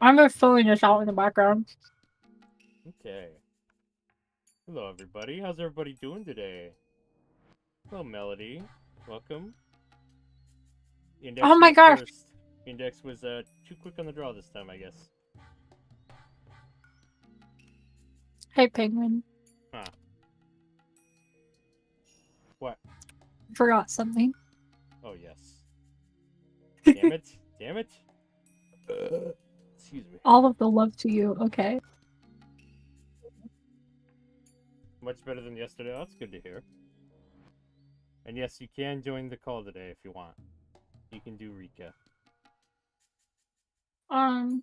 I'm just filling this out in the background. Okay. Hello, everybody. How's everybody doing today? Hello, Melody. Welcome. Index Oh my goes gosh. first. Index was too quick on the draw this time, I guess. Hey, Penguin. Huh. What? Forgot something. Oh, yes. Damn it. Damn it. Excuse me. All of the love to you. Okay. Much better than yesterday. Oh, that's good to hear. And yes, you can join the call today if you want. You can do Rika. I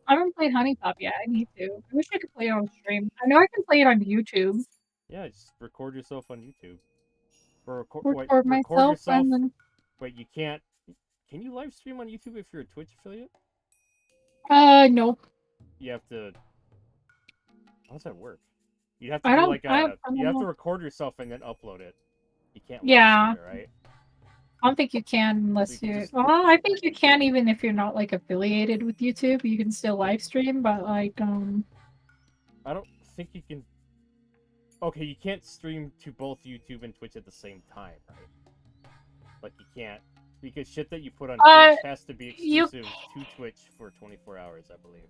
haven't played Honey Pop yet. I need to. I wish I could play it on stream. I know I can play it on YouTube. Yeah, just record yourself on YouTube. Or Record record myself yourself. and then. Wait, you can't. Can you live stream on YouTube if you're a Twitch affiliate? No. You have to. How does that work? You have to I do don't. like I a. don't You have to know. record yourself and then upload it. You can't live Yeah. stream it, right? I don't think you can unless You you. just- Well, I think you can even if you're not like affiliated with YouTube. You can still live stream, but like I don't think you can. Okay, you can't stream to both YouTube and Twitch at the same time, right? Like you can't because shit that you put on Twitch has to be you exclusive to Twitch for 24 hours, I believe.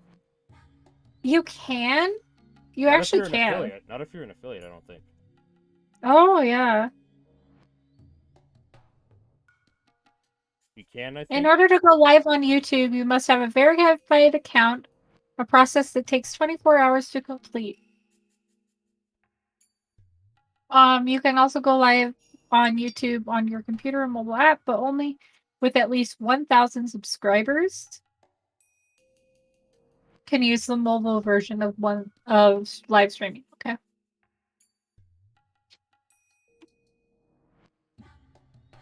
you can. You Not if actually you're an can. affiliate. Not if you're an affiliate, I don't think. Oh yeah. You can, I think. In order to go live on YouTube, you must have a verified account, a process that takes 24 hours to complete. You can also go live on YouTube on your computer and mobile app, but only with at least 1,000 subscribers can use the mobile version of live streaming. Okay.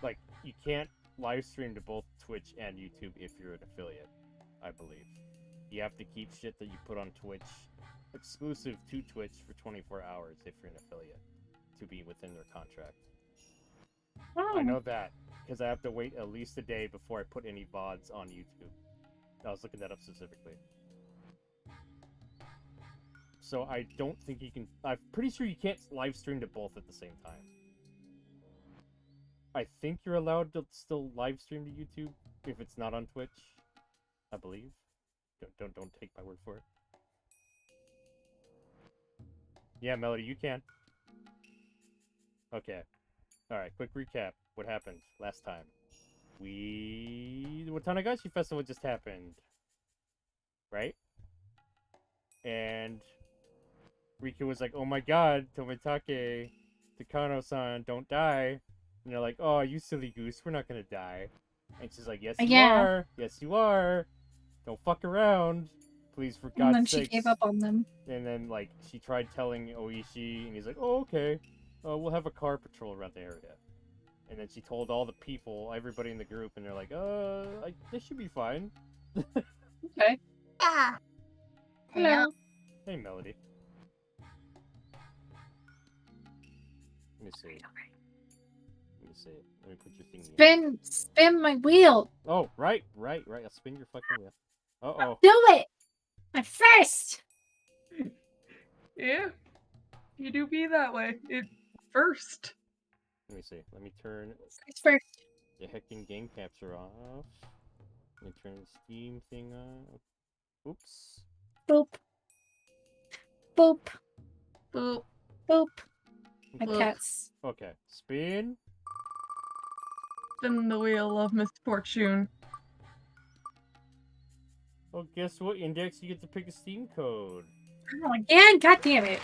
Like you can't live stream to both Twitch and YouTube if you're an affiliate, I believe. You have to keep shit that you put on Twitch exclusive to Twitch for 24 hours if you're an affiliate to be within their contract. Oh. I know that because I have to wait at least a day before I put any VODs on YouTube. I was looking that up specifically. So I don't think you can. I'm pretty sure you can't live stream to both at the same time. I think you're allowed to still live stream to YouTube if it's not on Twitch. I believe. Don't take my word for it. Yeah, Melody, you can. Okay. Alright, quick recap. What happened last time? The Watanagashi Festival just happened. Right? And Rika was like, oh my god, Tomitake, Takano-san, don't die. And they're like, oh, you silly goose, we're not gonna die. And she's like, yes, you are. Yes, you are. Don't fuck around. Please, for God's And then sakes. she gave up on them. And then, like, she tried telling Oishi, and he's like, oh, okay. We'll have a car patrol around the area. And then she told all the people, everybody in the group, and they're like, this should be fine. Okay. Yeah. Hello. Hey, Melody. Let me see. Let me see. Let me put your thing Spin my wheel. Oh, right. I'll spin your fucking wheel. Uh-oh. Do it. I'm first. Yeah. You do be that way. It first. Let me see. Let me turn It's first. the heckin' game capture off. Let me turn the Steam thing on. Oops. Boop. Boop. Boop. Boop. My Boop. cats. Okay. Spin. Spin the wheel of misfortune. Oh, guess what, Index? You get to pick a Steam code. Oh, again? God damn it.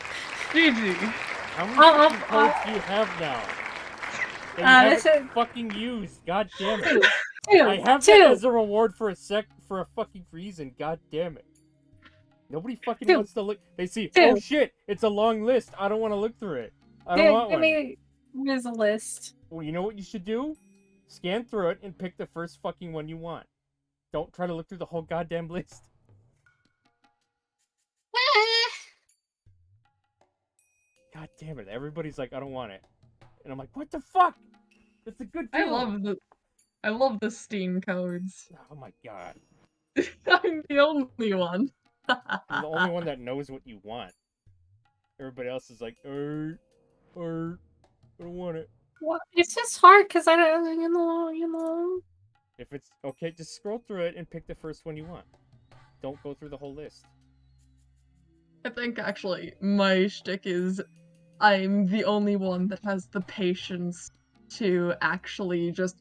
GG. How many fucking codes do you have now? That you haven't fucking used. God damn it. I have that as a reward for a fucking reason. God damn it. Nobody fucking wants to look. They see, oh shit, it's a long list. I don't want to look through it. I don't want one. There's a list. Well, you know what you should do? Scan through it and pick the first fucking one you want. Don't try to look through the whole goddamn list. God damn it. Everybody's like, I don't want it. And I'm like, what the fuck? It's a good deal. I love the Steam codes. Oh my god. I'm the only one. You're the only one that knows what you want. Everybody else is like, I don't want it. Well, it's just hard because I don't, you know. If it's okay, just scroll through it and pick the first one you want. Don't go through the whole list. I think actually my shtick is I'm the only one that has the patience to actually just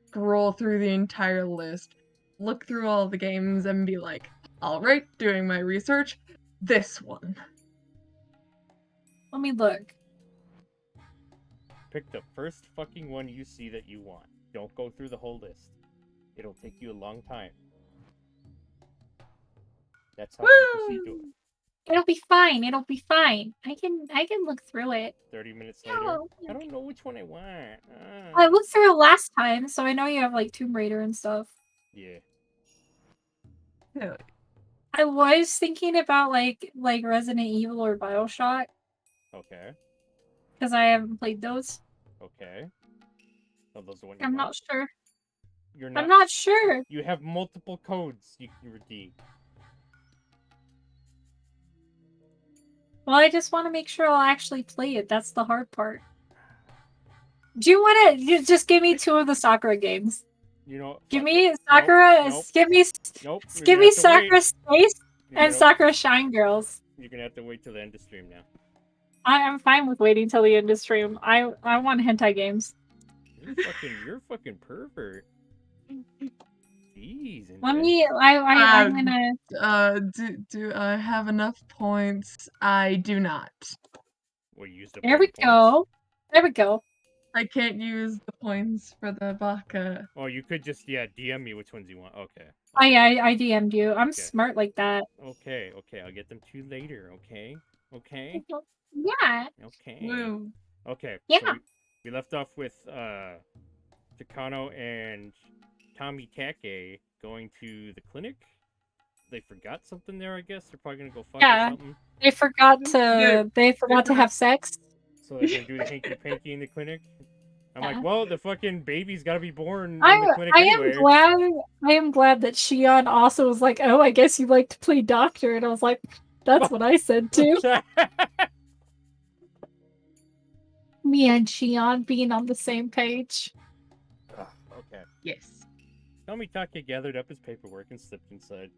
scroll through the entire list, look through all the games, and be like, alright, doing my research, this one. Let me look. Pick the first fucking one you see that you want. Don't go through the whole list. It'll take you a long time. That's how PPC do it. It'll be fine. It'll be fine. I can look through it. 30 minutes later, No. I don't know which one I want. I looked through it last time, so I know you have like Tomb Raider and stuff. Yeah. Yeah. I was thinking about like Resident Evil or BioShock Okay. because I haven't played those. Okay. Are those the one you I'm want? not sure. You're not. I'm not sure. You have multiple codes you can redeem. Well, I just want to make sure I'll actually play it. That's the hard part. Do you want to just give me 2 of the Sakura games? You know. Give fuck me it. Sakura. Nope. Give me. Nope. You're Give gonna me have to wait. Sakura Space You're and gonna- Sakura Shine Girls. You're gonna have to wait till the end of stream now. I'm fine with waiting till the end of stream. I want hentai games. You're a fucking pervert. Jeez. Let me. I'm gonna. Do I have enough points? I do not. Well, you used up There all we your points. go. There we go. I can't use the points for the baka. Oh, you could just DM me which ones you want. Okay. I DM'd you. I'm Okay. smart like that. Okay. I'll get them to you later. Okay. Okay. Yeah. Okay. Woo. Okay. Yeah. So we left off with Takano and Tommy Take going to the clinic. They forgot something there, I guess. They're probably gonna go fuck Yeah. or something. They forgot to. They forgot to have sex. So they're gonna do the hanky panky in the clinic. I'm like, well, the fucking baby's gotta be born in the clinic anyway. I am glad that Shion also was like, oh, I guess you like to play doctor, and I was like, that's what I said too. Me and Shion being on the same page. Okay. Yes. Tommy Take gathered up his paperwork and slipped inside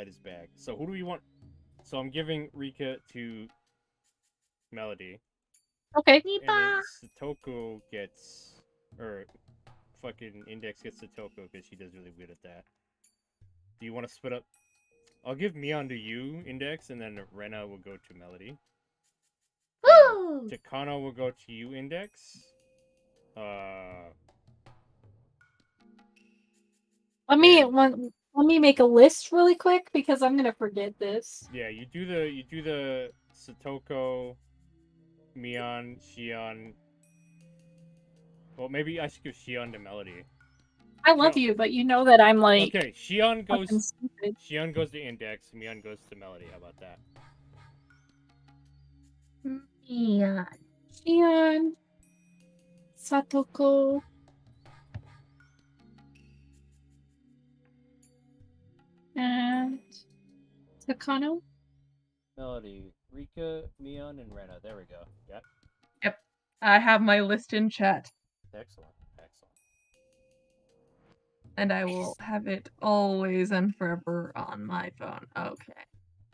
his bag. So who do we want? So I'm giving Rika to Melody. Okay. And then Satoko gets, or fucking Index gets Satoko because she does really good at that. Do you want to split up? I'll give Mion to you, Index, and then Rena will go to Melody. Woo! Takano will go to you, Index. Let me make a list really quick because I'm gonna forget this. Yeah, you do the Satoko, Mion, Shion. Well, maybe I should give Shion to Melody. I love you, but you know that I'm like. Okay, Shion fucking goes. stupid. Shion goes to Index. Mion goes to Melody. How about that? Yeah. Shion, Satoko. And Takano. Melody, Rika, Mion, and Rena. There we go. Yep. Yep. I have my list in chat. Excellent. And I will have it always and forever on my phone. Okay.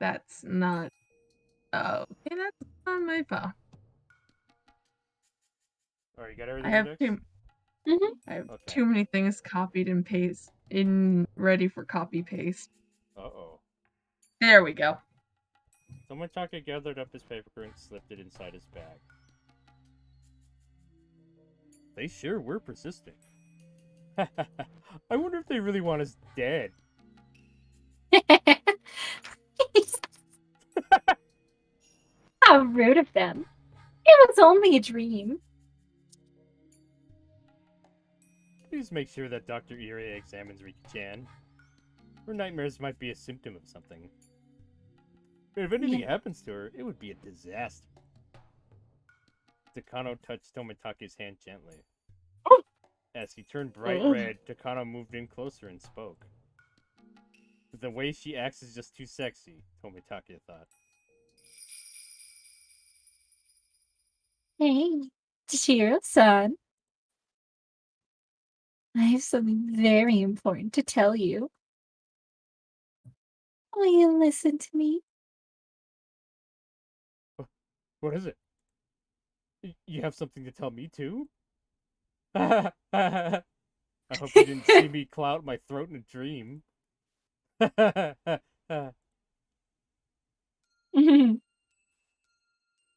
That's not. Okay, that's on my phone. All right, you got everything. I have Index? I have Okay. too many things copied and paste ready for copy paste. Uh-oh. There we go. Someone gathered up his paper and slipped it inside his bag. They sure were persistent. I wonder if they really want us dead. How rude of them. It was only a dream. Please make sure that Dr. Irie examines Rika-chan. Her nightmares might be a symptom of something. But if anything happens to her, it would be a disaster. Takano touched Tomitake's hand gently. Oh. As he turned bright Oh. red, Takano moved in closer and spoke. The way she acts is just too sexy, Tomitake thought. Hey, Chihiro-san. I have something very important to tell you. Will you listen to me? What is it? You have something to tell me too? I hope you didn't see me clout my throat in a dream.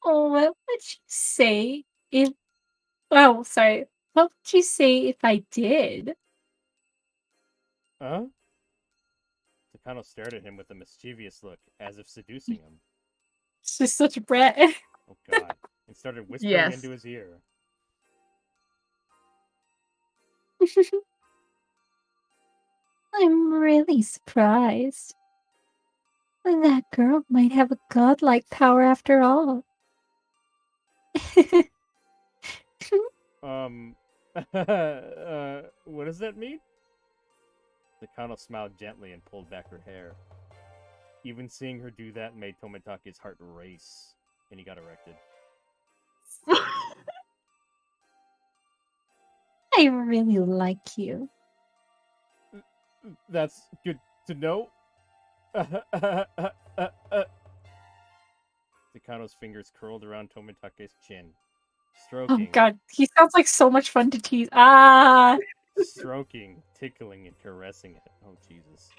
Oh, what would you say if... Oh, sorry. What would you say if I did? Huh? Takano stared at him with a mischievous look, as if seducing him. She's such a brat. Oh god. And started whispering Yes. into his ear. I'm really surprised. That girl might have a godlike power after all. What does that mean? Takano smiled gently and pulled back her hair. Even seeing her do that made Tomitake's heart race, and he got erected. I really like you. That's good to know. Takano's fingers curled around Tomitake's chin, Oh stroking, god, he sounds like so much fun to tease. Ah! stroking, tickling, and caressing it. Oh Jesus!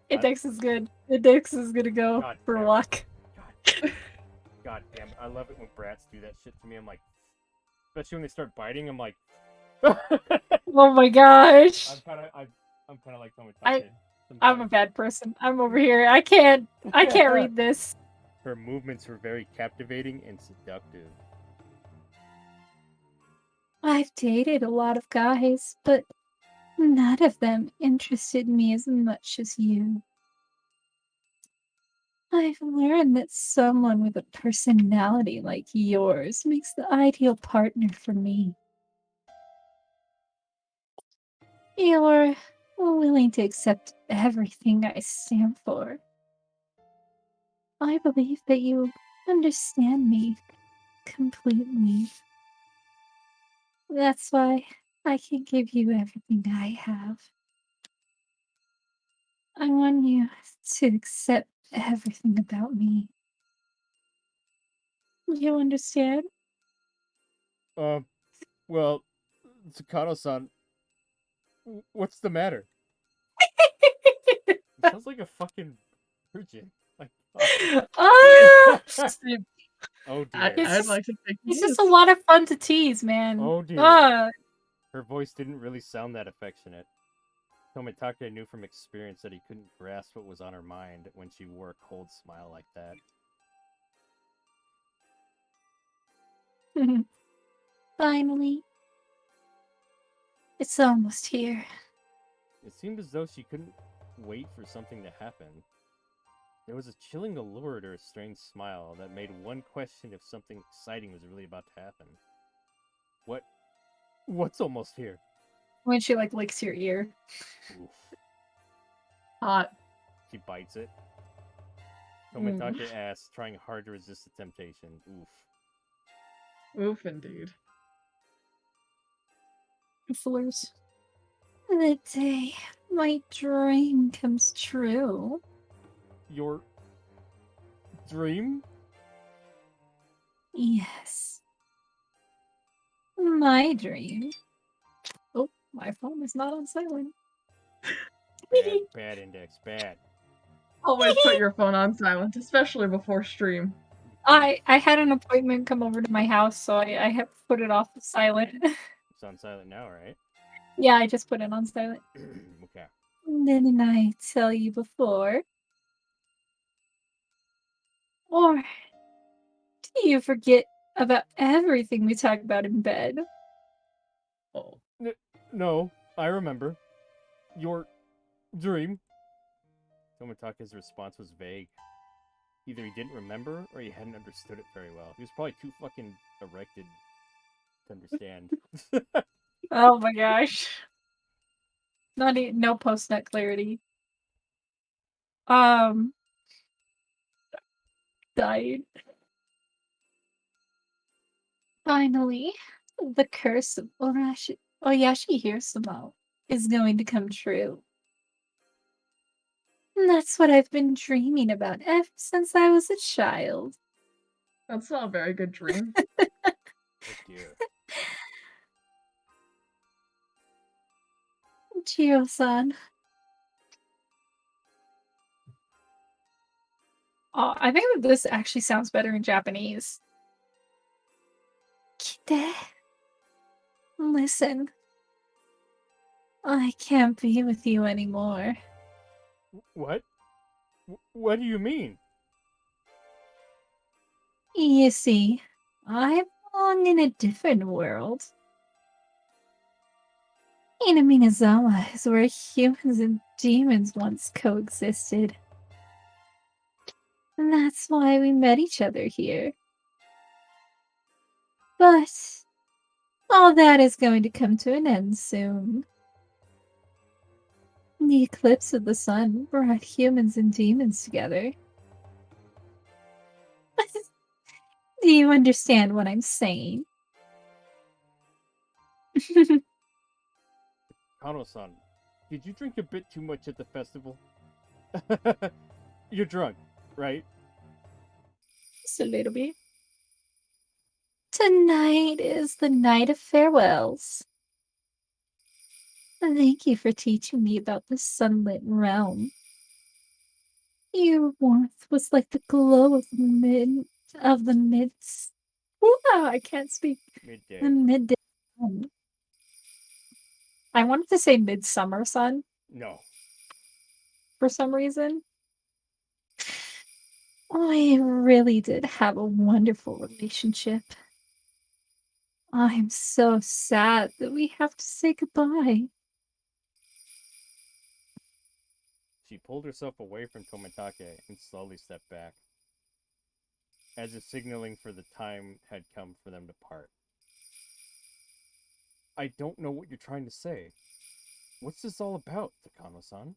Index is good. Index is gonna go God for a damn it. walk. God damn it! I love it when brats do that shit to me. I'm like, especially when they start biting. I'm like, Oh my gosh. I'm kind of like Tomitake. I'm a sometimes. bad person. I'm over here. I can't read this. Her movements were very captivating and seductive. I've dated a lot of guys, but none of them interested me as much as you. I've learned that someone with a personality like yours makes the ideal partner for me. You're willing to accept everything I stand for. I believe that you understand me completely. That's why I can give you everything I have. I want you to accept everything about me. You understand? Well, Takano-san, what's the matter? He sounds like a fucking virgin. Like, Ah! See, oh dear. It's I'd just, like to think it's he just a is. lot of fun to tease, man. Oh dear. Ah! Her voice didn't really sound that affectionate. Tomitake knew from experience that he couldn't grasp what was on her mind when she wore a cold smile like that. Finally. It's almost here. It seemed as though she couldn't wait for something to happen. There was a chilling allure to her strange smile that made one question if something exciting was really about to happen. What's almost here? When she like licks your ear. Oof. Hot. She bites it. Mm. Tomitake asks, trying hard to resist the temptation. Oof. Oof, indeed. Fillers. The day my dream comes true. Your dream? Yes. My dream. Oh, my phone is not on silent. Bad index, bad. Always put your phone on silent, especially before stream. I had an appointment come over to my house, so I have put it off silent. It's on silent now, right? Yeah, I just put it on silent. Okay. Didn't I tell you before? Or do you forget about everything we talk about in bed? Oh. No, I remember. Your dream? Tomitake's response was vague. Either he didn't remember or he hadn't understood it very well. He was probably too fucking erected to understand. Oh my gosh. No post-net clarity. Died. Finally, the curse of Oyashi Hirasumo is going to come true. And that's what I've been dreaming about ever since I was a child. That's not a very good dream. Oh dear. Chio-san. Oh, I think that this actually sounds better in Japanese. Kite. Listen. I can't be with you anymore. What? What do you mean? You see, I belong in a different world. Minazawa is where humans and demons once coexisted. And that's why we met each other here. But all that is going to come to an end soon. The eclipse of the sun brought humans and demons together. Do you understand what I'm saying? Kano-san, did you drink a bit too much at the festival? You're drunk, right? Just a little bit. Tonight is the night of farewells. Thank you for teaching me about the sunlit realm. Your warmth was like the glow of the mids. Wow, I can't speak. Midday. The midday sun. I wanted to say midsummer sun No. for some reason. I really did have a wonderful relationship. I'm so sad that we have to say goodbye. She pulled herself away from Tomitake and slowly stepped back, as if signaling for the time had come for them to part. I don't know what you're trying to say. What's this all about, Takano-san?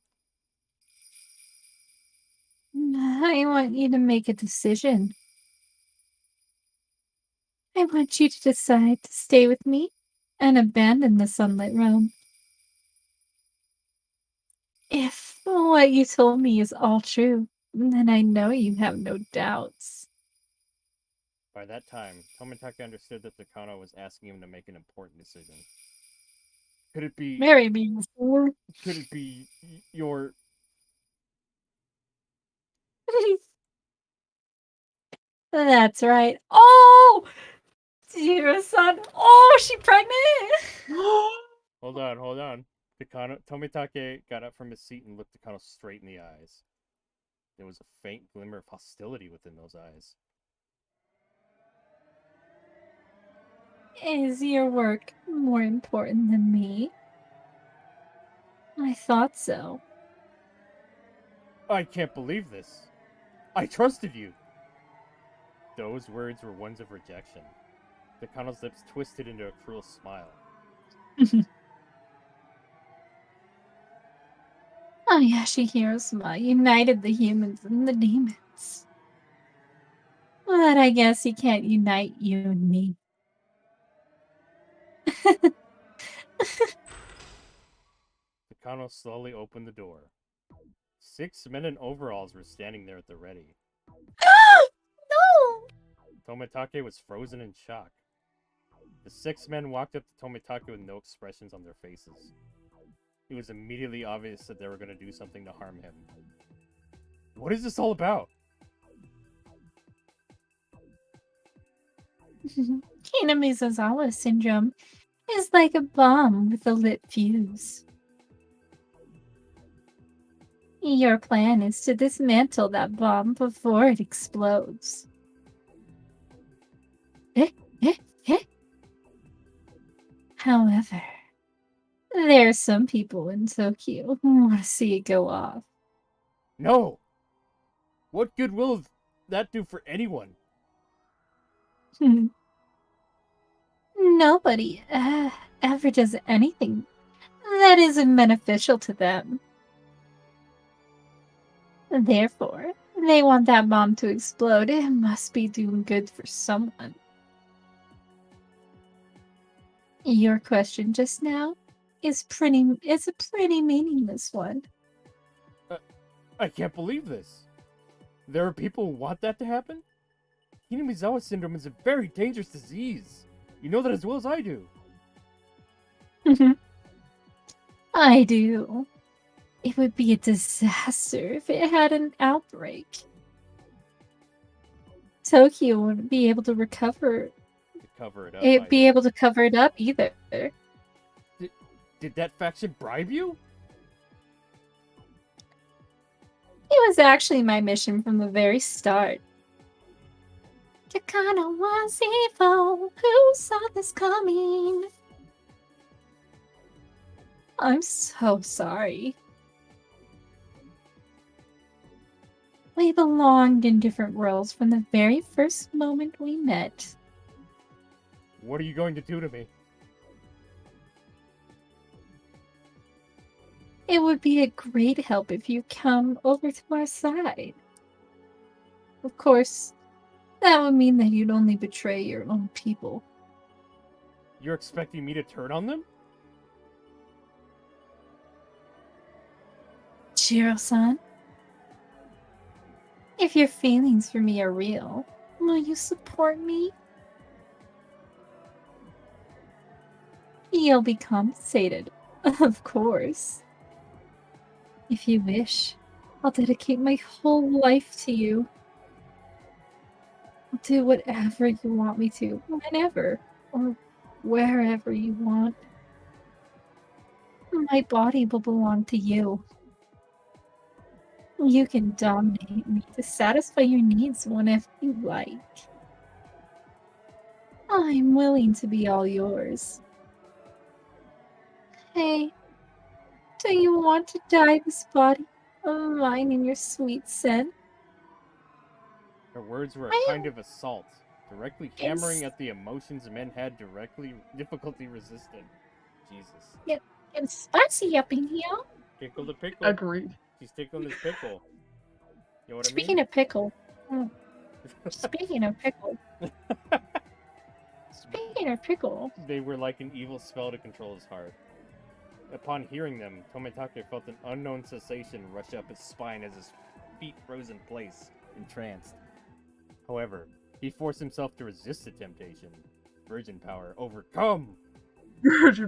I want you to make a decision. I want you to decide to stay with me and abandon the sunlit realm. If what you told me is all true, then I know you have no doubts. By that time, Tomitake understood that Takano was asking him to make an important decision. Could it be... Marry me, before. Could it be your... That's right. Oh! Dear son. Oh, she pregnant? Hold on. Tomitake got up from his seat and looked Takano straight in the eyes. There was a faint glimmer of hostility within those eyes. Is your work more important than me? I thought so. I can't believe this. I trusted you. Those words were ones of rejection. Takano's lips twisted into a cruel smile. Ayashi Hirosuma united the humans and the demons. But I guess he can't unite you and me. Takano slowly opened the door. 6 men in overalls were standing there at the ready. No! Tomitake was frozen in shock. The 6 men walked up to Tomitake with no expressions on their faces. It was immediately obvious that they were going to do something to harm him. What is this all about? Hinamizawa syndrome is like a bomb with a lit fuse. Your plan is to dismantle that bomb before it explodes. However, there are some people in Tokyo who want to see it go off. No! What good will that do for anyone? Nobody ever does anything that isn't beneficial to them. Therefore, they want that bomb to explode. It must be doing good for someone. Your question just now is a pretty meaningless one. I can't believe this. There are people who want that to happen? Hinamizawa syndrome is a very dangerous disease. You know that as well as I do. I do. It would be a disaster if it had an outbreak. Tokyo wouldn't be able to recover. Cover it up. It'd be able to cover it up either. Did that faction bribe you? It was actually my mission from the very start. Takano was evil. Who saw this coming? I'm so sorry. We belonged in different worlds from the very first moment we met. What are you going to do to me? It would be a great help if you come over to our side. Of course, that would mean that you'd only betray your own people. You're expecting me to turn on them? Shiro-san, if your feelings for me are real, will you support me? You'll be compensated, of course. If you wish, I'll dedicate my whole life to you. I'll do whatever you want me to, whenever, or wherever you want. My body will belong to you. You can dominate me to satisfy your needs whenever you like. I'm willing to be all yours. Hey, do you want to dye this body of mine in your sweet scent? Her words were a kind of assault, directly hammering at the emotions men had difficulty resisting. Jesus. It's spicy up in here. Pickle the pickle. Agreed. She's tickling this pickle. You know what Speaking I mean? of pickle. Speaking of pickle. Speaking of pickle. They were like an evil spell to control his heart. Upon hearing them, Tomitake felt an unknown sensation rush up his spine as his feet froze in place, entranced. However, he forced himself to resist the temptation. Virgin power overcome!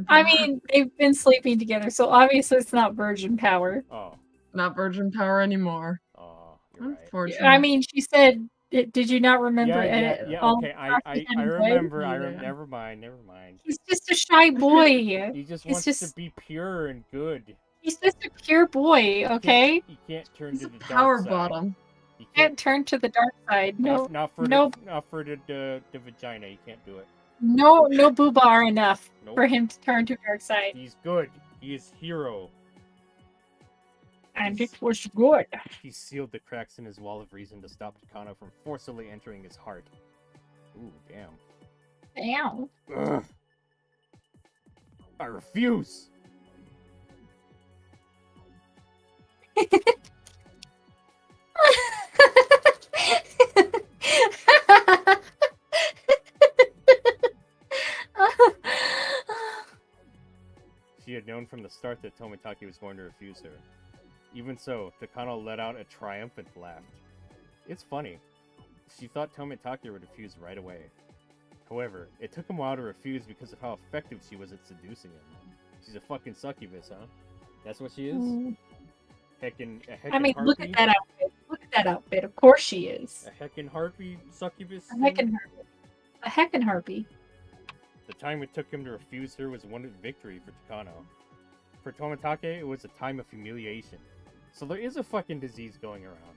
I mean, they've been sleeping together, so obviously it's not virgin power. Oh. Not virgin power anymore. Oh, you're right. Unfortunately. I mean, she said, did you not remember? Yeah, okay, I remember, never mind. He's just a shy boy. He just wants to be pure and good. He's just a pure boy, okay? He can't turn He's to a the power dark side. bottom. He Can't turn to the dark side. No, not for no, the vagina. He can't do it. no booba are enough Nope. for him to turn to dark side. He's good. He is hero. And it was good. He sealed the cracks in his wall of reason to stop Takano from forcibly entering his heart. Ooh, damn. Damn. Ugh. I refuse. She had known from the start that Tomitake was going to refuse her. Even so, Takano let out a triumphant laugh. It's funny. She thought Tomitake would refuse right away. However, it took him a while to refuse because of how effective she was at seducing him. She's a fucking succubus, huh? That's what she is? A heckin' I mean, harpy? look at that outfit. Look at that outfit. Of course she is. A heckin' harpy succubus? A heckin' harpy. A heckin' harpy. The time it took him to refuse her was one victory for Takano. For Tomitake, it was a time of humiliation. So there is a fucking disease going around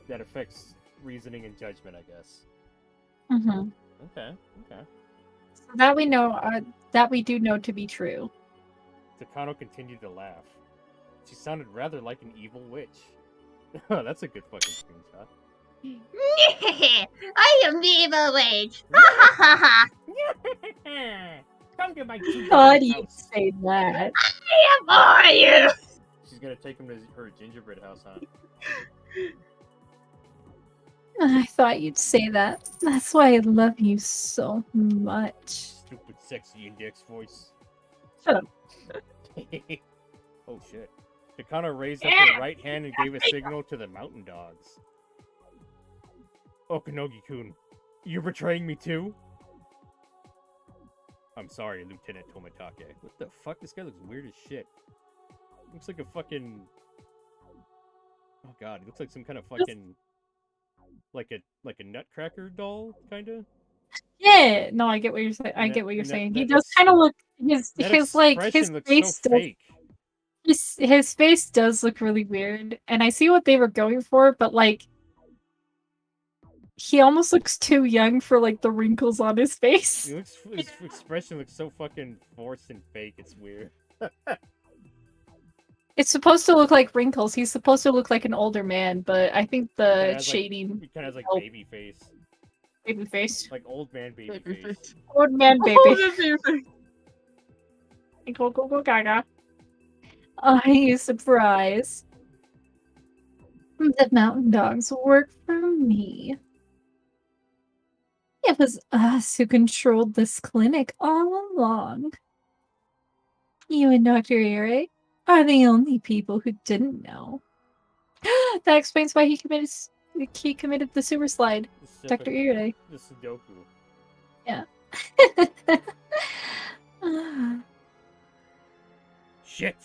that affects reasoning and judgment, I guess. Mm-hmm. Okay. So that we know, that we do know to be true. Takano continued to laugh. She sounded rather like an evil witch. That's a good fucking screenshot. I am the evil witch. Ha ha ha ha. Come Come to my gingerbread thought you'd house. say that. How are you? She's gonna take him to her gingerbread house, huh? I thought you'd say that. That's why I love you so much. Stupid, sexy index voice. Shut up. Oh shit. Takano raised up her right hand and gave a signal to the mountain dogs. Okanogi-kun, you're betraying me too? I'm sorry, Lieutenant Tomitake. What the fuck? This guy looks weird as shit. Looks like a fucking... Oh god, he looks like some kind of fucking... Like a nutcracker doll, kinda? Yeah, no, I get what you're saying. I And get what you're that- saying. that- He that does ex- kind of look his That his expression looks face so does fake. his face does look really weird, and I see what they were going for, but like he almost looks too young for like the wrinkles on his face. His expression looks so fucking forced and fake, it's weird. It's supposed to look like wrinkles. He's supposed to look like an older man, but I think the shading He kinda has like helped. baby face. Baby face. Like old man baby face. Old man Oh, baby. that's beautiful. Go go go gaga. Are you surprised? The mountain dogs work for me. It was us who controlled this clinic all along. You and Dr. Ire are the only people who didn't know. That explains why he committed the sewer slide. Dr. Ire. The Sudoku. Yeah. Shit!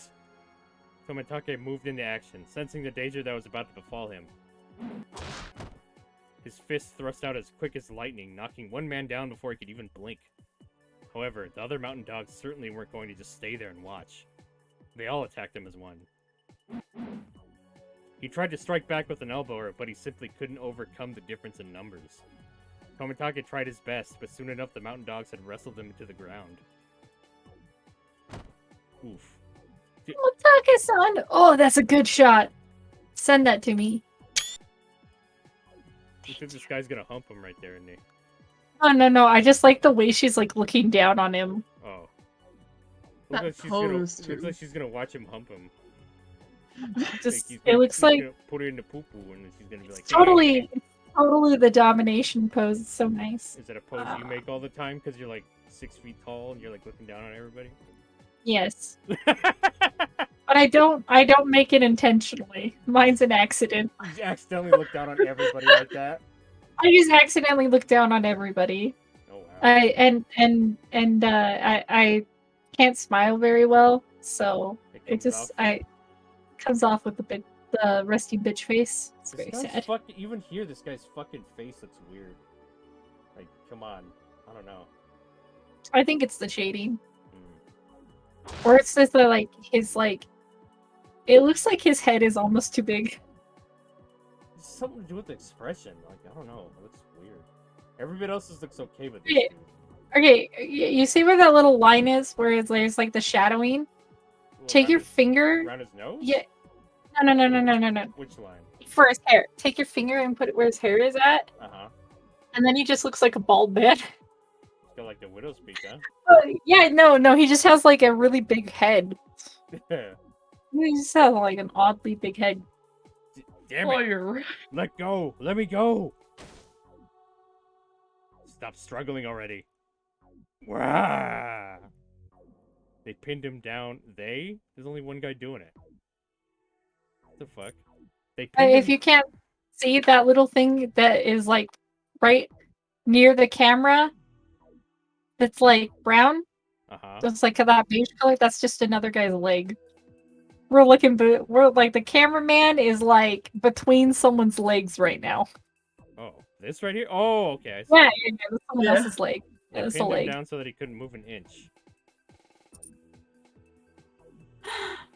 Tomitake moved into action, sensing the danger that was about to befall him. His fist thrust out as quick as lightning, knocking one man down before he could even blink. However, the other mountain dogs certainly weren't going to just stay there and watch. They all attacked him as one. He tried to strike back with an elbow, but he simply couldn't overcome the difference in numbers. Tomitake tried his best, but soon enough the mountain dogs had wrestled him into the ground. Oof. Tomitake-san! Oh, that's a good shot. Send that to me. You think this guy's gonna hump him right there, isn't he? Oh, no. I just like the way she's like looking down on him. Oh. That Looks like she's gonna watch him hump him. Just He's it looks he's like gonna put her in the poo-poo and then she's gonna be like, totally the domination pose. It's so nice. Is that a pose you make all the time because you're like 6 feet tall and you're like looking down on everybody? Yes. But I don't make it intentionally. Mine's an accident. You accidentally look down on everybody like that? I just accidentally look down on everybody. Oh wow. I can't smile very well, so it just comes off with the rusty bitch face. It's very sad. Even here, this guy's fucking face looks weird. Like, come on. I don't know. I think it's the shading. Or it's just it looks like his head is almost too big. It's something to do with the expression. Like, I don't know. It looks weird. Everybody else's looks okay, but this Okay. Okay, you see where that little line is, where there's like the shadowing? Take your finger. Around his nose? Yeah. No. Which line? For his hair. Take your finger and put it where his hair is at. Uh-huh. And then he just looks like a bald man. He's got like the widow's peak, huh? Yeah, no, he just has like a really big head. Yeah. He just has like an oddly big head. Damn it! Oh, you're right. Let go! Let me go! Stop struggling already. Wah! They pinned him down. There's only one guy doing it. What the fuck? They pinned If him... you can't see that little thing that is like right near the camera, that's like brown. Uh-huh. It's like that beige color. That's just another guy's leg. We're like the cameraman is like between someone's legs right now. Oh, this right here? Oh, okay. I see. Yeah, that's someone else's leg. They That's a pinned him leg. down so that he couldn't move an inch.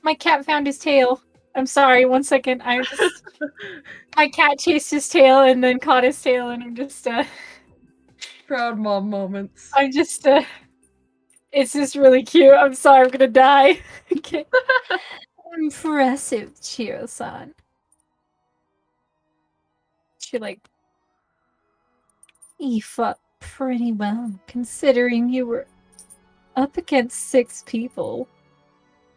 My cat found his tail. I'm sorry, 1 second. My cat chased his tail and then caught his tail, and I'm just Proud mom moments. it's just really cute. I'm sorry, I'm gonna die. Okay. Impressive, Chiro-san. You fought pretty well, considering you were up against 6 people.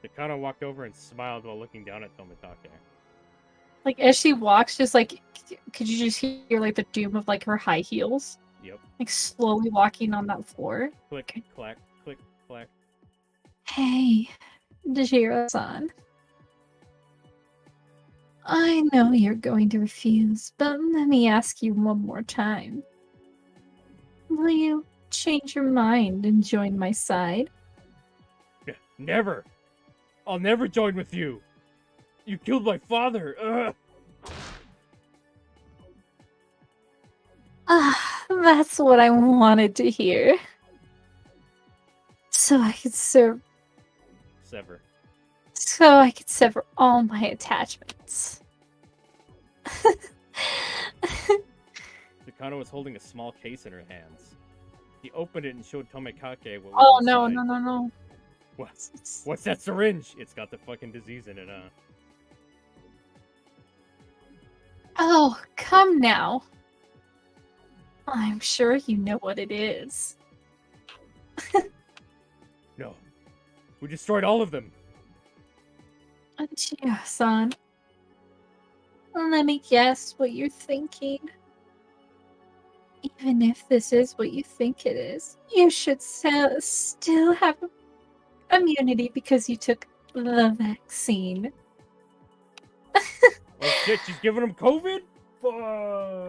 Takano walked over and smiled while looking down at Tomitake. Like, as she walks, just like, could you just hear like the doom of like her high heels? Yep. Like slowly walking on that floor. Click, clack, click, clack. Hey, Dejiro-san. I know you're going to refuse, but let me ask you one more time. Will you change your mind and join my side? Never! I'll never join with you! You killed my father! Ugh. Ah, that's what I wanted to hear. So I could Sever. sever all my attachments. Takano was holding a small case in her hands. He opened it and showed Tomikake what was Oh inside. no. What's that syringe? It's got the fucking disease in it, huh? Oh, come now. I'm sure you know what it is. No. We destroyed all of them. Son, let me guess what you're thinking. Even if this is what you think it is, you should still have immunity because you took the vaccine. Oh shit, she's giving him COVID? Fuck.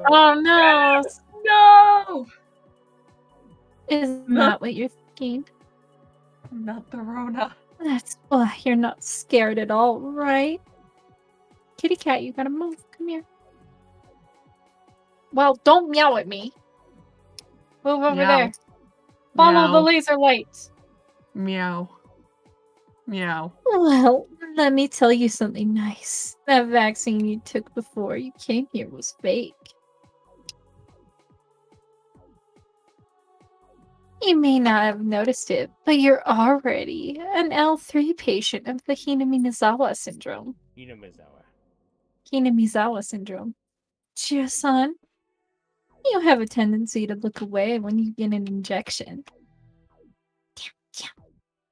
Oh no! No! Isn't No. that what you're thinking? Not the Rona. That's why you're not scared at all, right? Kitty cat, you gotta move. Come here. Well, don't meow at me. Move over Meow. there. Follow the Meow. laser lights. Meow. Meow. Well, let me tell you something nice. That vaccine you took before you came here was fake. You may not have noticed it, but you're already an L3 patient of the Hinamizawa syndrome. Hinamizawa syndrome. Chio-san, you have a tendency to look away when you get an injection.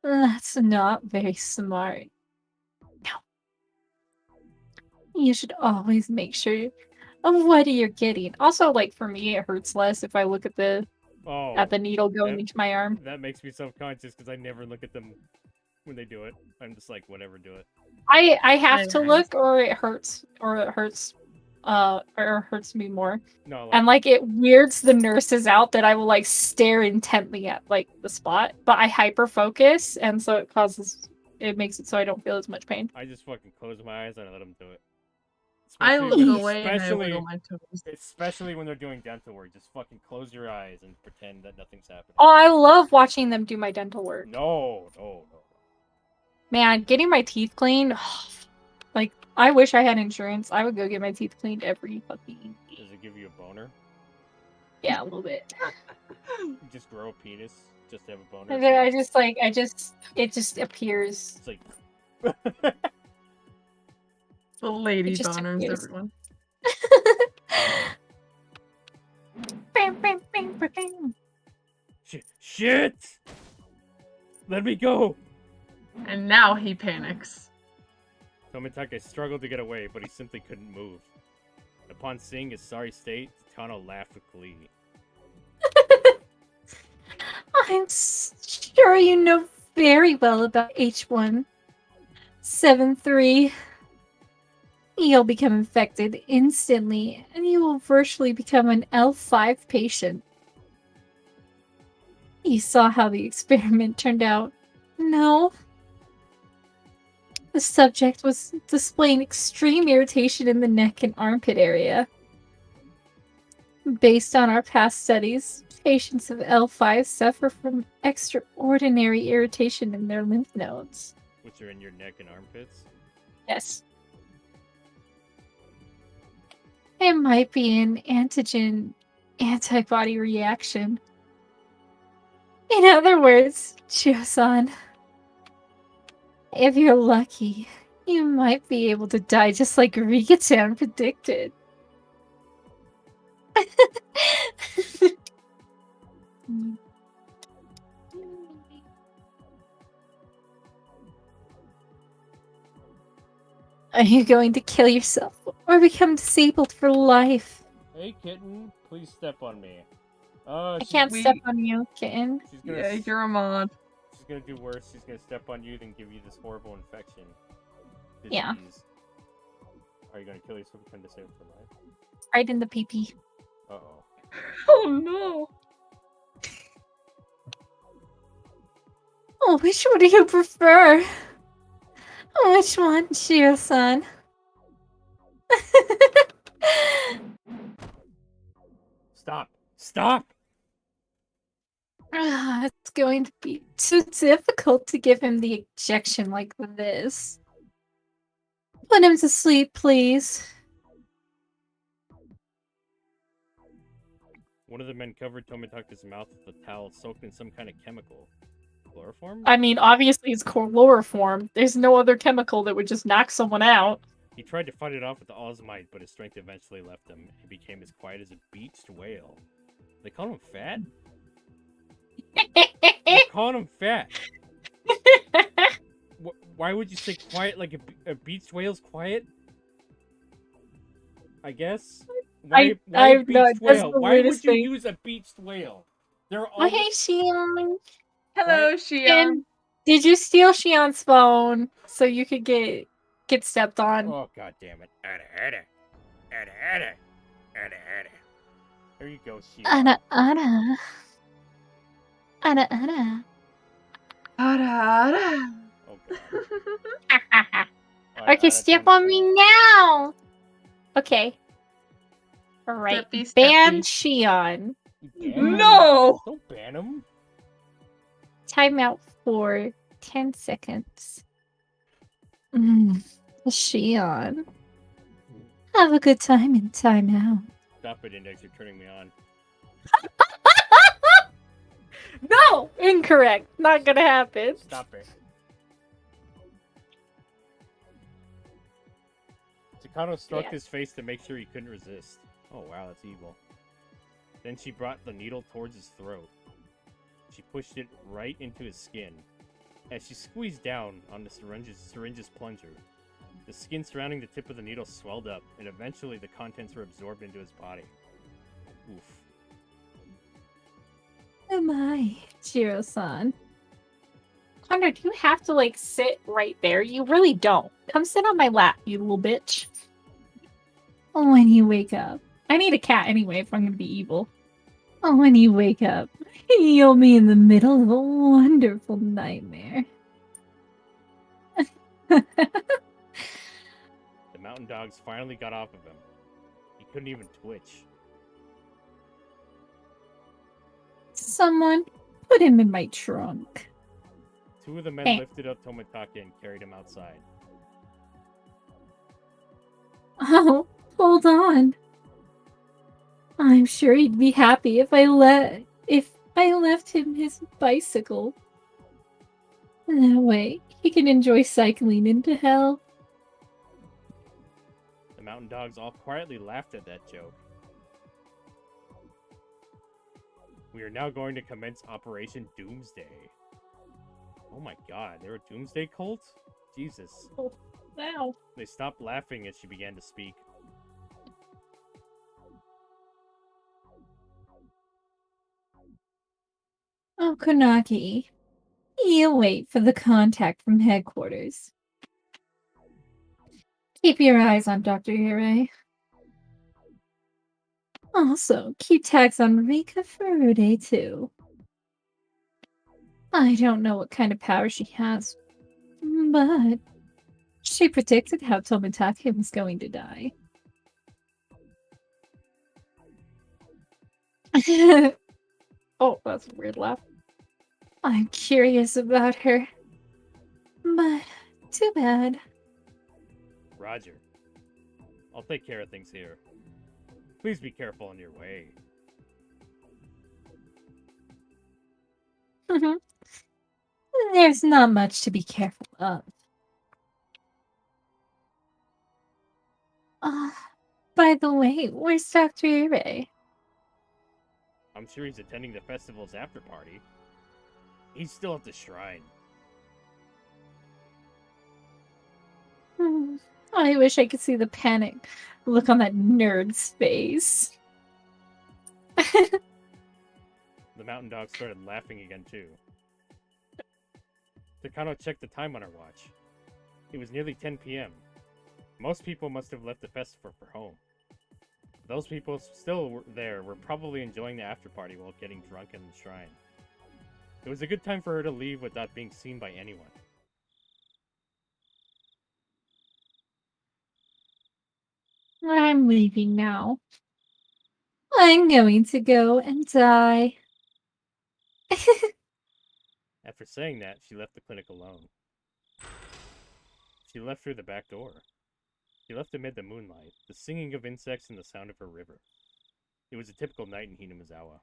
That's not very smart. No. You should always make sure of what you're getting. Also, like, for me, it hurts less if I look at the needle going into my arm. That makes me self-conscious because I never look at them when they do it. I'm just like, whatever, do it. I have to look, or it hurts me more. No, and like it weirds the nurses out that I will like stare intently at like the spot, but I hyper focus, and so it makes it so I don't feel as much pain. I just fucking close my eyes and I let them do it. I look away and I wiggle my toes. Especially when they're doing dental work, just fucking close your eyes and pretend that nothing's happening. Oh, I love watching them do my dental work. No. Man, getting my teeth cleaned, like, I wish I had insurance. I would go get my teeth cleaned every fucking week. Does it give you a boner? Yeah, a little bit. You just grow a penis just to have a boner? And then it just appears. It's like... The lady just boners, appears. everyone. Shit! Let me go! And now he panics. Tomitake struggled to get away, but he simply couldn't move. Upon seeing his sorry state, Takano laughed with glee. I'm sure you know very well about H173. You'll become infected instantly, and you will virtually become an L5 patient. You saw how the experiment turned out. No. The subject was displaying extreme irritation in the neck and armpit area. Based on our past studies, patients of L5 suffer from extraordinary irritation in their lymph nodes. Which are in your neck and armpits? Yes. It might be an antigen antibody reaction. In other words, Chio-san, if you're lucky, you might be able to die just like Rika-chan predicted. Are you going to kill yourself or become disabled for life? Hey, kitten, please step on me. Oh, I can't We- step on you, kitten. She's gonna. Yeah, you're a mod. She's gonna do worse. She's gonna step on you, then give you this horrible infection. Yeah. Disease. Are you gonna kill yourself and become disabled for life? Right in the pee-pee. Uh-oh. Oh no! Oh, which one do you prefer? Which one, Shiro-san? Stop! Stop! It's going to be too difficult to give him the injection like this. Put him to sleep, please. One of the men covered Tomitake's mouth with a towel soaked in some kind of chemical. Chloroform? I mean, obviously it's chloroform. There's no other chemical that would just knock someone out. He tried to fight it off with all his might, but his strength eventually left him. He became as quiet as a beached whale. They call him fat? They call him fat. Why would you say quiet like a beached whale's quiet? I guess. Why I've no- beached that's whale? the Why would weirdest you thing. use a beached whale? They're all. Oh, hey, Shion. Hello, Right. Shion. And did you steal Shion's phone so you could get stepped on? Oh, god damn it. Ada. There you go, Shion. Ana. Ara, ara. Oh god. Okay, step on me now. Okay. All right. Steppy, Ban steppy. Shion. No! Don't ban him. Timeout for 10 seconds. Shion. Have a good time in timeout. Stop it, Index. You're turning me on. No! Incorrect. Not gonna happen. Stop it. Takano struck his face to make sure he couldn't resist. Oh wow, that's evil. Then she brought the needle towards his throat. She pushed it right into his skin. As she squeezed down on the syringe's plunger, the skin surrounding the tip of the needle swelled up, and eventually the contents were absorbed into his body. Oof. Am I, Shiro-san? Connor, do you have to, like, sit right there? You really don't. Come sit on my lap, you little bitch. When you wake up. I need a cat anyway if I'm gonna be evil. When you wake up, you'll be in the middle of a wonderful nightmare. The mountain dogs finally got off of him. He couldn't even twitch. Someone put him in my trunk. Two of the men Hey. lifted up Tomitake and carried him outside. Oh, hold on. I'm sure he'd be happy if I left him his bicycle. That way, he can enjoy cycling into hell. The mountain dogs all quietly laughed at that joke. We are now going to commence Operation Doomsday. Oh my god, they were a Doomsday cult? Jesus. Wow. They stopped laughing as she began to speak. Oh, Konaki. You wait for the contact from headquarters. Keep your eyes on Dr. Hirei. Also, keep tabs on Rika Furude, too. I don't know what kind of power she has, but she predicted how Tomitake was going to die. Oh, that's a weird laugh. I'm curious about her, but too bad. Roger. I'll take care of things here. Please be careful on your way. There's not much to be careful of. By the way, where's Dr. Ire? I'm sure he's attending the festival's after party. He's still at the shrine. I wish I could see the panic look on that nerd's face. The mountain dog started laughing again, too. Takano checked the time on her watch. It was nearly 10 p.m. Most people must have left the festival for home. Those people still there were probably enjoying the after party while getting drunk in the shrine. It was a good time for her to leave without being seen by anyone. I'm leaving now. I'm going to go and die. After saying that, she left the clinic alone. She left through the back door. She left amid the moonlight, the singing of insects and the sound of her river. It was a typical night in Hinamizawa.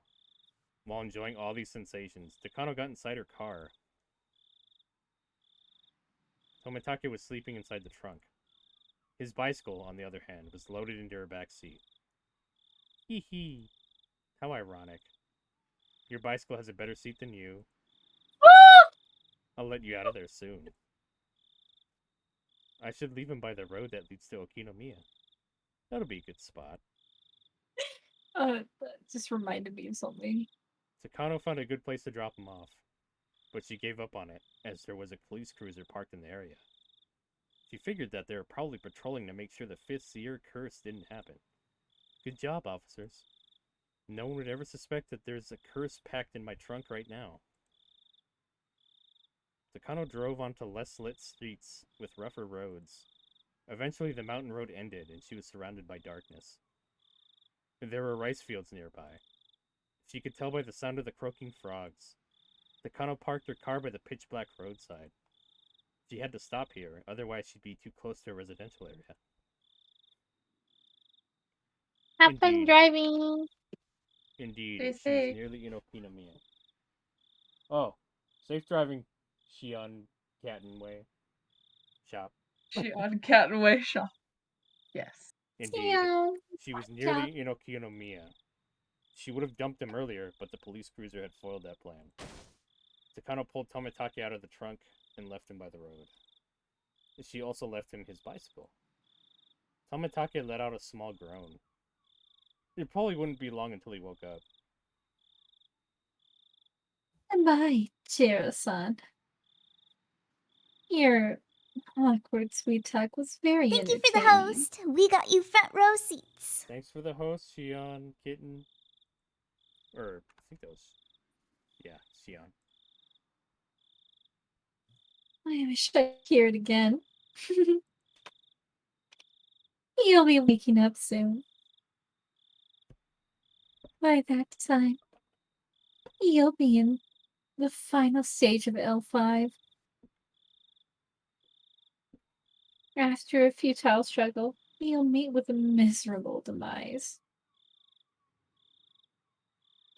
While enjoying all these sensations, Takano got inside her car. Tomitake was sleeping inside the trunk. His bicycle, on the other hand, was loaded into her back seat. Hee hee. How ironic. Your bicycle has a better seat than you. I'll let you out of there soon. I should leave him by the road that leads to Okinomiya. That'll be a good spot. That just reminded me of something. Takano found a good place to drop him off, but she gave up on it, as there was a police cruiser parked in the area. She figured that they were probably patrolling to make sure the fifth year curse didn't happen. Good job, officers. No one would ever suspect that there's a curse packed in my trunk right now. Takano drove onto less lit streets with rougher roads. Eventually, the mountain road ended, and she was surrounded by darkness. There were rice fields nearby. She could tell by the sound of the croaking frogs. Takano parked her car by the pitch-black roadside. She had to stop here, otherwise she'd be too close to a residential area. Have fun Indeed. driving. Indeed, Stay she was safe. nearly in Okinomiya. Oh, safe driving, Shion Way Shop. She on Cat and Way shop. Yes. Indeed, Yeah. she was nearly in Okinomiya. She would have dumped him earlier, but the police cruiser had foiled that plan. Takano pulled Tomitake out of the trunk and left him by the road. She also left him his bicycle. Tomitake let out a small groan. It probably wouldn't be long until he woke up. Goodbye, Chiro-san. Your awkward sweet talk was very Thank you for the entertaining. host. We got you front row seats. Thanks for the host, Shion Kitten. Or, I think that was... Yeah, Shion. I wish I could hear it again. You'll be waking up soon. By that time, you'll be in the final stage of L5. After a futile struggle, you'll meet with a miserable demise.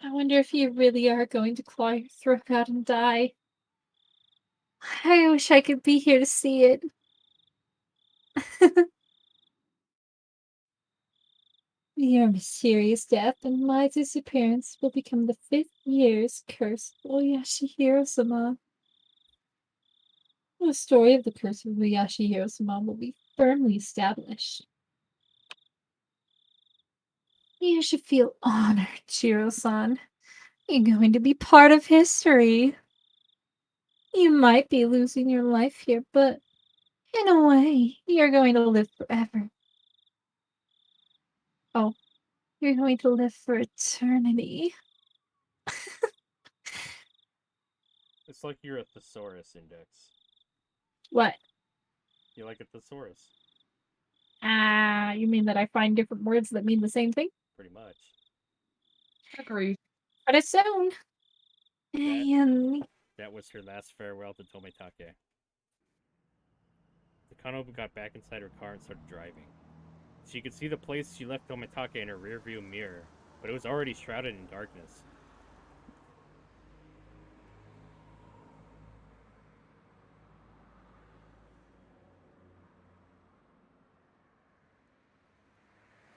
I wonder if you really are going to claw your throat out and die. I wish I could be here to see it. Your mysterious death and my disappearance will become the 5th year's curse of Oyashihiro-sama. The story of the curse of Oyashihiro-sama will be firmly established. You should feel honored, Chiro-san. You're going to be part of history. You might be losing your life here, but in a way, you're going to live forever. Oh, you're going to live for eternity. It's like you're a thesaurus index. What? You like a thesaurus? You mean that I find different words that mean the same thing? Pretty much. Agree. But it's soon. And That was her last farewell to Tomitake. Takano got back inside her car and started driving. She could see the place she left Tomitake in her rearview mirror, but it was already shrouded in darkness.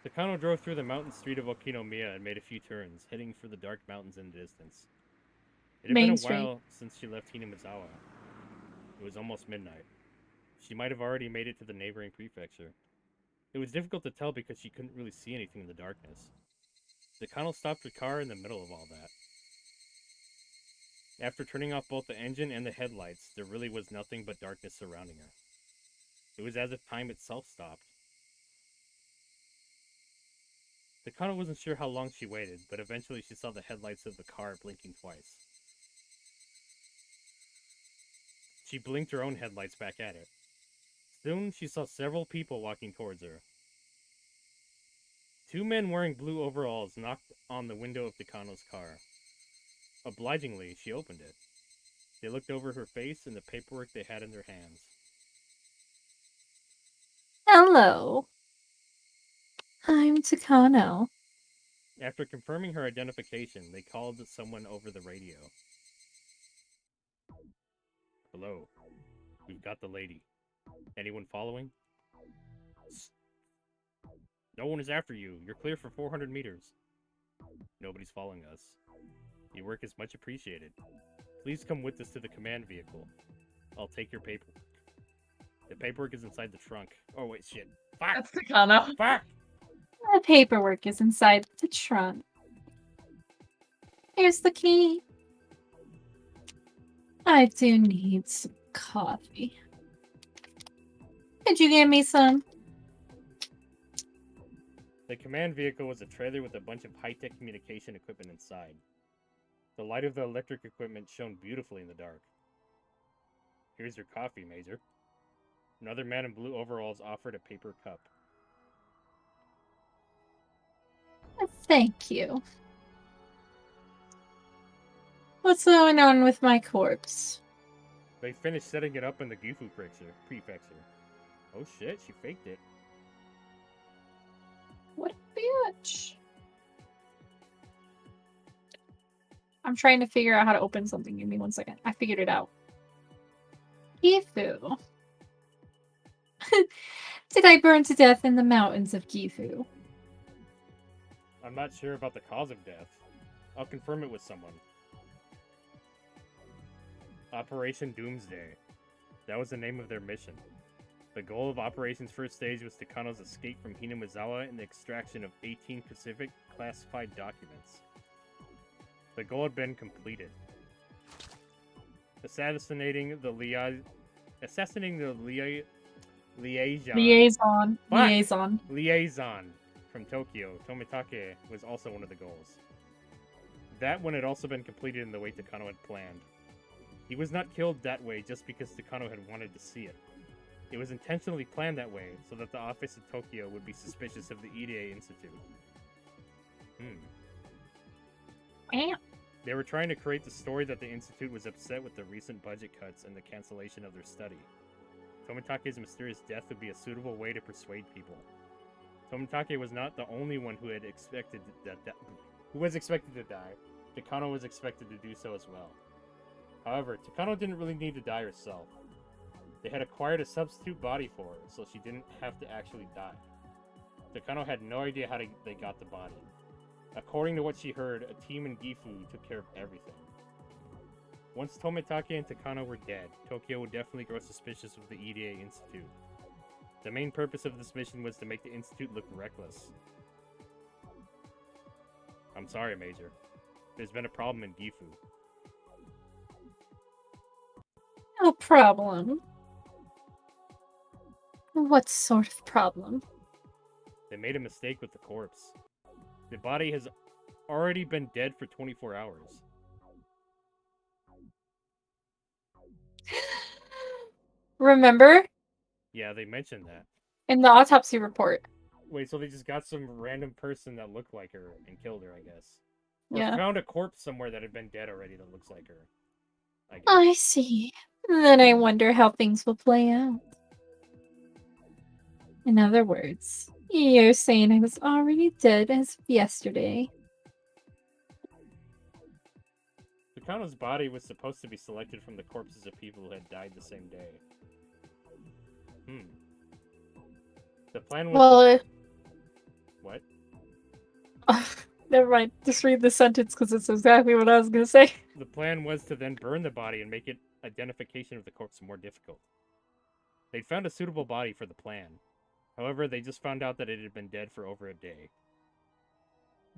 Takano drove through the mountain street of Okinomiya and made a few turns, heading for the dark mountains in the distance. It had Main been a Street. while since she left Hinamizawa. It was almost midnight. She might have already made it to the neighboring prefecture. It was difficult to tell because she couldn't really see anything in the darkness. Takano stopped her car in the middle of all that. After turning off both the engine and the headlights, there really was nothing but darkness surrounding her. It was as if time itself stopped. Takano wasn't sure how long she waited, but eventually she saw the headlights of the car blinking twice. She blinked her own headlights back at it. Soon, she saw several people walking towards her. 2 men wearing blue overalls knocked on the window of Takano's car. Obligingly, she opened it. They looked over her face and the paperwork they had in their hands. Hello. I'm Takano. After confirming her identification, they called someone over the radio. Hello. We've got the lady. Anyone following? No one is after you. You're clear for 400 meters. Nobody's following us. Your work is much appreciated. Please come with us to the command vehicle. I'll take your paperwork. The paperwork is inside the trunk. Oh, wait, shit. Fuck! That's Takano. Fuck! The paperwork is inside the trunk. Here's the key. I do need some coffee. Could you give me some? The command vehicle was a trailer with a bunch of high-tech communication equipment inside. The light of the electric equipment shone beautifully in the dark. Here's your coffee, Major. Another man in blue overalls offered a paper cup. Thank you. What's going on with my corpse? They finished setting it up in the Gifu prefecture. Oh shit, she faked it. What a bitch. I'm trying to figure out how to open something. Give me 1 second. I figured it out. Gifu. Did I burn to death in the mountains of Gifu? I'm not sure about the cause of death. I'll confirm it with someone. Operation Doomsday. That was the name of their mission. The goal of Operation's first stage was Takano's escape from Hinamizawa and the extraction of 18 Pacific classified documents. The goal had been completed. Assassinating the liaison from Tokyo, Tomitake, was also one of the goals. That one had also been completed in the way Takano had planned. He was not killed that way just because Takano had wanted to see it. It was intentionally planned that way so that the office in Tokyo would be suspicious of the EDA Institute. They were trying to create the story that the Institute was upset with the recent budget cuts and the cancellation of their study. Tomitake's mysterious death would be a suitable way to persuade people. Tomitake was not the only one who was expected to die. Takano was expected to do so as well. However, Takano didn't really need to die herself. They had acquired a substitute body for her, so she didn't have to actually die. Takano had no idea how they got the body. According to what she heard, a team in Gifu took care of everything. Once Tomitake and Takano were dead, Tokyo would definitely grow suspicious of the EDA Institute. The main purpose of this mission was to make the Institute look reckless. I'm sorry, Major. There's been a problem in Gifu. No problem. What sort of problem? They made a mistake with the corpse. The body has already been dead for 24 hours. Remember? Yeah, they mentioned that. In the autopsy report. Wait, so they just got some random person that looked like her and killed her, I guess. Or Yeah. found a corpse somewhere that had been dead already that looks like her. I guess. I see. Then I wonder how things will play out. In other words, you're saying I was already dead as of yesterday. Takano's body was supposed to be selected from the corpses of people who had died the same day. The plan was What? Never mind. Just read the sentence because it's exactly what I was going to say. The plan was to then burn the body and make identification of the corpse more difficult. They'd found a suitable body for the plan. However, they just found out that it had been dead for over a day.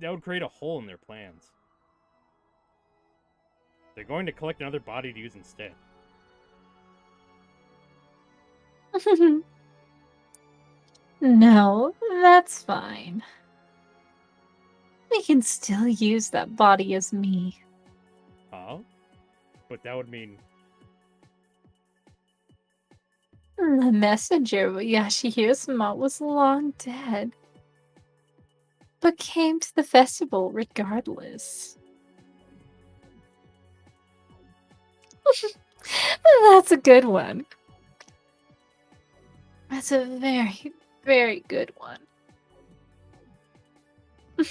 That would create a hole in their plans. They're going to collect another body to use instead. No, that's fine. We can still use that body as me. Huh? But that would mean... The messenger Yashihiro-sama was long dead, but came to the festival regardless. That's a good one. That's a very, very good one. They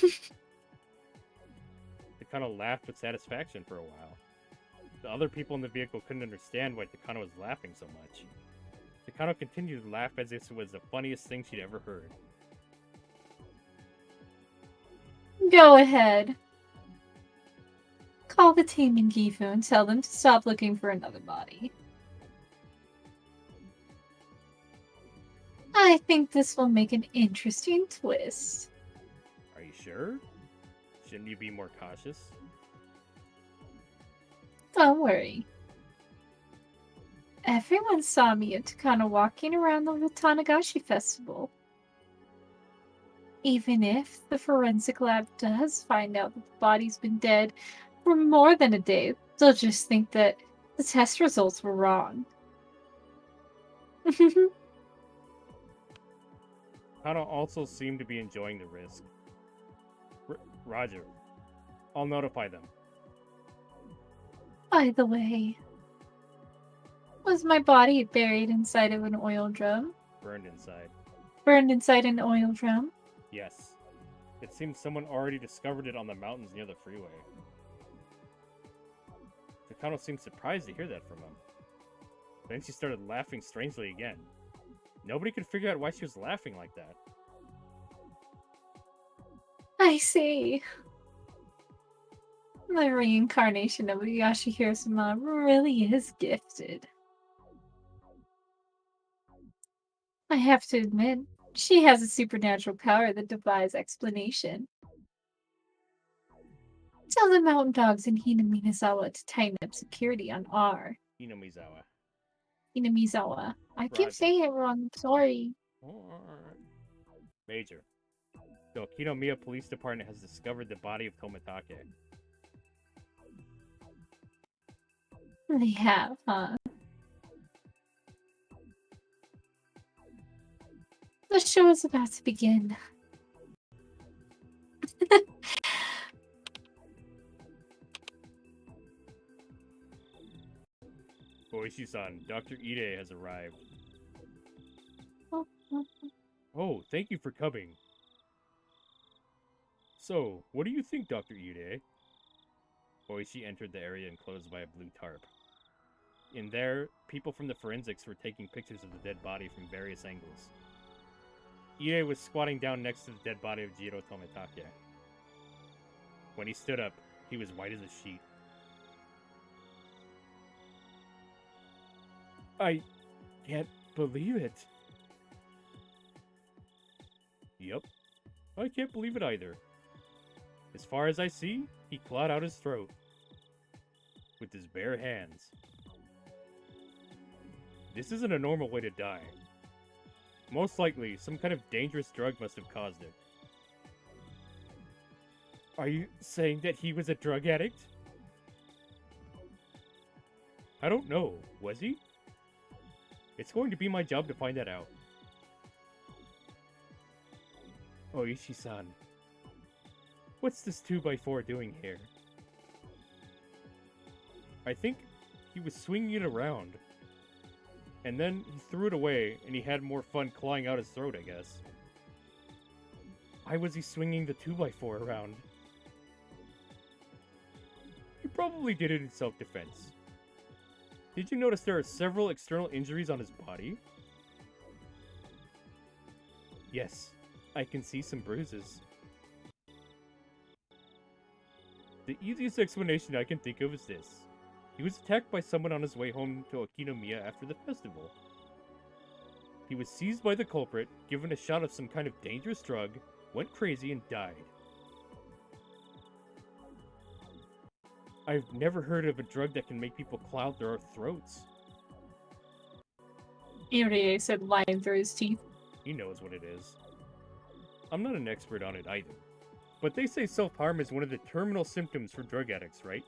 kind of laughed with satisfaction for a while. The other people in the vehicle couldn't understand why Takano was laughing so much. Takano continued to laugh as if it was the funniest thing she'd ever heard. Go ahead. Call the team in Gifu and tell them to stop looking for another body. I think this will make an interesting twist. Are you sure? Shouldn't you be more cautious? Don't worry. Everyone saw me and Takano walking around the Tanagashi festival. Even if the forensic lab does find out that the body's been dead for more than a day, they'll just think that the test results were wrong. Takano also seemed to be enjoying the risk. Roger. I'll notify them. By the way, was my body buried inside of an oil drum? Burned inside. Burned inside an oil drum? Yes. It seems someone already discovered it on the mountains near the freeway. Takano seemed surprised to hear that from him. Then she started laughing strangely again. Nobody could figure out why she was laughing like that. I see. The reincarnation of Yashihiro-sama really is gifted. I have to admit, she has a supernatural power that defies explanation. Tell the mountain dogs in Hinamizawa to tighten up security on R. Hinamizawa. Hinamizawa. I keep Roger. saying it wrong, I'm sorry. Major. The Okinomiya Police Department has discovered the body of Tomitake. They have, huh? The show is about to begin. Boishi-san, Dr. Ide has arrived. Oh, thank you for coming. So, what do you think, Dr. Ide? Boishi entered the area enclosed by a blue tarp. In there, people from the forensics were taking pictures of the dead body from various angles. Ide was squatting down next to the dead body of Jiro Tomitake. When he stood up, he was white as a sheet. I can't believe it. Yep, I can't believe it either. As far as I see, he clawed out his throat with his bare hands. This isn't a normal way to die. Most likely, some kind of dangerous drug must have caused it. Are you saying that he was a drug addict? I don't know. Was he? It's going to be my job to find that out. Oishi-san, what's this 2x4 doing here? I think he was swinging it around. And then he threw it away, and he had more fun clawing out his throat, I guess. Why was he swinging the 2x4 around? He probably did it in self-defense. Did you notice there are several external injuries on his body? Yes, I can see some bruises. The easiest explanation I can think of is this. He was attacked by someone on his way home to Okinomiya after the festival. He was seized by the culprit, given a shot of some kind of dangerous drug, went crazy, and died. I've never heard of a drug that can make people claw out their throats. Irie said lying through his teeth. He knows what it is. I'm not an expert on it either. But they say self-harm is one of the terminal symptoms for drug addicts, right?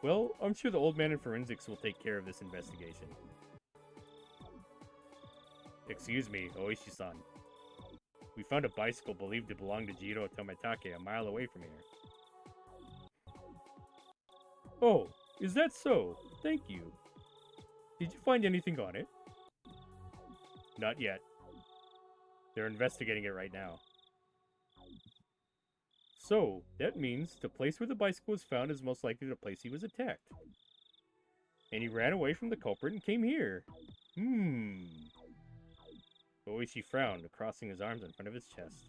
Well, I'm sure the old man in forensics will take care of this investigation. Excuse me, Oishi-san. We found a bicycle believed to belong to Jiro Tomitake a mile away from here. Oh, is that so? Thank you. Did you find anything on it? Not yet. They're investigating it right now. So, that means the place where the bicycle was found is most likely the place he was attacked. And he ran away from the culprit and came here. Oishi frowned, crossing his arms in front of his chest.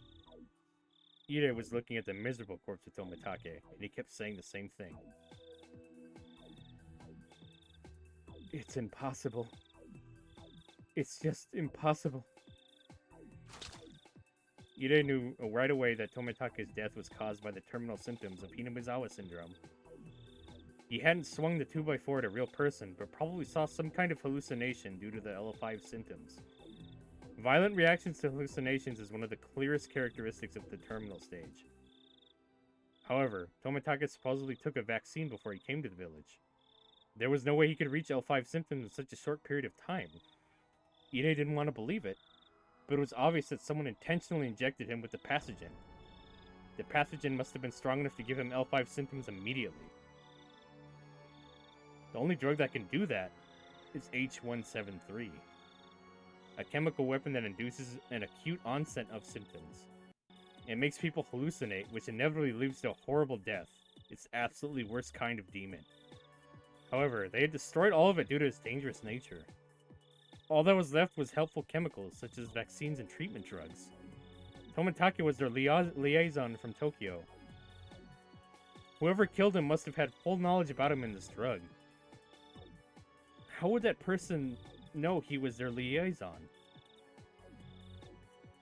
Ide was looking at the miserable corpse of Tomitake, and he kept saying the same thing. It's impossible. It's just impossible. Ide knew right away that Tomitake's death was caused by the terminal symptoms of Hinamizawa syndrome. He hadn't swung the 2x4 at a real person, but probably saw some kind of hallucination due to the L5 symptoms. Violent reactions to hallucinations is one of the clearest characteristics of the terminal stage. However, Tomitake supposedly took a vaccine before he came to the village. There was no way he could reach L5 symptoms in such a short period of time. Ide didn't want to believe it, but it was obvious that someone intentionally injected him with the pathogen. The pathogen must have been strong enough to give him L5 symptoms immediately. The only drug that can do that is H173, a chemical weapon that induces an acute onset of symptoms. It makes people hallucinate, which inevitably leads to a horrible death. It's the absolutely worst kind of demon. However, they had destroyed all of it due to its dangerous nature. All that was left was helpful chemicals, such as vaccines and treatment drugs. Tomitake was their liaison from Tokyo. Whoever killed him must have had full knowledge about him and this drug. How would that person know he was their liaison?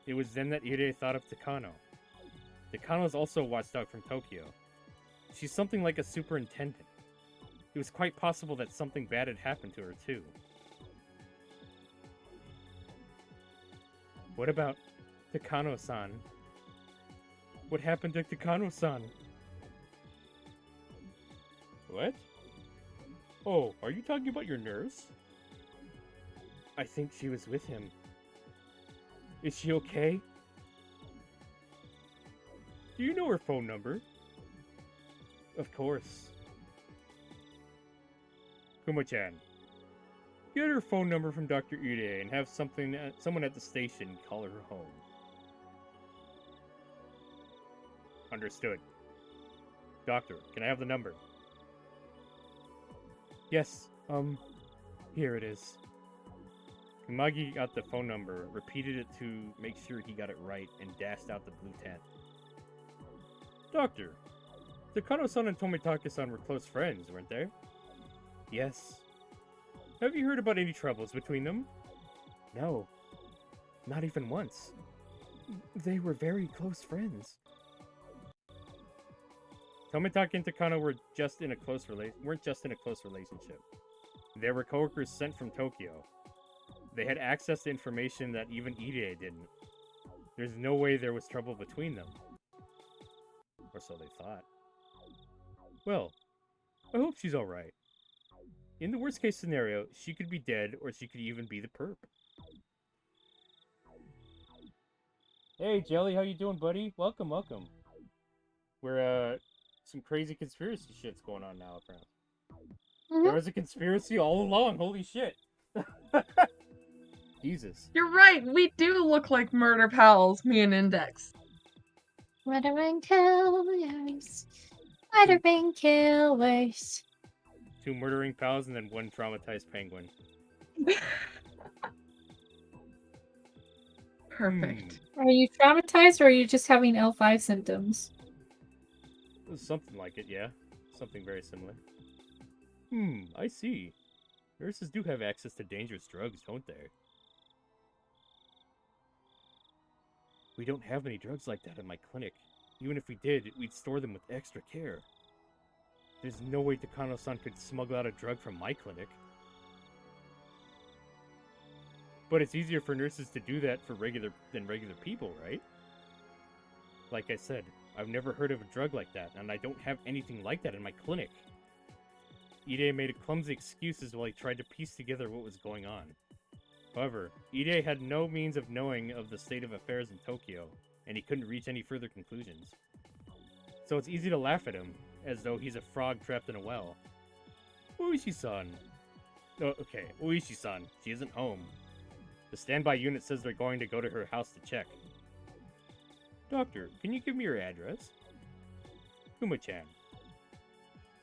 It was then that Ide thought of Takano. Takano is also a watchdog from Tokyo. She's something like a superintendent. It was quite possible that something bad had happened to her, too. What about Takano-san? What happened to Takano-san? What? Oh, are you talking about your nurse? I think she was with him. Is she okay? Do you know her phone number? Of course. Kuma-chan, get her phone number from Dr. Ide and have someone at the station call her home. Understood. Doctor, can I have the number? Yes, here it is. Kumagi got the phone number, repeated it to make sure he got it right, and dashed out the blue tent. Doctor, Takano-san and Tomitake-san were close friends, weren't they? Yes. Have you heard about any troubles between them? No. Not even once. They were very close friends. Tomitake and Takano weren't just in a close relationship. They were coworkers sent from Tokyo. They had access to information that even Ide didn't. There's no way there was trouble between them. Or so they thought. Well, I hope she's alright. In the worst case scenario, she could be dead, or she could even be the perp. Hey, Jelly, how you doing, buddy? Welcome, welcome. We're, some crazy conspiracy shit's going on now, apparently. Mm-hmm. There was a conspiracy all along, holy shit. Jesus. You're right, we do look like murder pals, me and Index. Murdering killers. Murdering killers. 2 murdering pals and then 1 traumatized penguin. Perfect. Are you traumatized or are you just having L5 symptoms? Something like it, yeah. Something very similar. I see. Nurses do have access to dangerous drugs, don't they? We don't have any drugs like that in my clinic. Even if we did, we'd store them with extra care. There's no way Takano-san could smuggle out a drug from my clinic. But it's easier for nurses to do that than regular people, right? Like I said, I've never heard of a drug like that, and I don't have anything like that in my clinic. Ide made clumsy excuses while he tried to piece together what was going on. However, Ide had no means of knowing of the state of affairs in Tokyo, and he couldn't reach any further conclusions. So it's easy to laugh at him, as though he's a frog trapped in a well. Oishi-san. Oh, okay, Oishi-san. She isn't home. The standby unit says they're going to go to her house to check. Doctor, can you give me your address? Kuma-chan.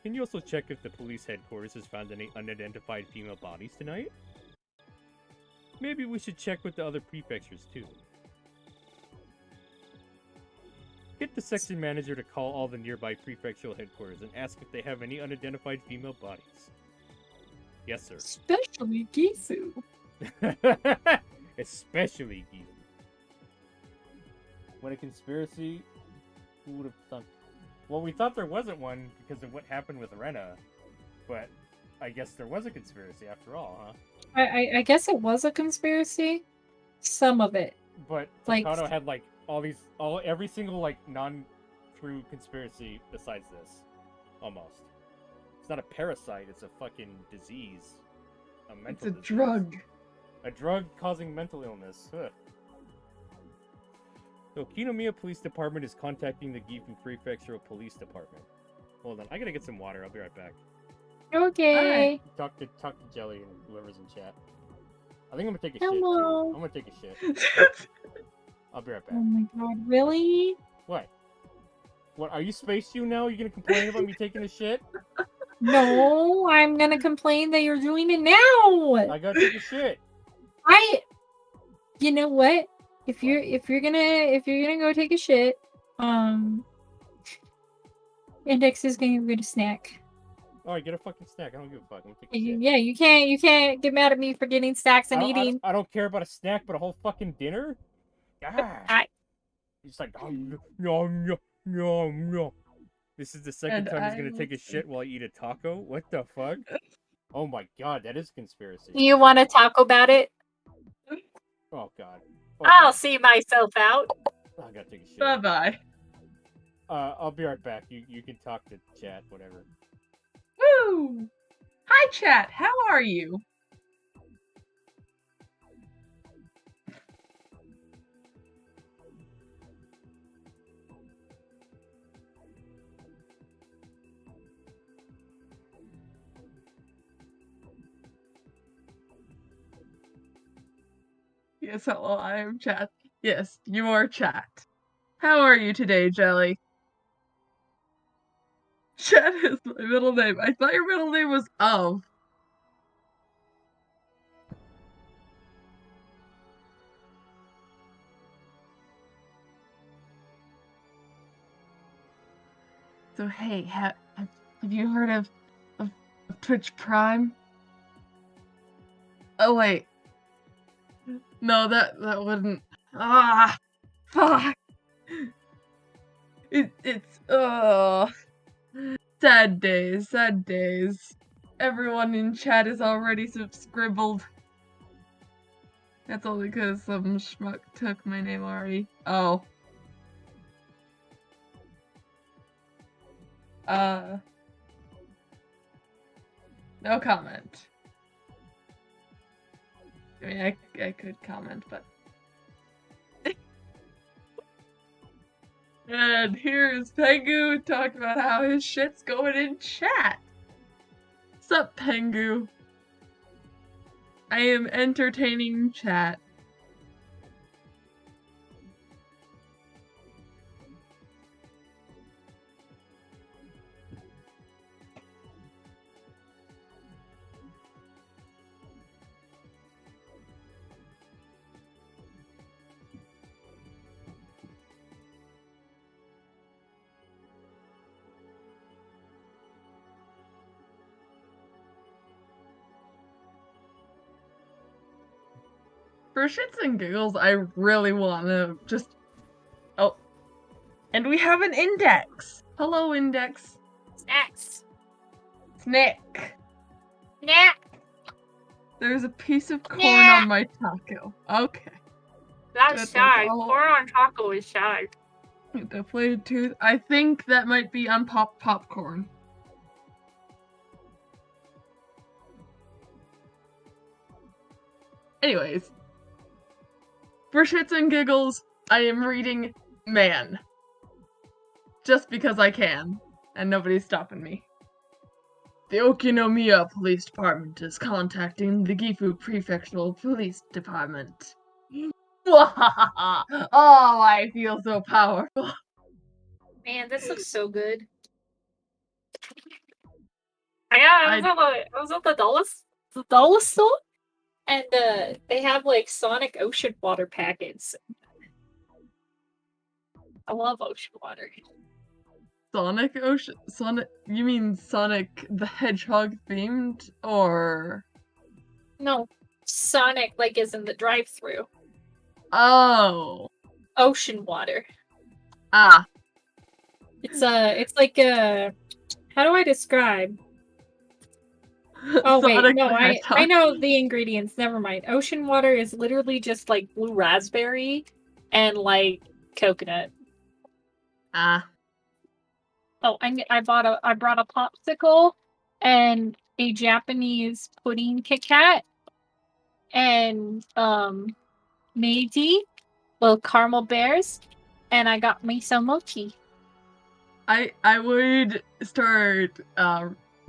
Can you also check if the police headquarters has found any unidentified female bodies tonight? Maybe we should check with the other prefectures too. Get the section manager to call all the nearby prefectural headquarters and ask if they have any unidentified female bodies. Yes, sir. Especially Gisu. Especially Gisu. What a conspiracy. Who would have thought? Well, we thought there wasn't one because of what happened with Rena, but I guess there was a conspiracy after all, huh? I guess it was a conspiracy. Some of it. But Like- Takano had like every single like non-true conspiracy besides this, almost. It's not a parasite; it's a fucking disease. A mental It's a disease. drug. A drug causing mental illness. Ugh. So, Kinomiya Police Department is contacting the Gifu Prefectural Police Department. Hold on, I gotta get some water. I'll be right back. Okay. Talk to Jelly and whoever's in chat. I think I'm gonna take a Hello. shit too. I'm gonna take a shit. I'll be right Oh back. my god, really? What? What? Are you Space You now? You gonna complain about me taking a shit? No, I'm gonna complain that you're doing it now. I gotta take a shit. You know what? If you're gonna go take a shit, Index is gonna get a snack. Alright, get a fucking snack. I don't give a fuck. I'm gonna take a shit. Yeah, you can't get mad at me for getting snacks and eating. I don't care about a snack, but a whole fucking dinner? God. He's like, oh, no. This is the second And time he's I gonna will take a shit while I eat a taco? What the fuck? Oh my god, that is conspiracy. You want to talk about it? Oh god. I'll see myself out. I gotta take a shit. Bye-bye. I'll be right back. You can talk to chat, whatever. Woo! Hi, chat. How are you? Yes, hello, I am chat. Yes, you are chat. How are you today, Jelly? Chat is my middle name. I thought your middle name was Of. So hey, have you heard of Twitch Prime? Oh wait. No, that wouldn't. Ah, fuck. It's sad days, sad days. Everyone in chat is already subscribbled. That's only because some schmuck took my name already. Oh. No comment. I mean, I could comment, but... And here's Pengu talking about how his shit's going in chat. Sup, Pengu? I am entertaining chat. For shits and giggles, I really want to just And we have an index. Hello, index. Snacks. Snack. Snack. There's a piece of corn Yeah. on my taco. Okay. That's shy. Corn on taco is shy. Deflated tooth. I think that might be unpopped popcorn. Anyways. For shits and giggles, I am reading Man. Just because I can. And nobody's stopping me. The Okinomiya Police Department is contacting the Gifu Prefectural Police Department. Oh, I feel so powerful. Man, this looks so good. I was at the dollar store, and they have like Sonic ocean water packets. I love ocean water. Sonic, you mean Sonic the Hedgehog themed, or? No, Sonic like is in the drive-through. Oh. Ocean water. Ah. It's like how do I describe? Oh wait, no, I know the ingredients. Never mind. Ocean water is literally just like blue raspberry and like coconut. Ah. Oh, I brought a popsicle and a Japanese pudding Kit Kat and Meiji, little caramel bears, and I got me some mochi. I would start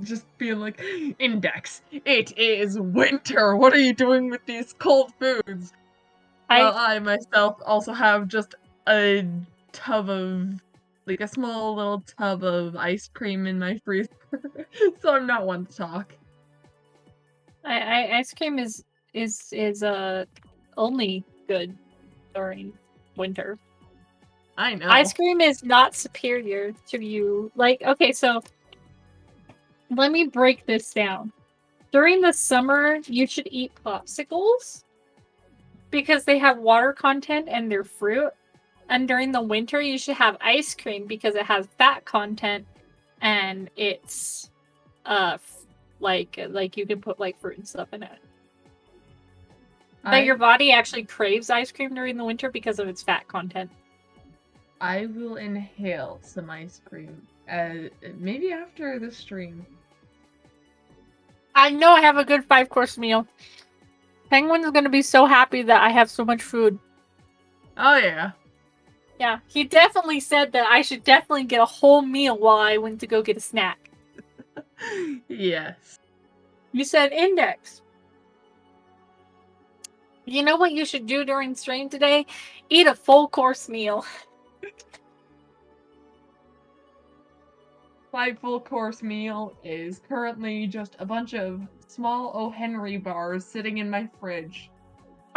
just being like, Index, it is winter. What are you doing with these cold foods? Well, I myself also have just a tub of, like a small little tub of ice cream in my freezer, so I'm not one to talk. Ice cream is only good during winter. I know. Ice cream is not superior to you. Like, okay, so let me break this down. During the summer, you should eat popsicles because they have water content and they're fruit. And during the winter, you should have ice cream because it has fat content and it's like you can put like fruit and stuff in it. But your body actually craves ice cream during the winter because of its fat content. I will inhale some ice cream, maybe after the stream. I know I have a good 5-course meal. Penguin's gonna be so happy that I have so much food. Oh yeah. Yeah, he definitely said that I should definitely get a whole meal while I went to go get a snack. Yes. You said Index. You know what you should do during stream today? Eat a full course meal. 5 full course meal is currently just a bunch of small O. Henry bars sitting in my fridge.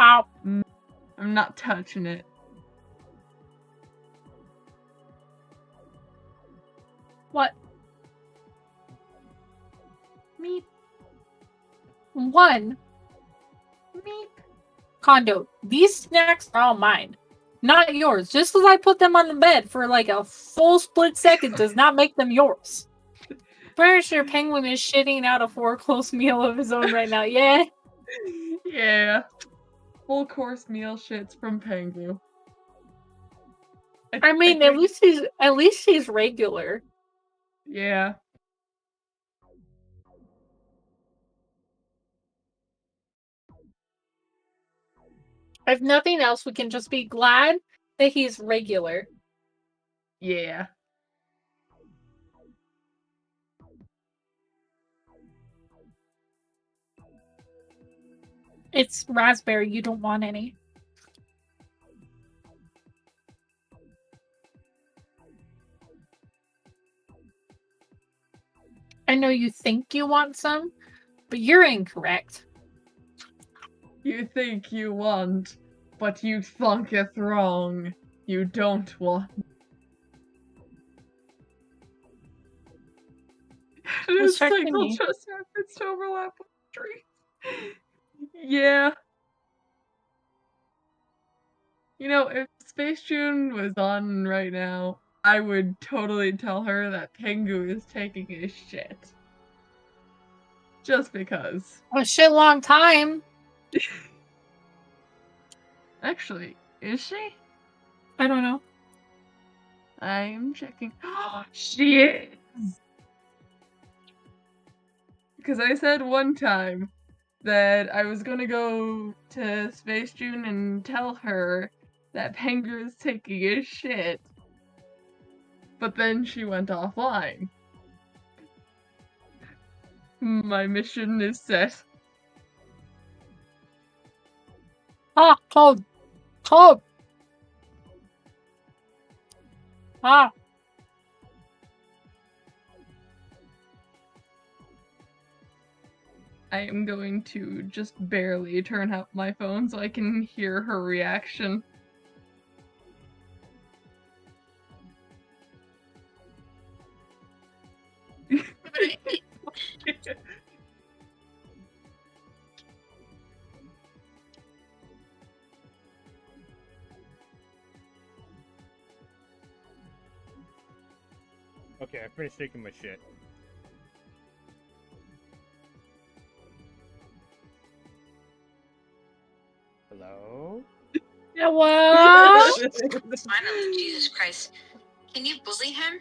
Ow. I'm not touching it. What? Meep. 1. Meep. Kondo, these snacks are all mine. Not yours. Just because I put them on the bed for like a full split second does not make them yours. Pretty sure Penguin is shitting out a 4-course meal of his own right now. Yeah. Yeah. Full course meal shits from Pengu. I mean, at least he's regular. Yeah. If nothing else, we can just be glad that he's regular. Yeah. It's raspberry. You don't want any. I know you think you want some, but you're incorrect. You think you want, but you thunketh wrong. You don't want. This cycle just happens to overlap with trees. Yeah. You know, if Space June was on right now, I would totally tell her that Pengu is taking a shit. Just because. A shit long time. Actually, is she? I don't know. I'm checking. She is! Because I said one time that I was gonna go to Space June and tell her that Pengu is taking a shit. But then she went offline. My mission is set. Ah, cold. Cold. Ah. I am going to just barely turn up my phone so I can hear her reaction. Okay, I finished taking my shit. Hello? Hello? Finally, Jesus Christ. Can you bully him?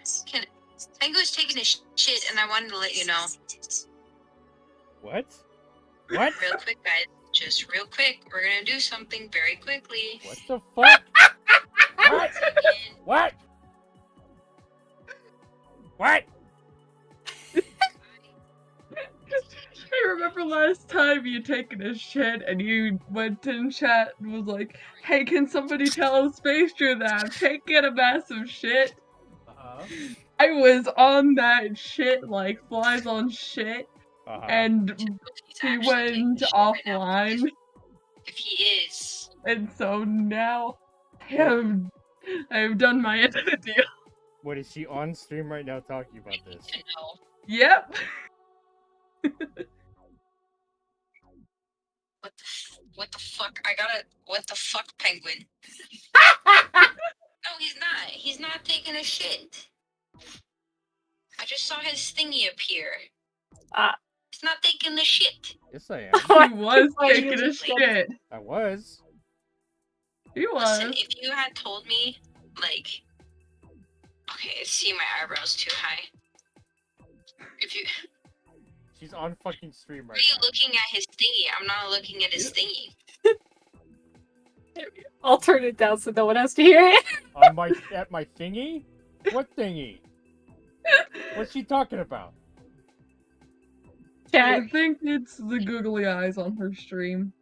Tango's taking a shit, and I wanted to let you know. What? What? Real quick, guys. Just real quick. We're gonna do something very quickly. What the fuck? What? What? What? I remember last time you taken a shit and you went in chat and was like, hey, can somebody tell Space Drew that I'm taking a massive shit? I was on that shit like flies on shit, and He's he actually taking went a shit right now. offline, If he is, and so now I have done my end of the deal. What, is she on stream right now talking about I need this? to know. Yep. What the fuck? What the fuck, penguin? No, he's not. He's not taking a shit. I just saw his thingy appear. He's not taking the shit. Yes, I am. He was Why taking you- a shit. I was. He was. Listen, if you had told me, like, okay, see my eyebrows too high. If you She's on fucking stream are right you now. looking at his thingy? I'm not looking at his thingy. I'll turn it down so no one has to hear it. On my at my thingy? What thingy? What's she talking about? I Chat. think it's the googly eyes on her stream.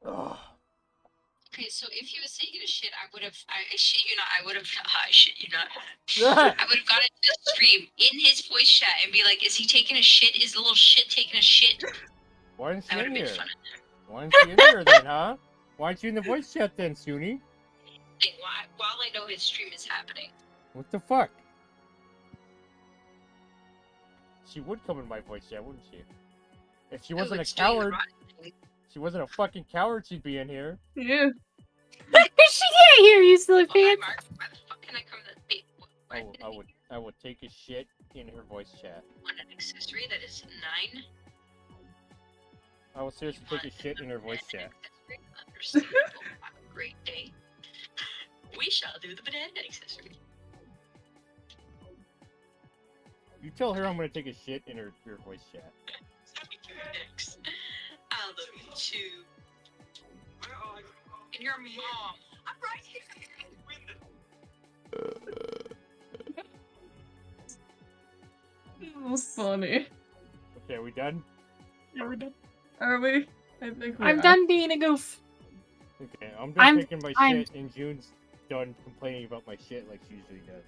Ugh. Okay, so if he was taking a shit, I shit you not, I would have, I shit you not. I would have gone into the stream in his voice chat and be like, is he taking a shit? Is the little shit taking a shit? Why isn't I she would in have made here? fun of him. Why isn't she in here then, huh? Why aren't you in the voice chat then, Suni? Like, while I know his stream is happening. What the fuck? She would come in my voice chat, wouldn't she? If she wasn't a it's doing the coward, rotten thing. she wasn't a fucking coward, she'd be in here. Yeah. She can't hear you, silly Well, hi, pants. Mark. Why the fuck can I come to the bait? I would take a shit in her voice chat. Want an accessory that is 9? I will seriously take a shit in her voice chat. Understandable. Have a great day. We shall do the banana accessory. You tell her I'm gonna take a shit in her voice chat. Next. I love you too. Where are you? And your mom. I'm right here. That was funny. Okay, are we done? Yeah, we're done. Are we? I think we're I'm done being a goof. Okay, I'm done taking my I'm- shit, and June's done complaining about my shit like she usually does.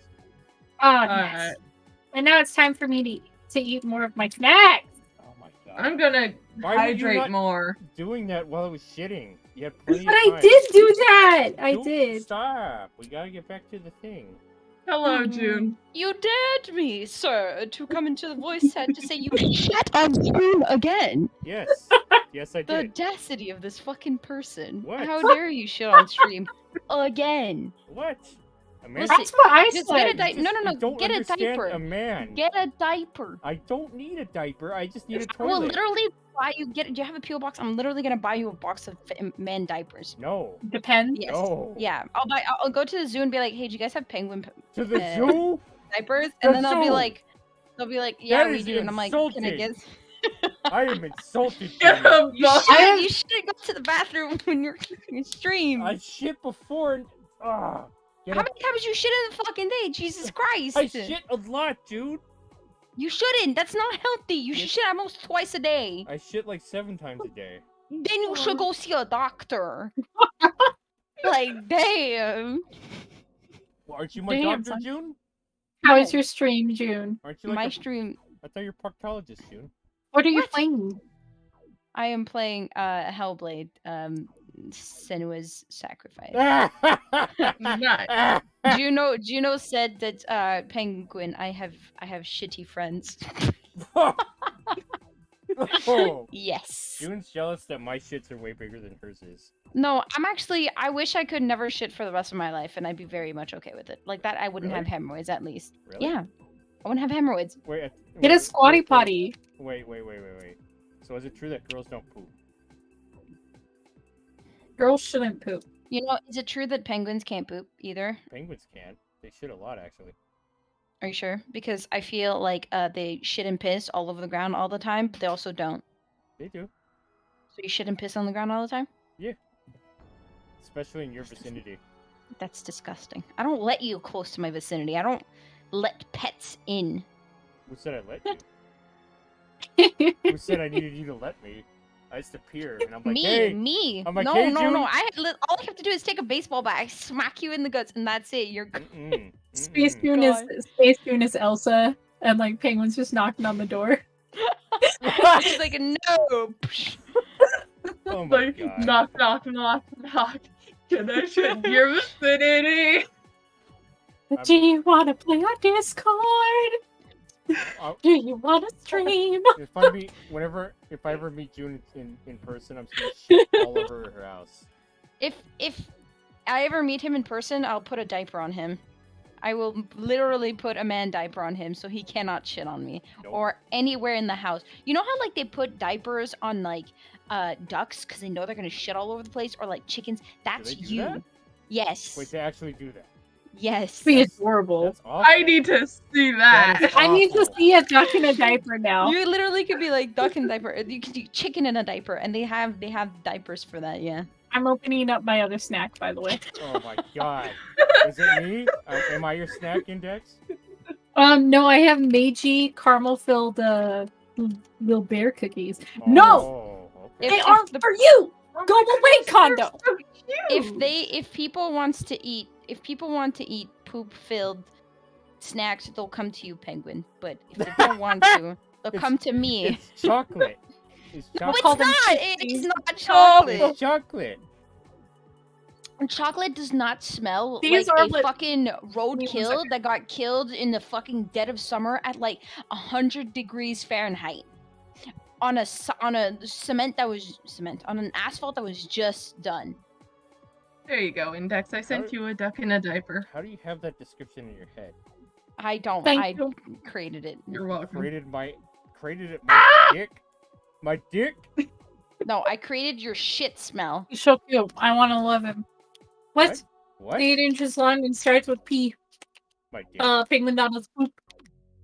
Oh, yes. Alright. And now it's time for me to eat more of my snacks. Oh my god. I'm gonna Why were you hydrate not more. doing that while I was shitting? You had plenty But of I time. did do that! I Don't did. Stop. We gotta get back to the thing. Hello, June. You dared me, sir, to come into the voice chat to say you shit on stream again. Yes. Yes, I The did. audacity of this fucking person. What? How dare you shit on stream again? What? A man. Listen, That's what I just get a said. diaper. No, You don't get a understand diaper. a man. Get a diaper. I don't need a diaper. I just need a I will toilet. literally buy you. Do you have a PO box? I'm literally gonna buy you a box of man diapers. No. Depends. Yes. No. Yeah. I'll go to the zoo and be like, hey, do you guys have penguin To the zoo? diapers? The And then they'll be zoo? like, yeah, That we is do. And I'm like, can I insulting. get? I am insulted. Get to him, You Buck. shouldn't. You shouldn't go to the bathroom when you're you stream. I shit before and get How up. many times you shit in the fucking day? Jesus Christ! I shit a lot, dude. You shouldn't. That's not healthy. You should Yes. shit almost twice a day. I shit like 7 times a day. Then you should go see a doctor. Like, damn. Well, aren't you my Damn, doctor, son. June? How is your stream, June? Aren't you like My a... stream. I thought you're a proctologist, June. What are you What? playing? I am playing Hellblade. Senua's Sacrifice. Nice. Juno said that Penguin, I have shitty friends. Oh, Yes. June's jealous that my shits are way bigger than hers is. No, I wish I could never shit for the rest of my life and I'd be very much okay with it. Like that I wouldn't Really? have hemorrhoids at least. Really? Yeah. I wouldn't have hemorrhoids. Wait, Get a squatty potty. Wait. So is it true that girls don't poop? Girls shouldn't poop. You know, is it true that penguins can't poop either? Penguins can. They shit a lot, actually. Are you sure? Because I feel like they shit and piss all over the ground all the time, but they also don't. They do. So you shit and piss on the ground all the time? Yeah. Especially in your vicinity. That's disgusting. I don't let you close to my vicinity. I don't let pets in. Who said I let you? Who said I needed you to let me? I just appear and I'm like, hey! Me. I'm like, no, hey, no, June. no. All I have to do is take a baseball bat, I smack you in the guts, and that's it. You're Mm-mm. Space Mm-mm. June is Elsa, and like Penguin's just knocking on the door. She's like, no. Oh my Like, god. knock, knock, knock, knock. Can I shit in your vicinity? Do you want to play on Discord? I'll- Do you want to stream? If I ever meet June in person, I'm just gonna shit all over her house. If I ever meet him in person, I'll put a diaper on him. I will literally put a man diaper on him so he cannot shit on me Nope. or anywhere in the house. You know how like they put diapers on like ducks because they know they're gonna shit all over the place, or like chickens? That's they do you. that? Yes. Wait, they actually do that. Yes. Be That's- adorable. That's awful. I need to see that. That is I need to awful. see a duck in a diaper now. You literally could be like duck in diaper. You could do chicken in a diaper, and they have diapers for that. Yeah. I'm opening up my other snack, by the way. Oh my god. Is it me? Am I your snack index? No, I have Meiji caramel filled little bear cookies. No! Oh, okay. They aren't for you! Go away, Kondo! If people want to eat poop filled snacks, they'll come to you, Penguin. But if they don't want to, they'll It's- come to me. It's chocolate. It's No, it's chocolate. not. chickpeas. It's not chocolate. It's chocolate. Chocolate does not smell These like are a what- fucking Wait 1 roadkill second. that got killed in the fucking dead of summer at like 100 degrees Fahrenheit on a cement on an asphalt that was just done. There you go, Index. I sent How- you a duck in a diaper. How do you have that description in your head? I don't. Thank I you. created it. You're welcome. Created my Ah! dick. My dick. No, I created your shit smell. He's so cute. I want to love him. What? What? 8 inches long and starts with P. My dick. Penguin Donald's poop.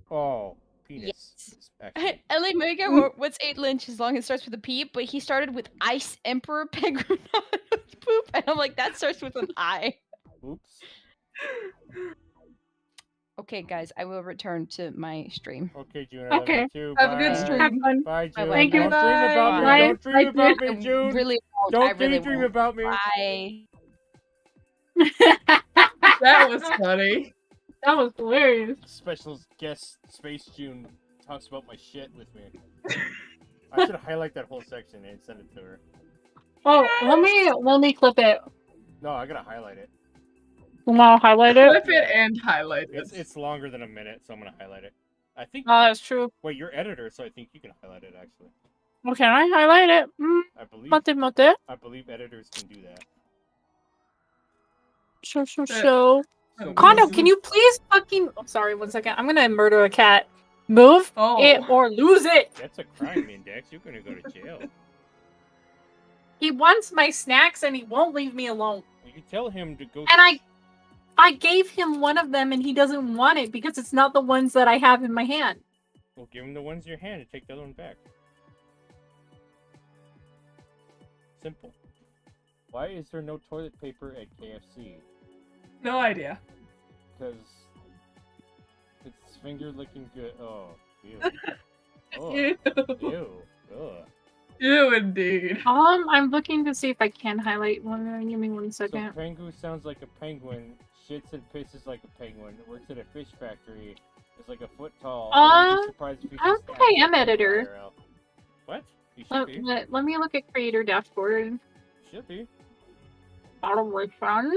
Oh, penis. Yes. Actually. LA Mega, what's 8 inches long? It starts with a P, but he started with Ice Emperor Penguin poop, and I'm like, that starts with an I. Oops. Okay, guys, I will return to my stream. Okay, June. I love Okay. you too. Have a good Bye. stream. Have fun. Bye, June. Thank you. Don't dream about me. Bye. Don't dream Bye, about I me, June. really won't. Don't I really daydream won't. about me. Bye. That was funny. That was hilarious. Special guest Space June talks about my shit with me. I should highlight that whole section and send it to her. Oh, let me clip it. No, I gotta highlight it. Wanna highlight it? Flip it and highlight it. It's longer than a minute, so I'm gonna highlight it. I think. Oh, that's true. Wait, you're editor, so I think you can highlight it. Actually, Well, can I highlight it? I believe. Mate. I believe editors can do that. So. So Kondo, can you please fucking... Oh, sorry, 1 second. I'm gonna murder a cat. Move it or lose it. That's a crime, Index. You're gonna go to jail. He wants my snacks and he won't leave me alone. Well, you tell him to go. And I gave him one of them and he doesn't want it because it's not the ones that I have in my hand. Well, give him the ones in your hand and take the other one back. Simple. Why is there no toilet paper at KFC? No idea. Because it's finger licking good. Oh, ew. Oh, Ew. ew. Ugh. Ew, indeed. I'm looking to see if I can highlight one. Give me 1 second. So Pengu sounds like a penguin, shits and pisses like a penguin, works at a fish factory, is like a foot tall. I wouldn't be surprised if he's I don't just think I am acting editor. IRL. What? You should be. Let me look at creator dashboard. Should be. Bottom right fun.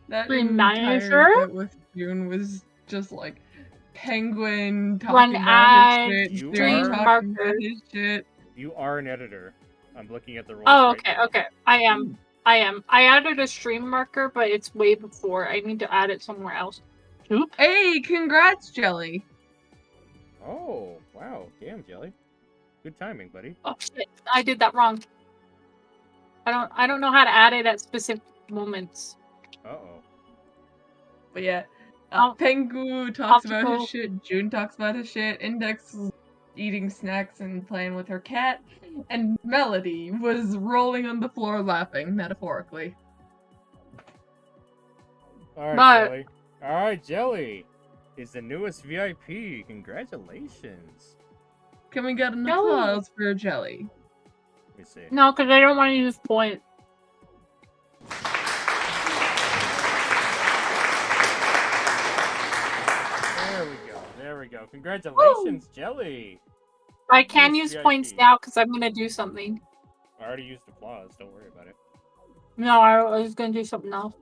That Reminder? entire bit with June was just like penguin talking One about eye, his shit, You June are- talking about his shit. You are an editor. I'm looking at the roles Oh, right okay, now. okay. I am. I added a stream marker, but it's way before. I need to add it somewhere else. Oop. Hey, congrats, Jelly. Oh, wow. Damn, Jelly. Good timing, buddy. Oh shit! I did that wrong. I don't know how to add it at specific moments. Uh-oh. But yeah, Oh. Pengu talks about Optical. his shit, June talks about his shit, Index is eating snacks and playing with her cat, and Melody was rolling on the floor laughing, metaphorically. Alright, But- Jelly. Alright, Jelly is the newest VIP. Congratulations. Can we get an Jelly. applause for Jelly? Let me see. No, because I don't want to use point. There we go. There we go. Congratulations, Jelly. I can Yes, use points VIP. now because I'm gonna do something. I already used applause. Don't worry about it. No, I was gonna do something else.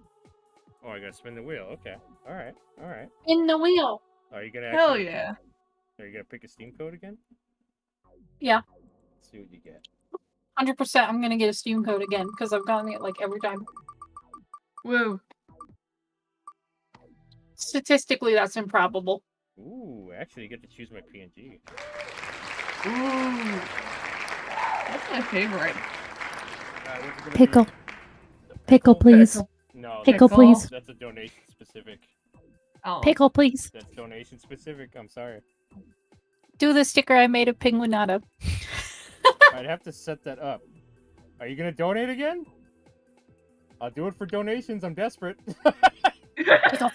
Oh, I gotta spin the wheel. Okay. Alright. Alright. In the wheel. Are you gonna Hell actually... yeah. Are you gonna pick a Steam code again? Yeah. Let's see what you get. 100%. I'm gonna get a Steam code again because I've gotten it like every time. Woo. Statistically, that's improbable. Ooh, actually, you get to choose my PNG. Ooh. That's my favorite. What's it gonna Pickle. be? The Pickle, please. No, Pickle, that's, please. That's a donation specific. Oh. Pickle, please. That's donation specific. I'm sorry. Do the sticker I made of Penguinata. I'd have to set that up. Are you gonna donate again? I'll do it for donations. I'm desperate. Pickle.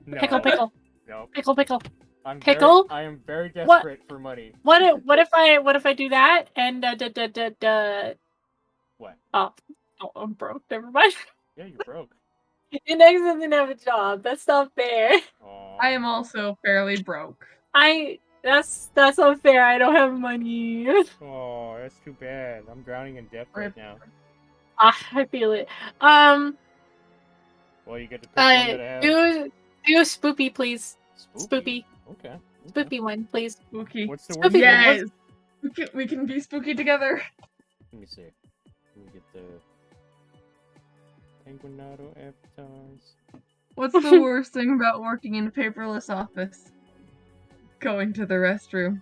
No. Pickle, pickle. No. Pickle, pickle. I'm Pickle? I am very What? desperate for money. What if I do that and What? oh, I'm broke. Never mind. Yeah, you're broke. Index doesn't have a job. That's not fair. Aw. I am also fairly broke. That's unfair. I don't have money. Oh, that's too bad. I'm drowning in debt right Rip. now. I feel it. Well, you get to pick one that I have. Do a spoopy, please. Spoopy. Spoopy. Okay. Spoopy one, please. Spooky. What's the Spoopy. Yes. We can be spooky together. Let me see. Let me get the Penguinado advertise. What's the worst thing about working in a paperless office? Going to the restroom.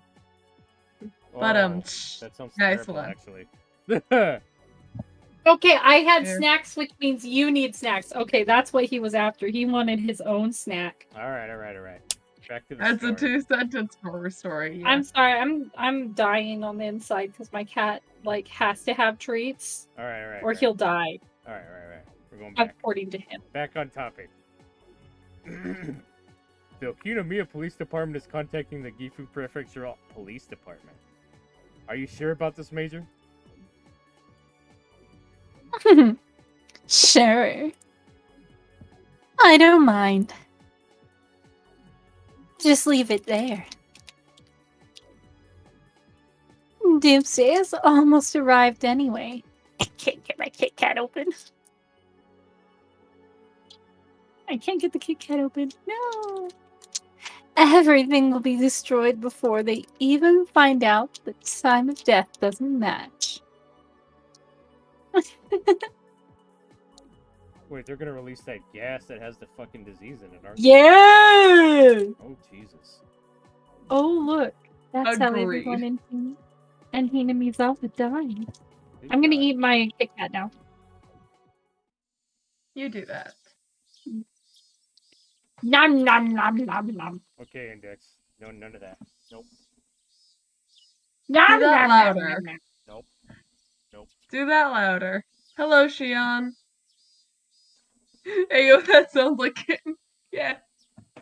But Oh, that sounds nice terrible, one. actually. Okay, I had Fair. snacks, which means you need snacks. Okay, that's what he was after. He wanted his own snack. all right. Back to the That's story. a two-sentence horror story. Yeah. I'm sorry, I'm dying on the inside because my cat like has to have treats All right. or he'll die, All right. We're going back. according to him. Back on topic. The Kinomiya Police Department is contacting the Gifu Prefectural Police Department. Are you sure about this, Major? Sure. I don't mind. Just leave it there. Doomsday has almost arrived anyway. I can't get my Kit Kat open. I can't get the Kit Kat open. No. Everything will be destroyed before they even find out the time of death doesn't match. Wait, they're gonna release that gas that has the fucking disease in it, aren't they? Yeah! Oh, Jesus. Oh, look. That's how Agreed. everyone in Hinamizawa died. Good I'm gonna God. eat my Kit Kat now. You do that. Nom nom nom nom nom. Okay, Index. No, none of that. Nope. Nom Do that nom nom louder. nom nom. Nope. Nope. Do that louder. Hello, Shion. Hey, yo, that sounds like kitten. Yeah.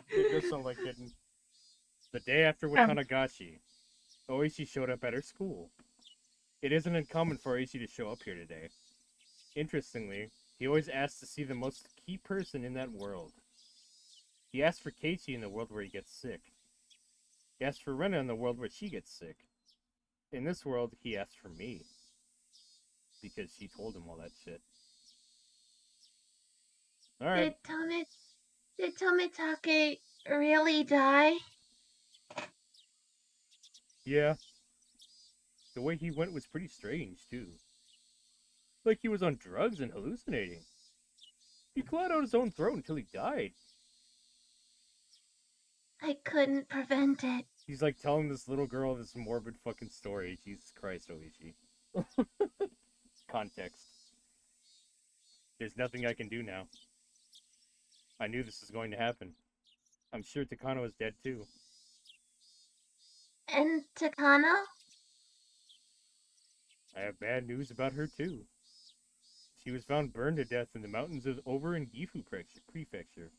It does sound like kitten. The day after Watanagashi, Oishi showed up at her school. It isn't uncommon for Oishi to show up here today. Interestingly, he always asks to see the most key person in that world. He asked for Keiichi in the world where he gets sick. He asked for Rena in the world where she gets sick. In this world, he asked for me. Because she told him all that shit. Alright. Did Tomitake really die? Yeah. The way he went was pretty strange, too. Like he was on drugs and hallucinating. He clawed out his own throat until he died. I couldn't prevent it. He's like telling this little girl this morbid fucking story. Jesus Christ, Oishi. Context. There's nothing I can do now. I knew this was going to happen. I'm sure Takano is dead too. And Takano? I have bad news about her too. She was found burned to death in the mountains over in Gifu Prefecture.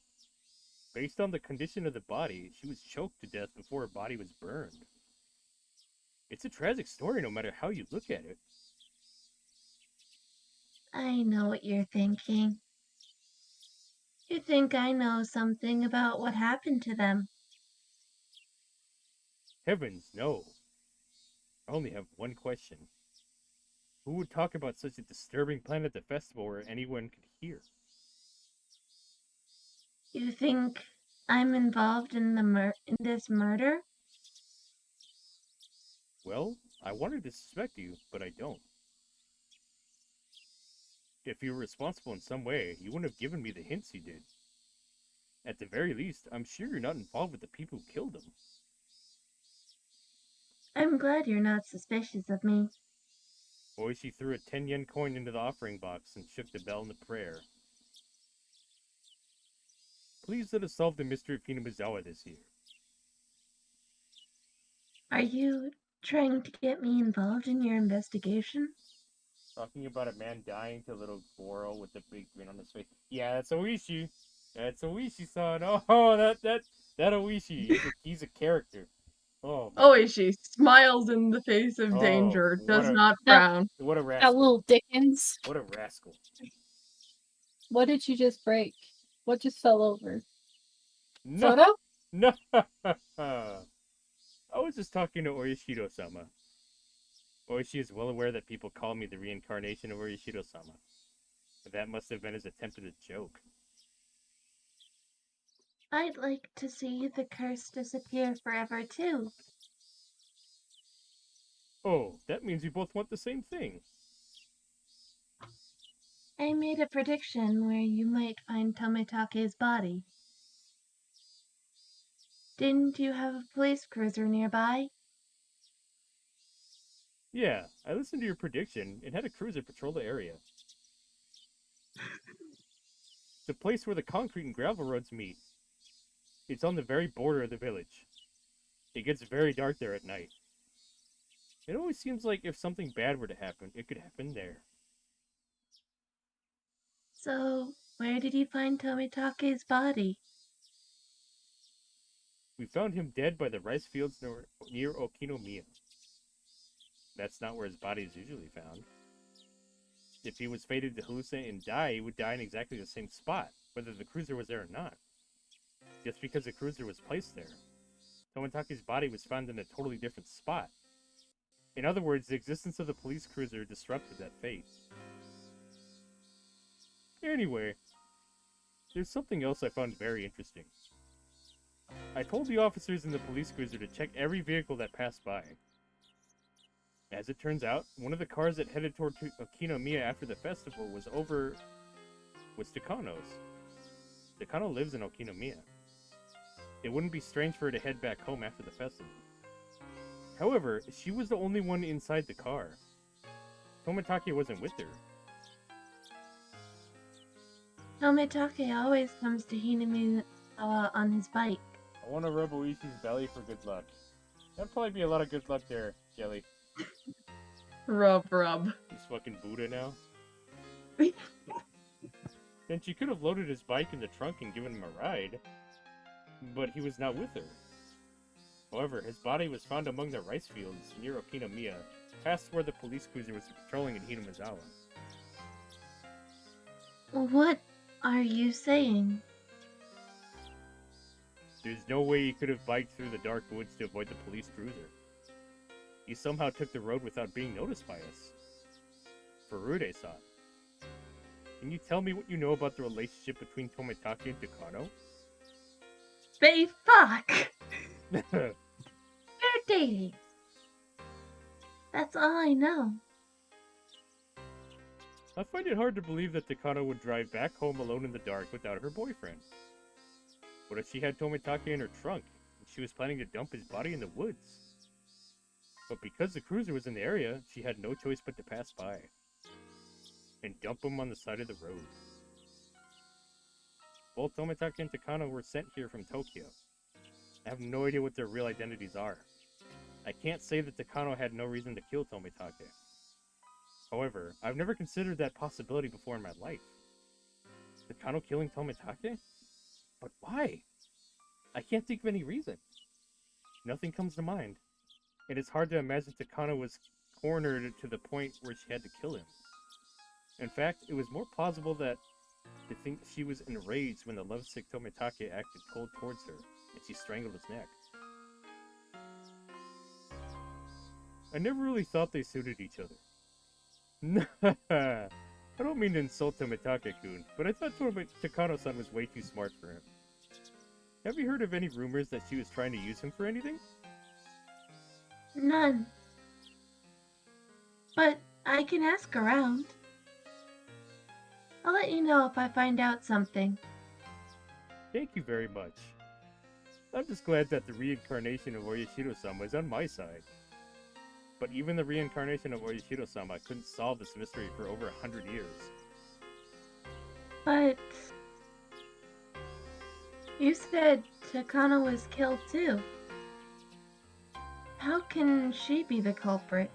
Based on the condition of the body, she was choked to death before her body was burned. It's a tragic story no matter how you look at it. I know what you're thinking. You think I know something about what happened to them. Heavens, no. I only have one question. Who would talk about such a disturbing plan at the festival where anyone could hear? You think I'm involved in in this murder? Well, I wanted to suspect you, but I don't. If you were responsible in some way, you wouldn't have given me the hints you did. At the very least, I'm sure you're not involved with the people who killed him. I'm glad you're not suspicious of me. Oishi threw a 10 yen coin into the offering box and shook the bell in the prayer. Please let us solve the mystery of Hinamizawa this year. Are you trying to get me involved in your investigation? Talking about a man dying to a little girl with a big grin on his face. Yeah, that's Oishi. That's Oishi-san. Oh, that Oishi. He's a character. Oh, man. Oishi smiles in the face of Oh, danger, what does a- not That- frown. What a That rascal. little Dickens. What a rascal. What did you just break? What just fell over? No. Photo? No. I was just talking to Oishido-sama. Oishi is well aware that people call me the reincarnation of Oishido-sama. That must have been his attempt at a joke. I'd like to see the curse disappear forever too. Oh, that means we both want the same thing. I made a prediction where you might find Tomitake's body. Didn't you have a police cruiser nearby? Yeah, I listened to your prediction and had a cruiser patrol the area. The place where the concrete and gravel roads meet. It's on the very border of the village. It gets very dark there at night. It always seems like if something bad were to happen, it could happen there. So, where did you find Tomitake's body? We found him dead by the rice fields near Okinomiya. That's not where his body is usually found. If he was fated to hallucinate and die, he would die in exactly the same spot, whether the cruiser was there or not. Just because the cruiser was placed there, Tomitake's body was found in a totally different spot. In other words, the existence of the police cruiser disrupted that fate. Anyway, there's something else I found very interesting. I told the officers in the police cruiser to check every vehicle that passed by. As it turns out, one of the cars that headed toward Okinomiya after the festival was over was Takano's. Takano lives in Okinomiya. It wouldn't be strange for her to head back home after the festival. However, she was the only one inside the car. Tomitake wasn't with her. Tomitake always comes to Hinamizawa on his bike. I want to rub Oishi's belly for good luck. That'd probably be a lot of good luck there, Jelly. Rub. He's fucking Buddha now. Then she could have loaded his bike in the trunk and given him a ride. But he was not with her. However, his body was found among the rice fields near Okinomiya, past where the police cruiser was patrolling in Hinamizawa. What are you saying? There's no way he could have biked through the dark woods to avoid the police cruiser. He somehow took the road without being noticed by us. Furude-san, can you tell me what you know about the relationship between Tomitake and Takano? They fuck! They're dating. That's all I know. I find it hard to believe that Takano would drive back home alone in the dark without her boyfriend. What if she had Tomitake in her trunk, and she was planning to dump his body in the woods? But because the cruiser was in the area, she had no choice but to pass by. And dump him on the side of the road. Both Tomitake and Takano were sent here from Tokyo. I have no idea what their real identities are. I can't say that Takano had no reason to kill Tomitake. However, I've never considered that possibility before in my life. Takano killing Tomitake? But why? I can't think of any reason. Nothing comes to mind. It is hard to imagine Takano was cornered to the point where she had to kill him. In fact, it was more plausible that to think she was enraged when the lovesick Tomitake acted cold towards her, and she strangled his neck. I never really thought they suited each other. I don't mean to insult Tomitake-kun, but I thought Takano-san was way too smart for him. Have you heard of any rumors that she was trying to use him for anything? None. But I can ask around. I'll let you know if I find out something. Thank you very much. I'm just glad that the reincarnation of Oyashiro-sama is on my side. But even the reincarnation of Oyashiro-sama couldn't solve this mystery for over 100 years. But you said Takano was killed too. How can she be the culprit?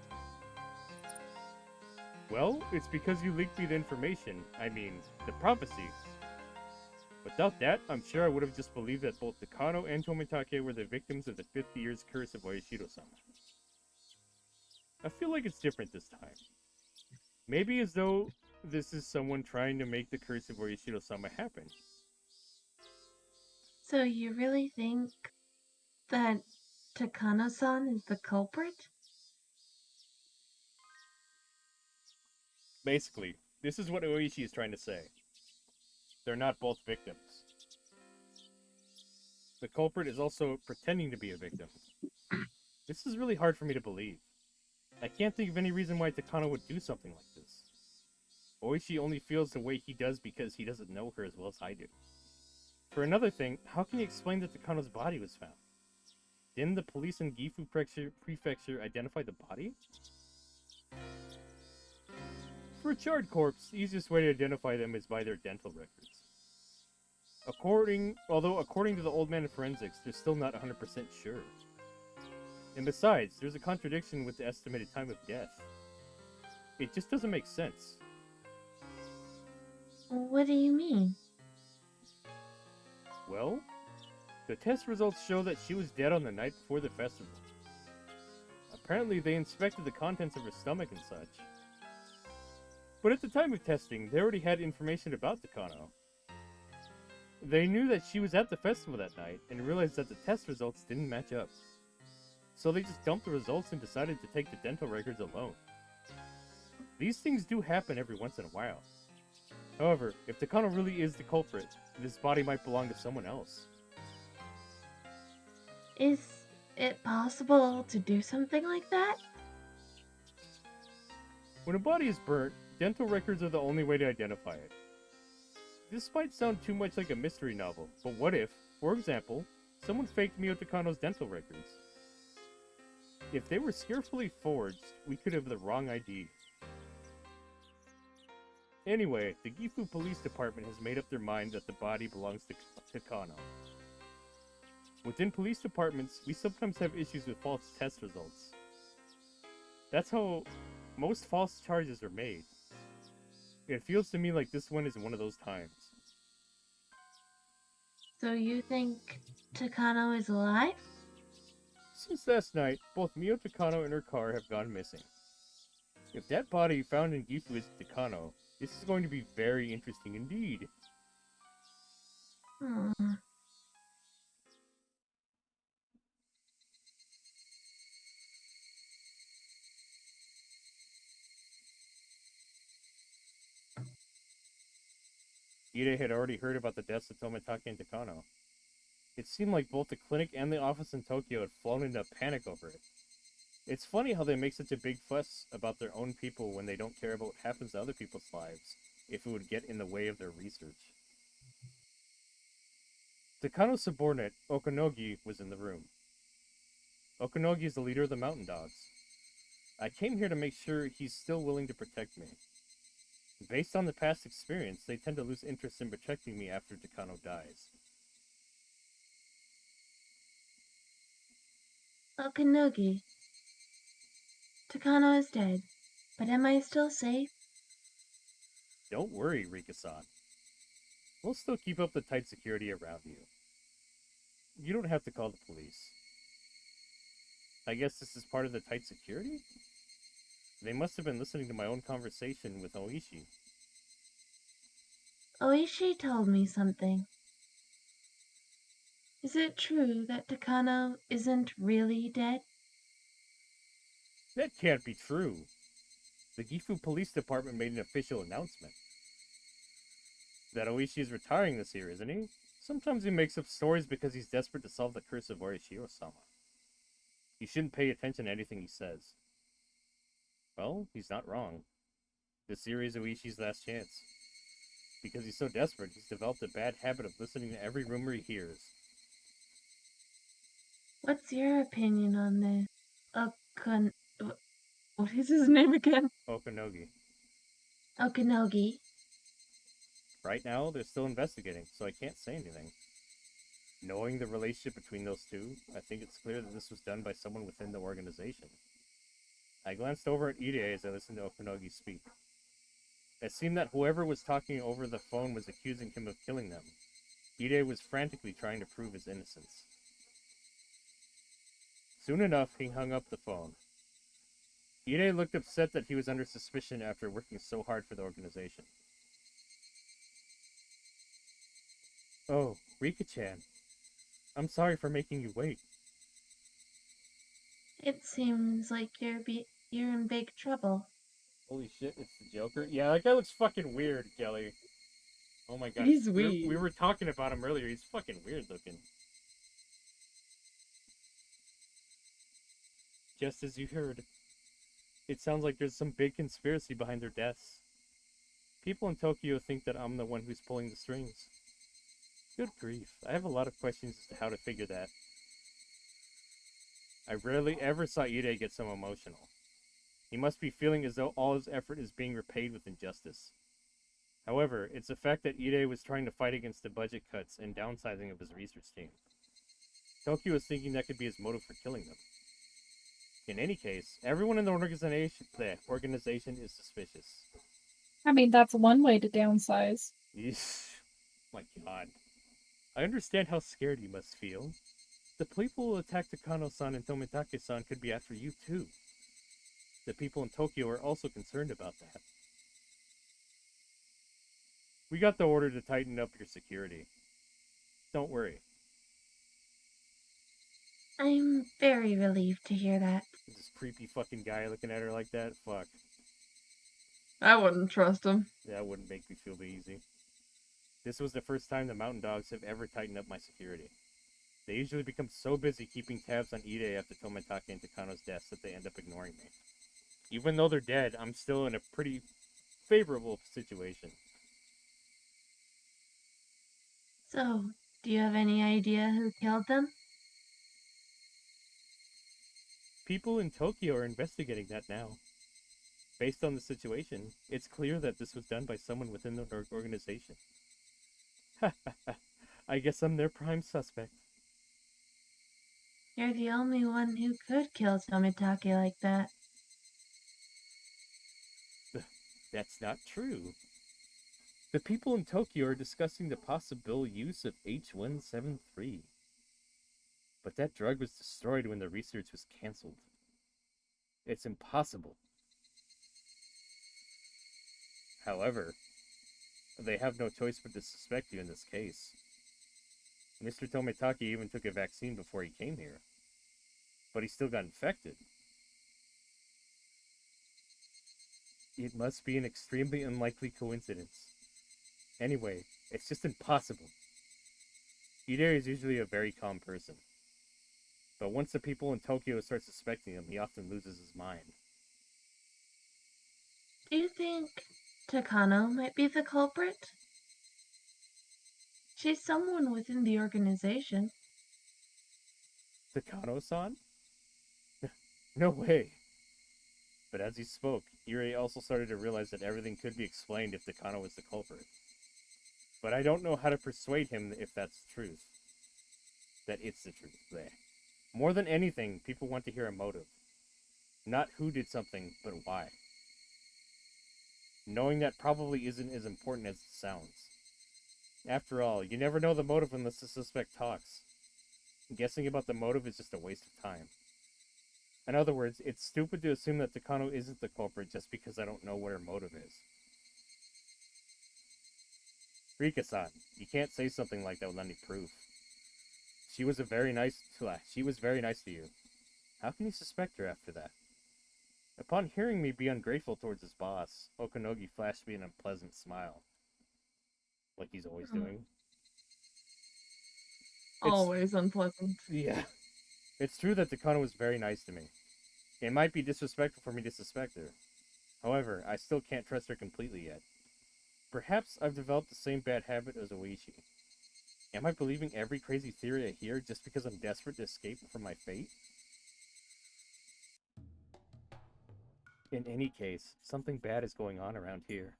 Well, it's because you leaked me the information. I mean, the prophecy. Without that, I'm sure I would have just believed that both Takano and Tomitake were the victims of the 50 years curse of Oyashiro-sama. I feel like it's different this time. Maybe as though this is someone trying to make the curse of Oyashiro-sama happen. So you really think that Takano-san is the culprit? Basically, this is what Oishi is trying to say. They're not both victims. The culprit is also pretending to be a victim. This is really hard for me to believe. I can't think of any reason why Takano would do something like this. Oishi only feels the way he does because he doesn't know her as well as I do. For another thing, how can you explain that Takano's body was found? Didn't the police in Gifu Prefecture identify the body? For a charred corpse, the easiest way to identify them is by their dental records. Although according to the old man in forensics, they're still not 100% sure. And besides, there's a contradiction with the estimated time of death. It just doesn't make sense. What do you mean? Well, the test results show that she was dead on the night before the festival. Apparently, they inspected the contents of her stomach and such. But at the time of testing, they already had information about Takano. They knew that she was at the festival that night, and realized that the test results didn't match up. So they just dumped the results and decided to take the dental records alone. These things do happen every once in a while. However, if Takano really is the culprit, this body might belong to someone else. Is it possible to do something like that? When a body is burnt, dental records are the only way to identify it. This might sound too much like a mystery novel, but what if, for example, someone faked Mio Takano's dental records? If they were skillfully forged, we could have the wrong ID. Anyway, the Gifu Police Department has made up their mind that the body belongs to Takano. Within police departments, we sometimes have issues with false test results. That's how most false charges are made. It feels to me like this one is one of those times. So you think Takano is alive? Since last night, both Mio Takano and her car have gone missing. If that body found in Gifu is Takano, this is going to be very interesting indeed. Hmm. Ide had already heard about the deaths of Tomitake and Takano. It seemed like both the clinic and the office in Tokyo had flown into a panic over it. It's funny how they make such a big fuss about their own people when they don't care about what happens to other people's lives, if it would get in the way of their research. Takano's subordinate, Okanogi, was in the room. Okanogi is the leader of the Mountain Dogs. I came here to make sure he's still willing to protect me. Based on the past experience, they tend to lose interest in protecting me after Takano dies. Okanogi. Takano is dead, but am I still safe? Don't worry, Rika-san. We'll still keep up the tight security around you. You don't have to call the police. I guess this is part of the tight security? They must have been listening to my own conversation with Oishi. Oishi told me something. Is it true that Takano isn't really dead? That can't be true. The Gifu Police Department made an official announcement. That Oishi is retiring this year, isn't he? Sometimes he makes up stories because he's desperate to solve the curse of Orishiro-sama. You shouldn't pay attention to anything he says. Well, he's not wrong. This year is Oishi's last chance. Because he's so desperate, he's developed a bad habit of listening to every rumor he hears. What's your opinion on this? What is his name again? Okanogi. Okanogi. Right now, they're still investigating, so I can't say anything. Knowing the relationship between those two, I think it's clear that this was done by someone within the organization. I glanced over at Ide as I listened to Okanogi speak. It seemed that whoever was talking over the phone was accusing him of killing them. Ide was frantically trying to prove his innocence. Soon enough, he hung up the phone. Ide looked upset that he was under suspicion after working so hard for the organization. Oh, Rika-chan. I'm sorry for making you wait. It seems like you're in big trouble. Holy shit, it's the Joker? Yeah, that guy looks fucking weird, Kelly. Oh my god. He's We weird. were talking about him earlier. He's fucking weird looking. Just as you heard. It sounds like there's some big conspiracy behind their deaths. People in Tokyo think that I'm the one who's pulling the strings. Good grief. I have a lot of questions as to how to figure that. I rarely ever saw Ide get so emotional. He must be feeling as though all his effort is being repaid with injustice. However, it's a fact that Ide was trying to fight against the budget cuts and downsizing of his research team. Tokyo is thinking that could be his motive for killing them. In any case, everyone in the organization is suspicious. I mean, that's one way to downsize. Yeesh. My god. I understand how scared you must feel. The people who attacked Takano-san and Tomitake-san could be after you too. The people in Tokyo are also concerned about that. We got the order to tighten up your security. Don't worry. I'm very relieved to hear that. This creepy fucking guy looking at her like that? Fuck. I wouldn't trust him. That wouldn't make me feel easy. This was the first time the Mountain Dogs have ever tightened up my security. They usually become so busy keeping tabs on Ide after Tomitake and Takano's deaths that they end up ignoring me. Even though they're dead, I'm still in a pretty favorable situation. So, do you have any idea who killed them? People in Tokyo are investigating that now. Based on the situation, it's clear that this was done by someone within the organization. I guess I'm their prime suspect. You're the only one who could kill Tomitake like that. That's not true. The people in Tokyo are discussing the possible use of H173. But that drug was destroyed when the research was cancelled. It's impossible. However, they have no choice but to suspect you in this case. Mr. Tomitake even took a vaccine before he came here. But he still got infected. It must be an extremely unlikely coincidence. Anyway, it's just impossible. Hideo is usually a very calm person. But once the people in Tokyo start suspecting him, he often loses his mind. Do you think Takano might be the culprit? She's someone within the organization. Takano-san? No way. But as he spoke, Irie also started to realize that everything could be explained if Takano was the culprit. But I don't know how to persuade him if that's the truth. That it's the truth. Bleh. More than anything, people want to hear a motive. Not who did something, but why. Knowing that probably isn't as important as it sounds. After all, you never know the motive unless the suspect talks. Guessing about the motive is just a waste of time. In other words, it's stupid to assume that Takano isn't the culprit just because I don't know what her motive is. Rika-san, you can't say something like that without any proof. She was very nice to you. How can you suspect her after that? Upon hearing me be ungrateful towards his boss, Okonogi flashed me an unpleasant smile. Like he's always doing. Always unpleasant. Yeah. It's true that Takano was very nice to me. It might be disrespectful for me to suspect her. However, I still can't trust her completely yet. Perhaps I've developed the same bad habit as Oishi. Am I believing every crazy theory I hear just because I'm desperate to escape from my fate? In any case, something bad is going on around here.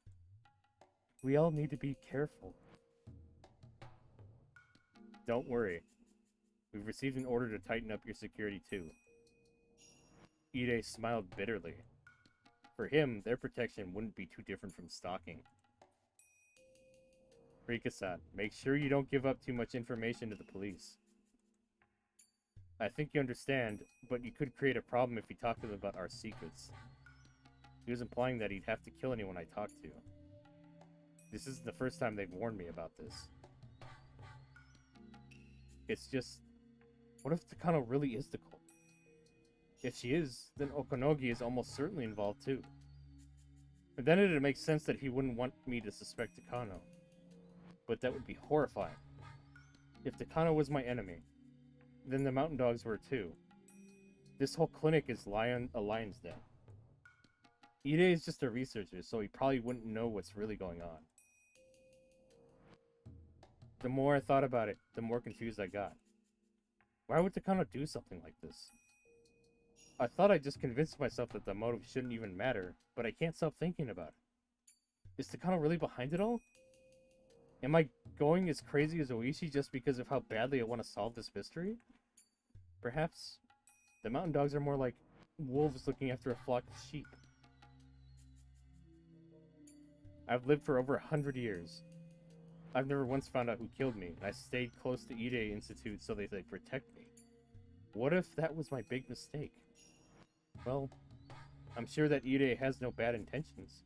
We all need to be careful. Don't worry. We've received an order to tighten up your security too. Ide smiled bitterly. For him, their protection wouldn't be too different from stalking. Rika-san, make sure you don't give up too much information to the police. I think you understand, but you could create a problem if you talk to them about our secrets. He was implying that he'd have to kill anyone I talked to. This isn't the first time they've warned me about this. It's just, what if Takano really is the culprit? If she is, then Okonogi is almost certainly involved too. And then it'd make sense that he wouldn't want me to suspect Takano. But that would be horrifying. If Takano was my enemy, then the mountain dogs were too. This whole clinic is a lion's den. Ide is just a researcher, so he probably wouldn't know what's really going on. The more I thought about it, the more confused I got. Why would Takano do something like this? I thought I just convinced myself that the motive shouldn't even matter, but I can't stop thinking about it. Is Takano really behind it all? Am I going as crazy as Oishi just because of how badly I want to solve this mystery? Perhaps the mountain dogs are more like wolves looking after a flock of sheep. I've lived for over 100 years. I've never once found out who killed me, and I stayed close to Ide Institute so they protect me. What if that was my big mistake? Well, I'm sure that Ide has no bad intentions.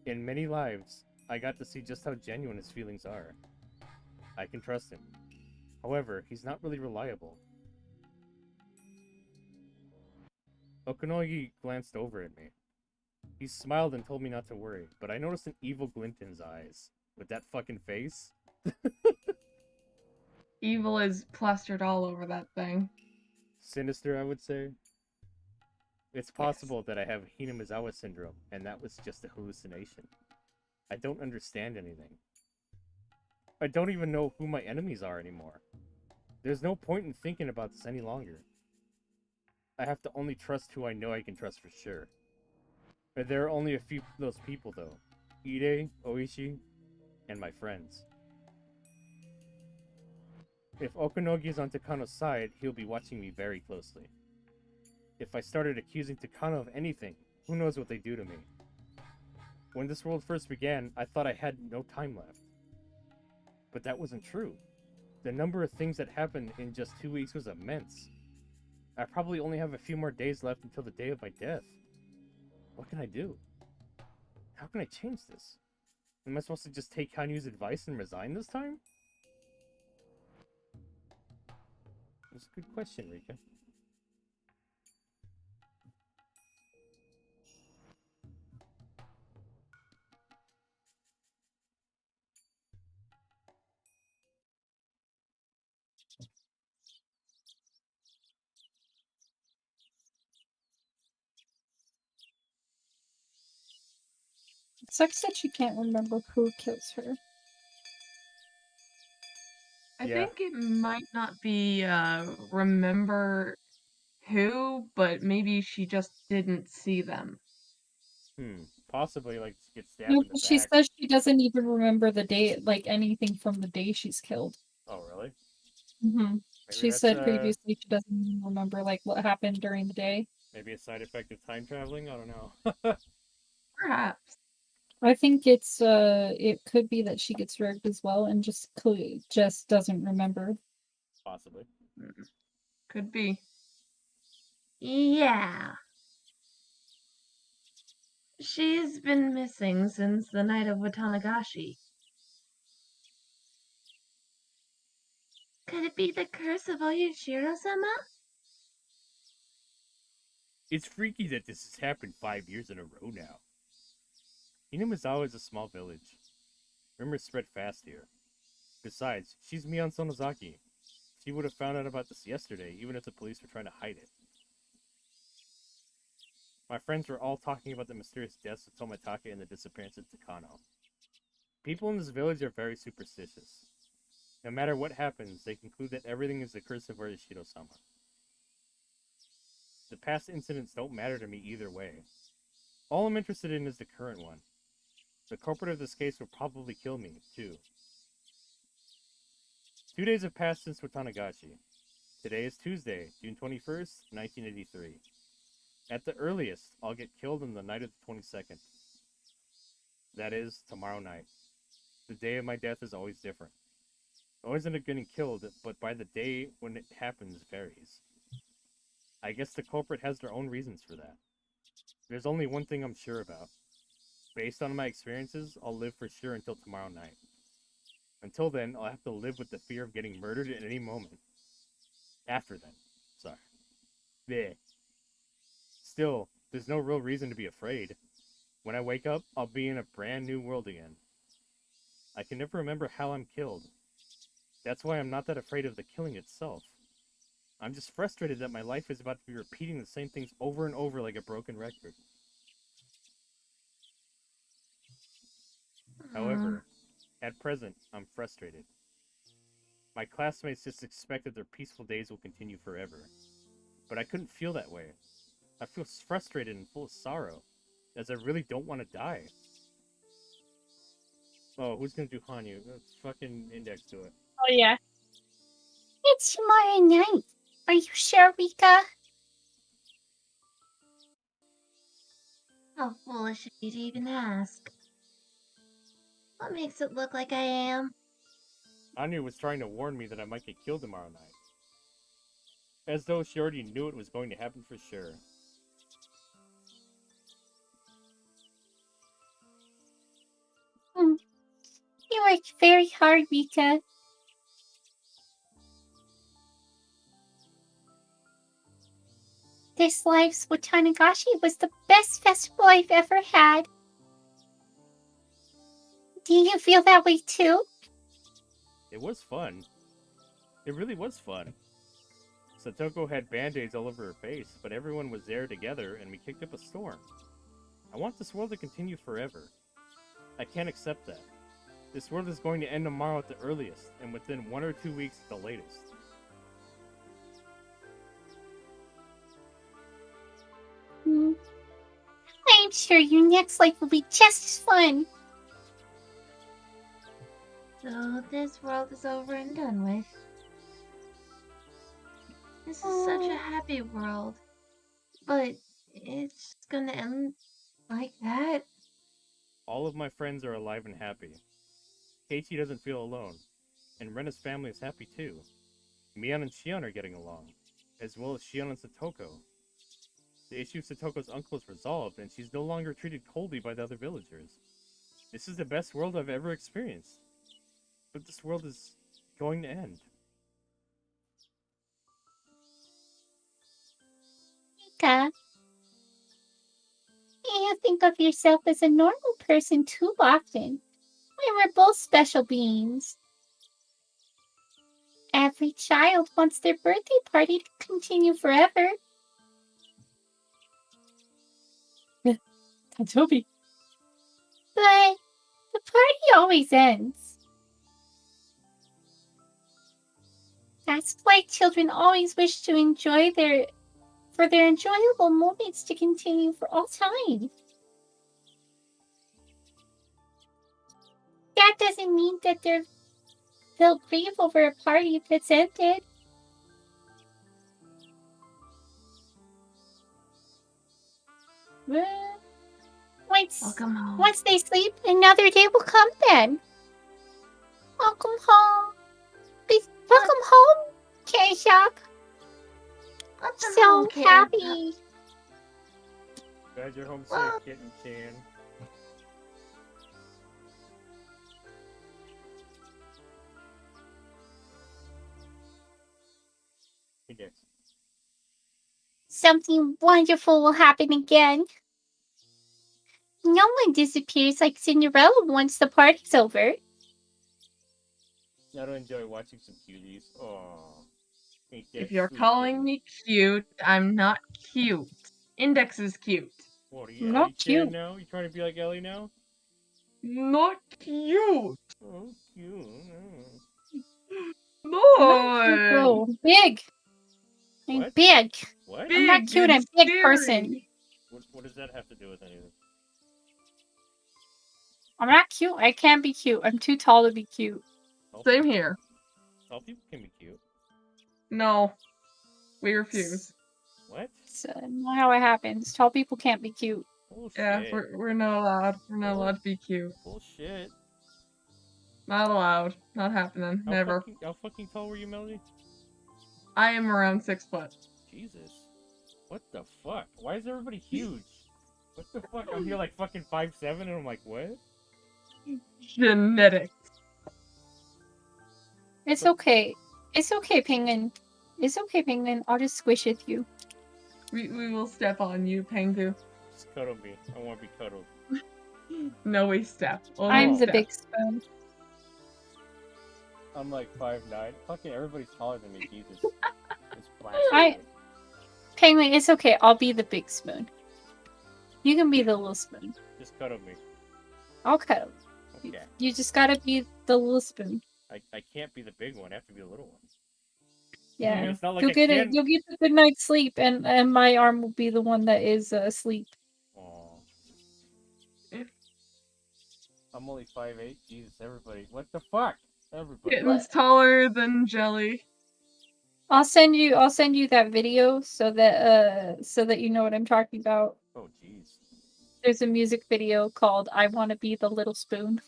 In many lives, I got to see just how genuine his feelings are. I can trust him. However, he's not really reliable. Okonogi glanced over at me. He smiled and told me not to worry, but I noticed an evil glint in his eyes. With that fucking face? Evil is plastered all over that thing. Sinister, I would say. It's possible that I have Hinamizawa syndrome, and that was just a hallucination. I don't understand anything. I don't even know who my enemies are anymore. There's no point in thinking about this any longer. I have to only trust who I know I can trust for sure. But there are only a few of those people, though. Ide, Oishi, and my friends. If Okunogi is on Takano's side, he'll be watching me very closely. If I started accusing Takano of anything, who knows what they do to me. When this world first began, I thought I had no time left. But that wasn't true. The number of things that happened in just 2 weeks was immense. I probably only have a few more days left until the day of my death. What can I do? How can I change this? Am I supposed to just take Hanyu's advice and resign this time? That's a good question, Rika. It sucks that she can't remember who kills her. I Yeah. think it might not be remember who, but maybe she just didn't see them. Possibly, like, get stabbed No, in the she back. says she doesn't even remember the day, like anything from the day she's killed. Oh, really? Mm-hmm. Maybe She that's, said previously she doesn't even remember like what happened during the day. maybe a side effect of time traveling? I don't know. Perhaps. I think it's it could be that she gets drugged as well and just doesn't remember. Possibly. Could be. Yeah. She's been missing since the night of Watanagashi. Could it be the curse of Oyashiro-sama? It's freaky that this has happened 5 years in a row now. Inamizawa is a small village. Rumors spread fast here. Besides, she's Mion Sonozaki. She would have found out about this yesterday, even if the police were trying to hide it. My friends were all talking about the mysterious deaths of Tomitake and the disappearance of Takano. People in this village are very superstitious. No matter what happens, they conclude that everything is the curse of Orishiro-sama. The past incidents don't matter to me either way. All I'm interested in is the current one. The culprit of this case will probably kill me, too. 2 days have passed since Watanagashi. Today is Tuesday, June 21st, 1983. At the earliest, I'll get killed on the night of the 22nd. That is, tomorrow night. The day of my death is always different. I always end up getting killed, but by the day when it happens varies. I guess the culprit has their own reasons for that. There's only one thing I'm sure about. Based on my experiences, I'll live for sure until tomorrow night. Until then, I'll have to live with the fear of getting murdered at any moment. After then. Sorry. Bleh. Still, there's no real reason to be afraid. When I wake up, I'll be in a brand new world again. I can never remember how I'm killed. That's why I'm not that afraid of the killing itself. I'm just frustrated that my life is about to be repeating the same things over and over like a broken record. However, at present, I'm frustrated. My classmates just expect that their peaceful days will continue forever. But I couldn't feel that way. I feel frustrated and full of sorrow, as I really don't want to die. Oh, who's gonna do Hanyu? Let's fucking index to it. Oh yeah. It's tomorrow night. Are you sure, Rika? How foolish of you to even ask. What makes it look like I am? Hanyu was trying to warn me that I might get killed tomorrow night. As though she already knew it was going to happen for sure. You worked very hard, Rika. This life's Watanagashi was the best festival I've ever had. Do you feel that way too? It was fun. It really was fun. Satoko had band-aids all over her face, but everyone was there together and we kicked up a storm. I want this world to continue forever. I can't accept that. This world is going to end tomorrow at the earliest, and within 1 or 2 weeks at the latest. I'm sure your next life will be just as fun. So this world is over and done with. This is such a happy world. But it's gonna end like that? All of my friends are alive and happy. Keiichi doesn't feel alone, and Rena's family is happy too. Mion and Shion are getting along, as well as Shion and Satoko. The issue of Satoko's uncle is resolved, and she's no longer treated coldly by the other villagers. This is the best world I've ever experienced. But this world is going to end. Mika, you think of yourself as a normal person too often. We're both special beings. Every child wants their birthday party to continue forever. Toby. But the party always ends. That's why children always wish to enjoy their enjoyable moments to continue for all time. That doesn't mean that they'll grieve over a party that's ended. Once they sleep, another day will come then. Welcome home. Welcome home, K-Shop. I'm so happy. Glad you're home safe, Kitten-chan. He did. Something wonderful will happen again. No one disappears like Cinderella once the party's over. I don't enjoy watching some cuties. Aww. If you're calling me cute, I'm not cute. Index is cute. What, are you Not cute. now? You trying to be like Ellie now? Not cute. Oh, cute. No. Oh, big. I'm What? big. What? I'm not cute, I'm big scary. person. What does that have to do with anything? I'm not cute. I can't be cute. I'm too tall to be cute. Same here. Tall people can be cute. No. We refuse. What? It's not how it happens. Tall people can't be cute. Bullshit. Yeah, we're not allowed. We're not allowed to be cute. Bullshit. Not allowed. Not happening. Never. How fucking tall were you, Melody? I am around 6 foot. Jesus. What the fuck? Why is everybody huge? What the fuck? I'm here like fucking 5'7", and I'm like, what? Genetics. It's okay. It's okay, Penguin. It's okay, Penguin. I'll just squish with you. We will step on you, Pengu. Just cuddle me. I want to be cuddled. No, we step. Only I'm the step. big spoon. I'm like 5'9". Fucking everybody's taller than me, Jesus. It's blasphemy. Penguin, it's okay. I'll be the big spoon. You can be the little spoon. Just cuddle me. I'll cuddle. Okay. You just gotta be the little spoon. I can't be the big one. I have to be the little one. Yeah. It's not like You'll get it. You'll get the good night's sleep, and my arm will be the one that is asleep. Aww. I'm only 5'8". Jesus, everybody. What the fuck? Everybody. Kitten's taller than Jelly. I'll send you that video so that you know what I'm talking about. Oh jeez. There's a music video called "I Want to Be the Little Spoon."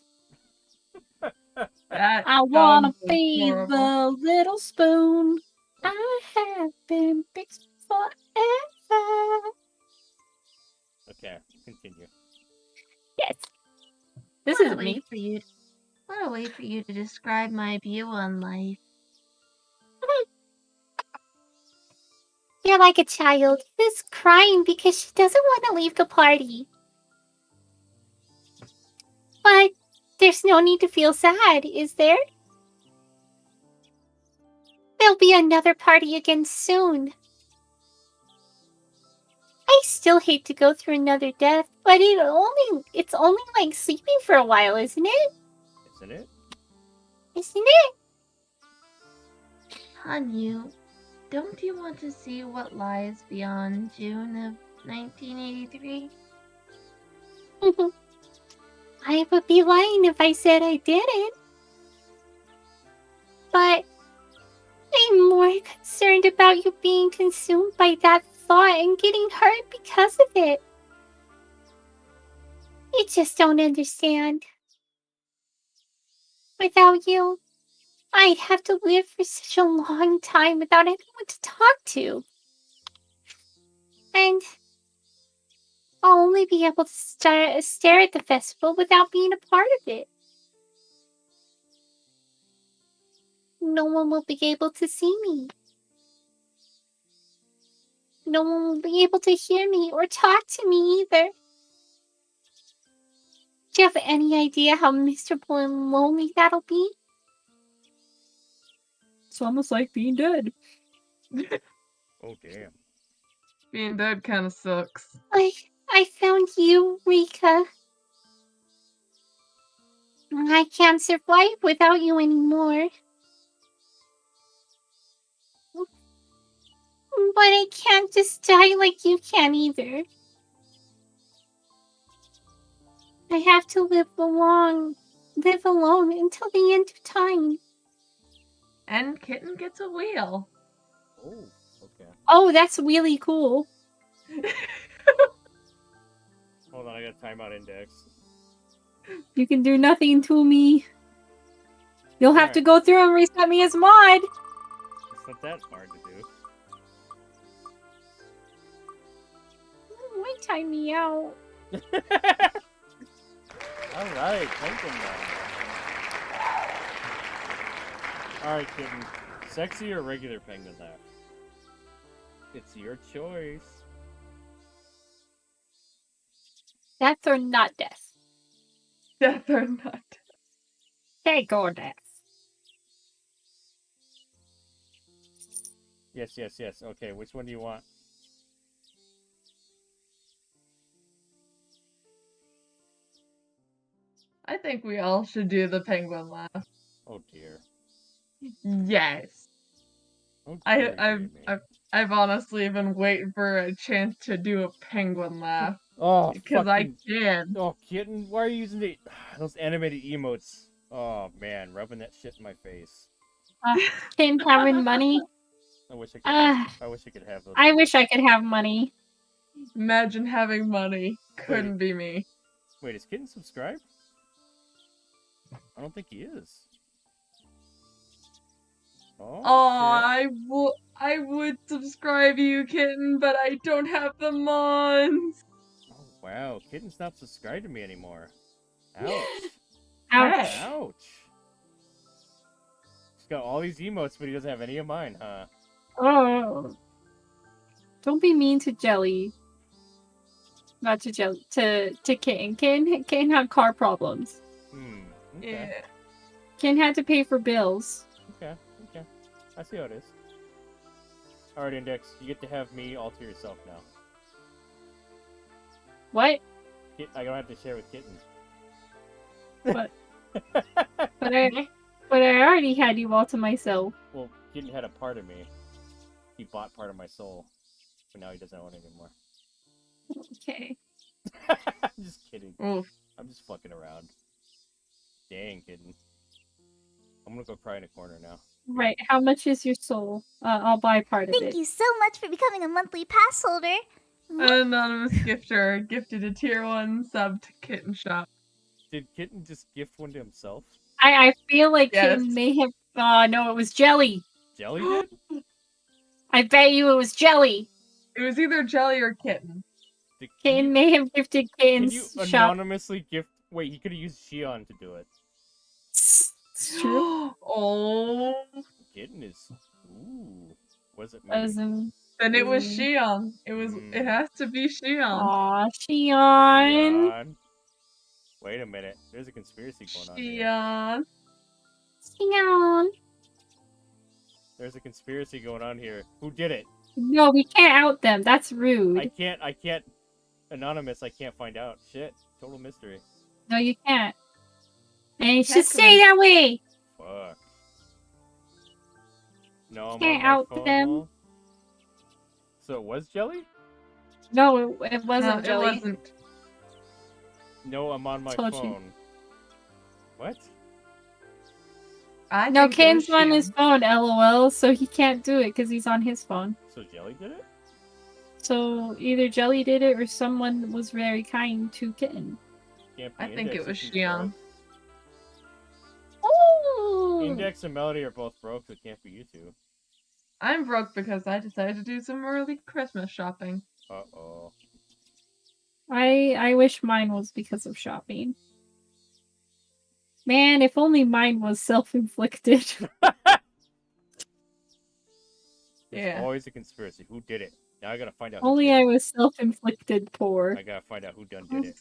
I want to be the little spoon. I have been big forever. Okay, continue. Yes. This What is a me. way for you. What a way for you to describe my view on life. You're like a child who's crying because she doesn't want to leave the party. But there's no need to feel sad, is there? There'll be another party again soon. I still hate to go through another death, but it's only like sleeping for a while, isn't it? Isn't it? Isn't it? Hanyu, don't you want to see what lies beyond June of 1983? I would be lying if I said I didn't. But I'm more concerned about you being consumed by that thought and getting hurt because of it. You just don't understand. Without you, I'd have to live for such a long time without anyone to talk to. And I'll only be able to stare at the festival without being a part of it. No one will be able to see me. No one will be able to hear me or talk to me either. Do you have any idea how miserable and lonely that'll be? It's almost like being dead. Oh, damn. Being dead kind of sucks. I found you, Rika. I can't survive without you anymore. But I can't just die like you can either. I have to live alone until the end of time. And Kitten gets a wheel. Oh, okay. Oh, that's really cool. Hold on, I got a timeout index. You can do nothing to me. You'll have Alright. to go through and reset me as mod. It's not that hard to do. Why time me out? Alright, Penguin Man. Alright, Kitten. Sexy or regular penguin laugh? It's your choice. Death or not death? Death or not. Take or death. Yes. Okay, which one do you want? I think we all should do the penguin laugh. Oh dear. Yes. Oh dear, I've honestly been waiting for a chance to do a penguin laugh. Oh, Because I can. Oh, Kitten, why are you using those animated emotes? Oh man, rubbing that shit in my face. Ken having money. I wish I could. Ah. I wish I could have those. I wish I could have money. Imagine having money. Couldn't be me. Wait, is Kitten subscribed? I don't think he is. Oh, Oh, I would subscribe you, Kitten, but I don't have the mons. Oh wow, Kitten's not subscribed to me anymore. Ouch. Ouch. Ouch. He's got all these emotes, but he doesn't have any of mine, huh? Oh. Don't be mean to Jelly. Not to Jelly. To Kane. Kane had car problems. Okay. Yeah. Kane had to pay for bills. Okay. I see how it is. Alright, Index, you get to have me all to yourself now. What? I don't have to share with Kitten. But I already had you all to myself. Well, Kitten had a part of me. He bought part of my soul. But now he doesn't own it anymore. Okay. I'm just kidding. Oof. I'm just fucking around. Dang, Kitten. I'm gonna go cry in a corner now. Right. How much is your soul? I'll buy part of it. Thank you so much for becoming a monthly pass holder. An anonymous gifter gifted a tier 1 sub to Kitten Shop. Did Kitten just gift one to himself? I feel like Yes. Kitten may have. No, it was Jelly. Jelly did? I bet you it was Jelly. It was either Jelly or Kitten. Kitten may have gifted Can you Kitten's shop. anonymously gift? Wait, he could have used Shion to do it. It's true. Oh. Kitten is. Ooh. Was it me? Then it was Shion. It has to be Shion. Aw, Shion. Shion. Wait a minute. There's a conspiracy going on here. Shion. There's a conspiracy going on here. Who did it? No, we can't out them. That's rude. I can't. Anonymous, I can't find out. Shit. Total mystery. No, you can't. And it should Heck stay of that way. Fuck. No, I'm Can't on my out phone. them. Lol. So it was Jelly? No, it wasn't No, Jelly. it wasn't. No, I'm on my Told you. phone. What? I No, think it was Kane's on his Shion. phone, LOL, so he can't do it because he's on his phone. So Jelly did it? So either Jelly did it or someone was very kind to Kitten. Can't be I think Index it was if she's Shion. broke. Ooh! Index and Melody are both broke, so it can't be you two. I'm broke because I decided to do some early Christmas shopping. Uh-oh. I wish mine was because of shopping. Man, if only mine was self-inflicted. There's Yeah. always a conspiracy. Who did it? Now I gotta find out who Only did I it. was self-inflicted poor. I gotta find out who done did it.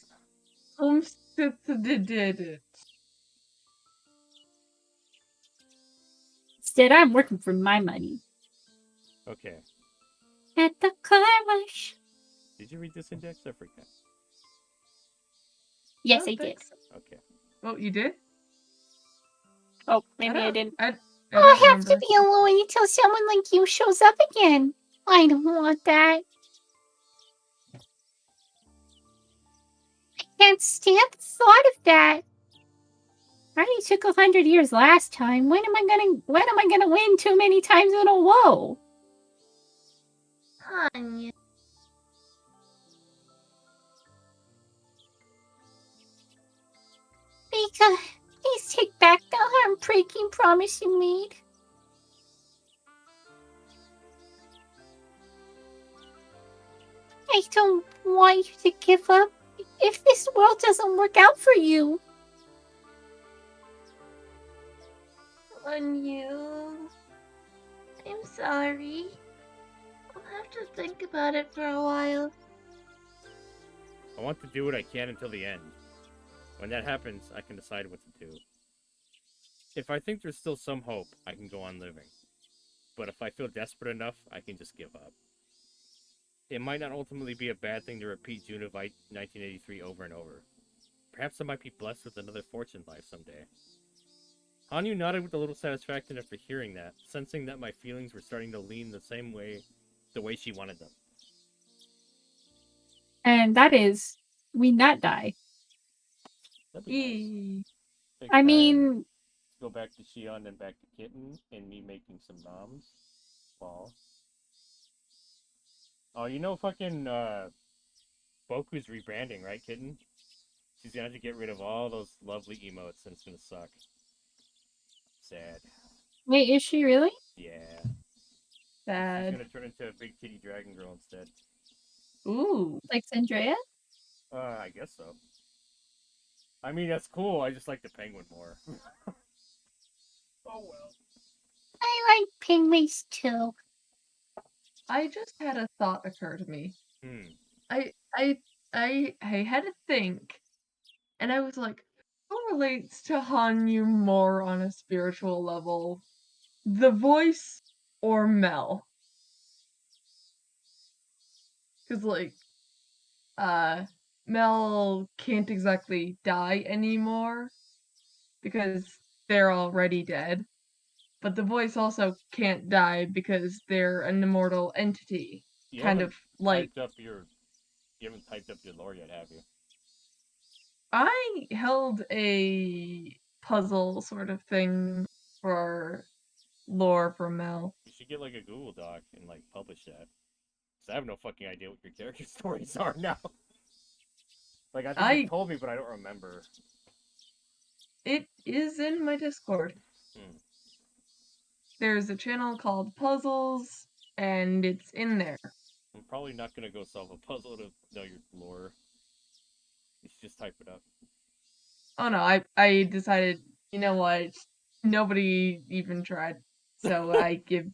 Did it. Instead, I'm working for my money. Okay. At the car wash. Did you read this Index? I forgot. Yes, don't I did. think so. Okay. Oh, you did? Oh, maybe I don't- didn't. I I don't have to remember. be alone until someone like you shows up again. I don't want that. I can't stand the thought of that. I already took 100 years last time. When am I gonna win too many times in a row? Hanya. Mika, please take back the heartbreaking promise you made. I don't want you to give up if this world doesn't work out for you. Hanya. I'm sorry. I'll have to think about it for a while. I want to do what I can until the end. When that happens, I can decide what to do. If I think there's still some hope, I can go on living. But if I feel desperate enough, I can just give up. It might not ultimately be a bad thing to repeat June of 1983 over and over. Perhaps I might be blessed with another fortune life someday. Hanyu nodded with a little satisfaction after hearing that, sensing that my feelings were starting to lean the way she wanted them. And that is, we not die. That'd be nice. Yee. Take I time mean, to go back to Shion and back to Kitten, and me making some noms. Ball. Oh, you know fucking Boku's rebranding, right, Kitten? She's gonna have to get rid of all those lovely emotes, and it's gonna suck. Sad. wait, is she really? Yeah. She's Sad. gonna turn into a big titty dragon girl instead. Ooh. Like Sandrea? I guess so. I mean, that's cool. I just like the penguin more. Oh well. I like penguins too. I just had a thought occur to me. Hmm. I had to think, and I was like, who relates to Hanyu more on a spiritual level? The voice or Mel? Because Mel can't exactly die anymore because they're already dead. But the voice also can't die because they're an immortal entity. You Kind haven't of like typed up your lore yet, have you? I held a puzzle sort of thing for lore for Mel. You should get like a Google Doc and like publish that. Cause I have no fucking idea what your character stories are now. Like I think you told me, but I don't remember. It is in my Discord. Hmm. There's a channel called Puzzles, and it's in there. I'm probably not gonna go solve a puzzle to know your lore. You should just type it up. Oh no, I decided, you know what? Nobody even tried. So I give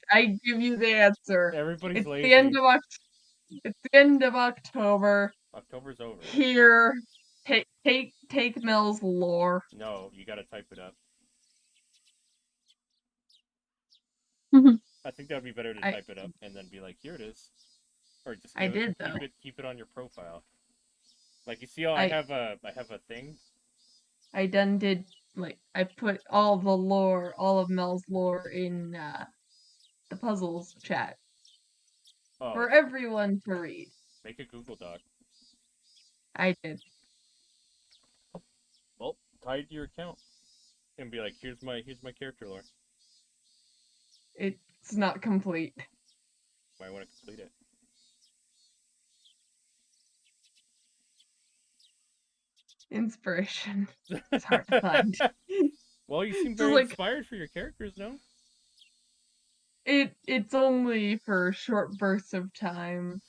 you the answer. Everybody's It's lazy. the end of October. October's over. Here, take Mel's lore. No, you gotta type it up. Mhm. I think that would be better to type it up and then be like, here it is. Or just I did, though. keep it on your profile. Like you see how I have a thing? I done did I put all the lore, all of Mel's lore in the puzzles chat Oh, for everyone to read. make a Google Doc. I did. Well, tie it to your account and be like, here's my character lore. It's not complete. Might want to complete it. Inspiration. It's hard to find. Well, you seem Just very like- inspired for your characters, no? It's only for short bursts of time.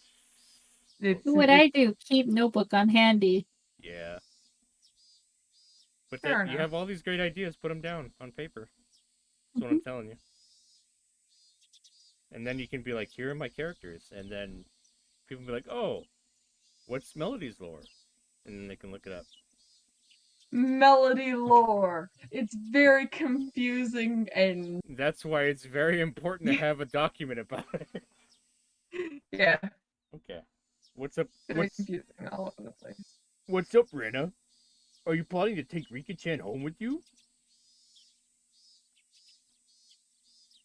What I do, keep notebook on handy. Yeah. But Fair that you enough. have all these great ideas, put them down on paper. That's what I'm telling you. And then you can be like, here are my characters. And then people will be like, oh, what's Melody's lore? And then they can look it up. Melody lore. It's very confusing and That's why it's very important to have a document about it. yeah, Okay. What's up? very confusing all over the place. What's up, Rena? Are you planning to take Rika-chan home with you?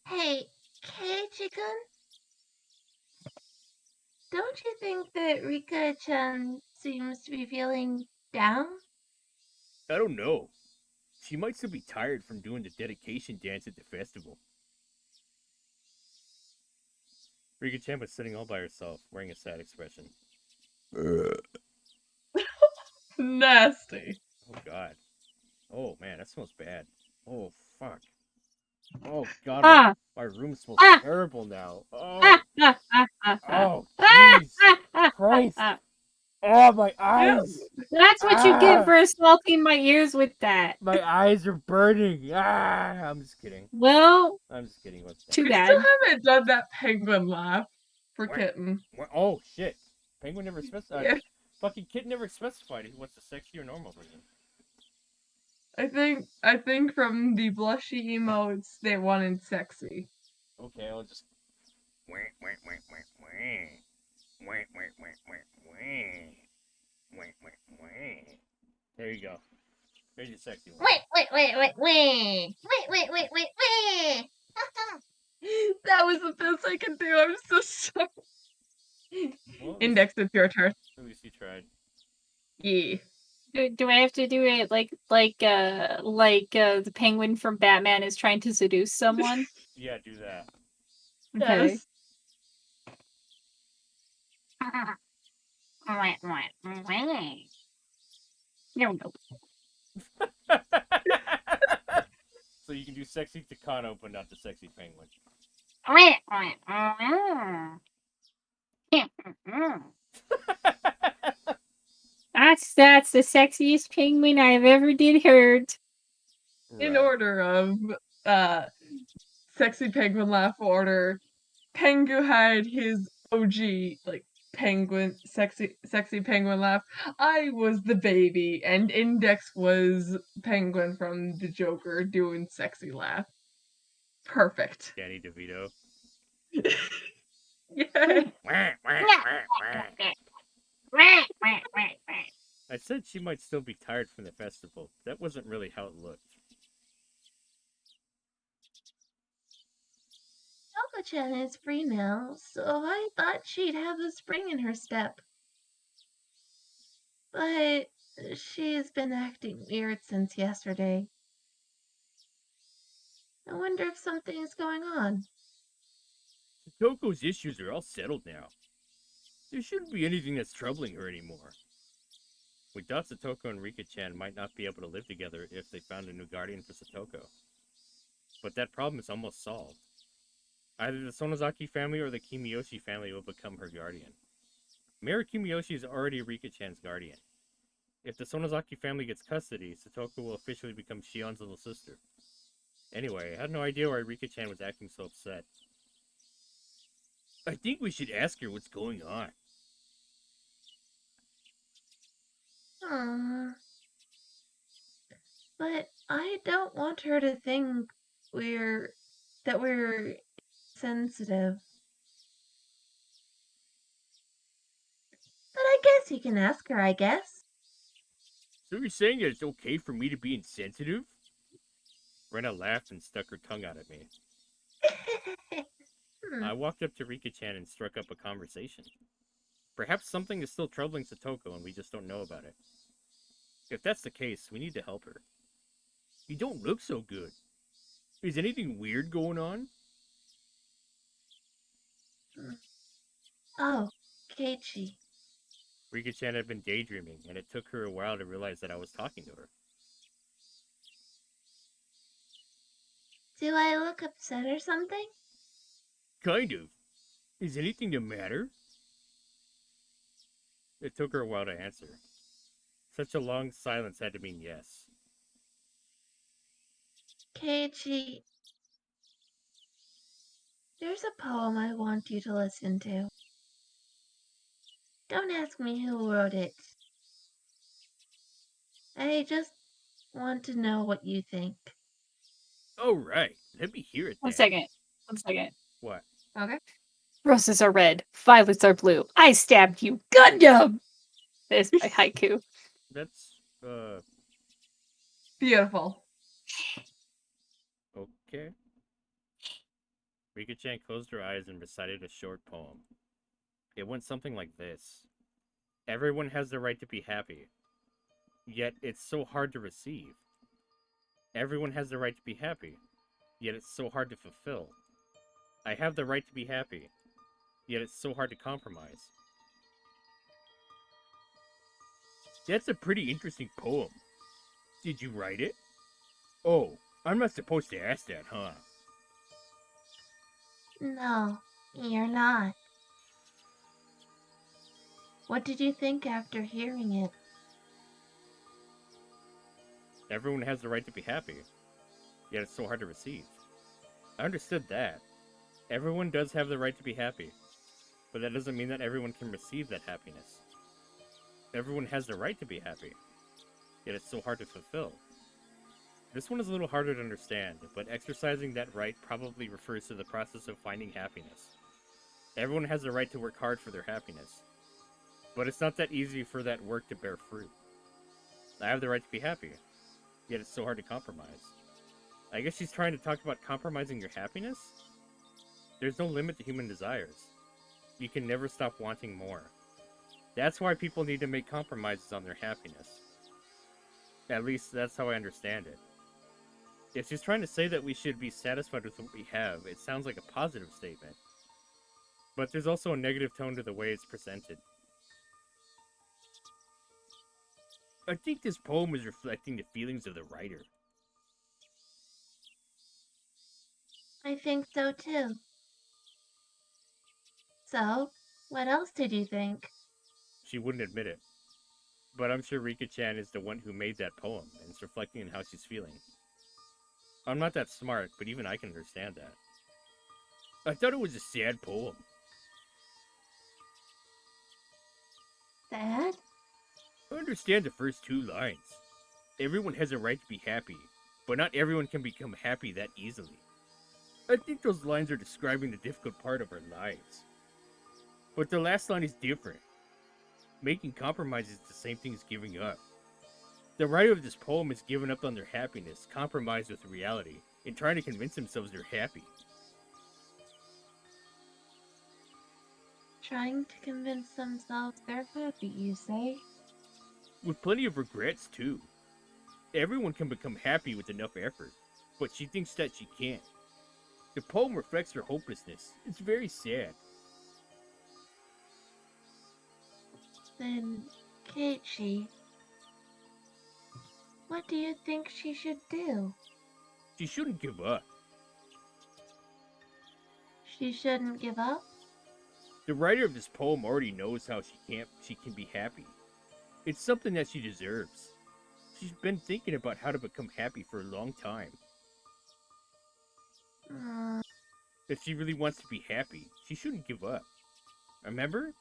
Hey, Keiichi-kun? Don't you think that Rika-chan seems to be feeling down? I don't know. She might still be tired from doing the dedication dance at the festival. Rika-chan was sitting all by herself, wearing a sad expression. Nasty. Oh, God. Oh, man, that smells bad. Oh, fuck. Oh, God, Ah! my room smells Ah! terrible now. Oh, Oh, jeez. Christ. Oh, my eyes. that's what you get for assaulting my ears with that. My eyes are burning. I'm just kidding. Well, I'm just kidding. What's that? too I bad. still haven't done that penguin laugh for What? Kitten. Oh, shit. Penguin never specified. Yeah. Fucking kid never specified what's the sexy or normal version. I think from the blushy emotes they wanted sexy. Okay, I'll just. There you go. There's your sexy one. Wait. That was the best I could do. I'm so sorry. Well, Index, it's your turn. At least you tried. Yeah. Do I have to do it like the penguin from Batman is trying to seduce someone? Yeah, do that. Okay. Yes. There we go. So you can do sexy Takano, but not the sexy penguin. That's the sexiest penguin I've ever did heard. In Right. order of sexy penguin laugh order, Pengu had his OG sexy penguin laugh. I was the baby, and Index was Penguin from the Joker doing sexy laugh. Perfect. Danny DeVito. Yeah. I said she might still be tired from the festival. That wasn't really how it looked. Yoko-chan is free now, so I thought she'd have the spring in her step. But she's been acting weird since yesterday. I wonder if something's going on. Toko's issues are all settled now. There shouldn't be anything that's troubling her anymore. We thought Satoko and Rika-chan might not be able to live together if they found a new guardian for Satoko. But that problem is almost solved. Either the Sonozaki family or the Kimiyoshi family will become her guardian. Mayor Kimiyoshi is already Rika-chan's guardian. If the Sonozaki family gets custody, Satoko will officially become Shion's little sister. Anyway, I had no idea why Rika-chan was acting so upset. I think we should ask her what's going on. But I don't want her to think we're sensitive. But I guess you can ask her, I guess. So you're saying that it's okay for me to be insensitive? Rena laughed and stuck her tongue out at me. I walked up to Rika-chan and struck up a conversation. Perhaps something is still troubling Satoko and we just don't know about it. If that's the case, we need to help her. You don't look so good. Is anything weird going on? Oh, Keiichi. Rika-chan had been daydreaming, and it took her a while to realize that I was talking to her. Do I look upset or something? Kind of. Is anything the matter? It took her a while to answer. Such a long silence had to mean yes. Keiichi, there's a poem I want you to listen to. Don't ask me who wrote it. I just want to know what you think. Oh, right. Let me hear it then. 1 second. 1 second. What? Okay. Roses are red, violets are blue. I stabbed you, Gundam! There's my haiku. That's, Beautiful. okay. Rika-chan closed her eyes and recited a short poem. It went something like this. Everyone has the right to be happy, yet it's so hard to receive. Everyone has the right to be happy, yet it's so hard to fulfill. I have the right to be happy, yet it's so hard to compromise. That's a pretty interesting poem. Did you write it? Oh, I'm not supposed to ask that, huh? No, you're not. What did you think after hearing it? Everyone has the right to be happy, yet it's so hard to receive. I understood that. Everyone does have the right to be happy, but that doesn't mean that everyone can receive that happiness. Everyone has the right to be happy, yet it's so hard to fulfill. This one is a little harder to understand, but exercising that right probably refers to the process of finding happiness. Everyone has the right to work hard for their happiness, but it's not that easy for that work to bear fruit. I have the right to be happy, yet it's so hard to compromise. I guess she's trying to talk about compromising your happiness? There's no limit to human desires. You can never stop wanting more. That's why people need to make compromises on their happiness. At least that's how I understand it. If she's trying to say that we should be satisfied with what we have, it sounds like a positive statement. But there's also a negative tone to the way it's presented. I think this poem is reflecting the feelings of the writer. I think so too. So, what else did you think? She wouldn't admit it. But I'm sure Rika-chan is the one who made that poem, and it's reflecting on how she's feeling. I'm not that smart, but even I can understand that. I thought it was a sad poem. Sad? I understand the first 2 lines. Everyone has a right to be happy, but not everyone can become happy that easily. I think those lines are describing the difficult part of our lives. But the last line is different. Making compromises is the same thing as giving up. The writer of this poem has given up on their happiness, compromised with reality, and trying to convince themselves they're happy. Trying to convince themselves they're happy, you say? With plenty of regrets, too. Everyone can become happy with enough effort, but she thinks that she can't. The poem reflects her hopelessness. It's very sad. Then, Keiichi, what do you think she should do? She shouldn't give up. She shouldn't give up? The writer of this poem already knows how she can be happy. It's something that she deserves. She's been thinking about how to become happy for a long time. If she really wants to be happy, she shouldn't give up. Remember?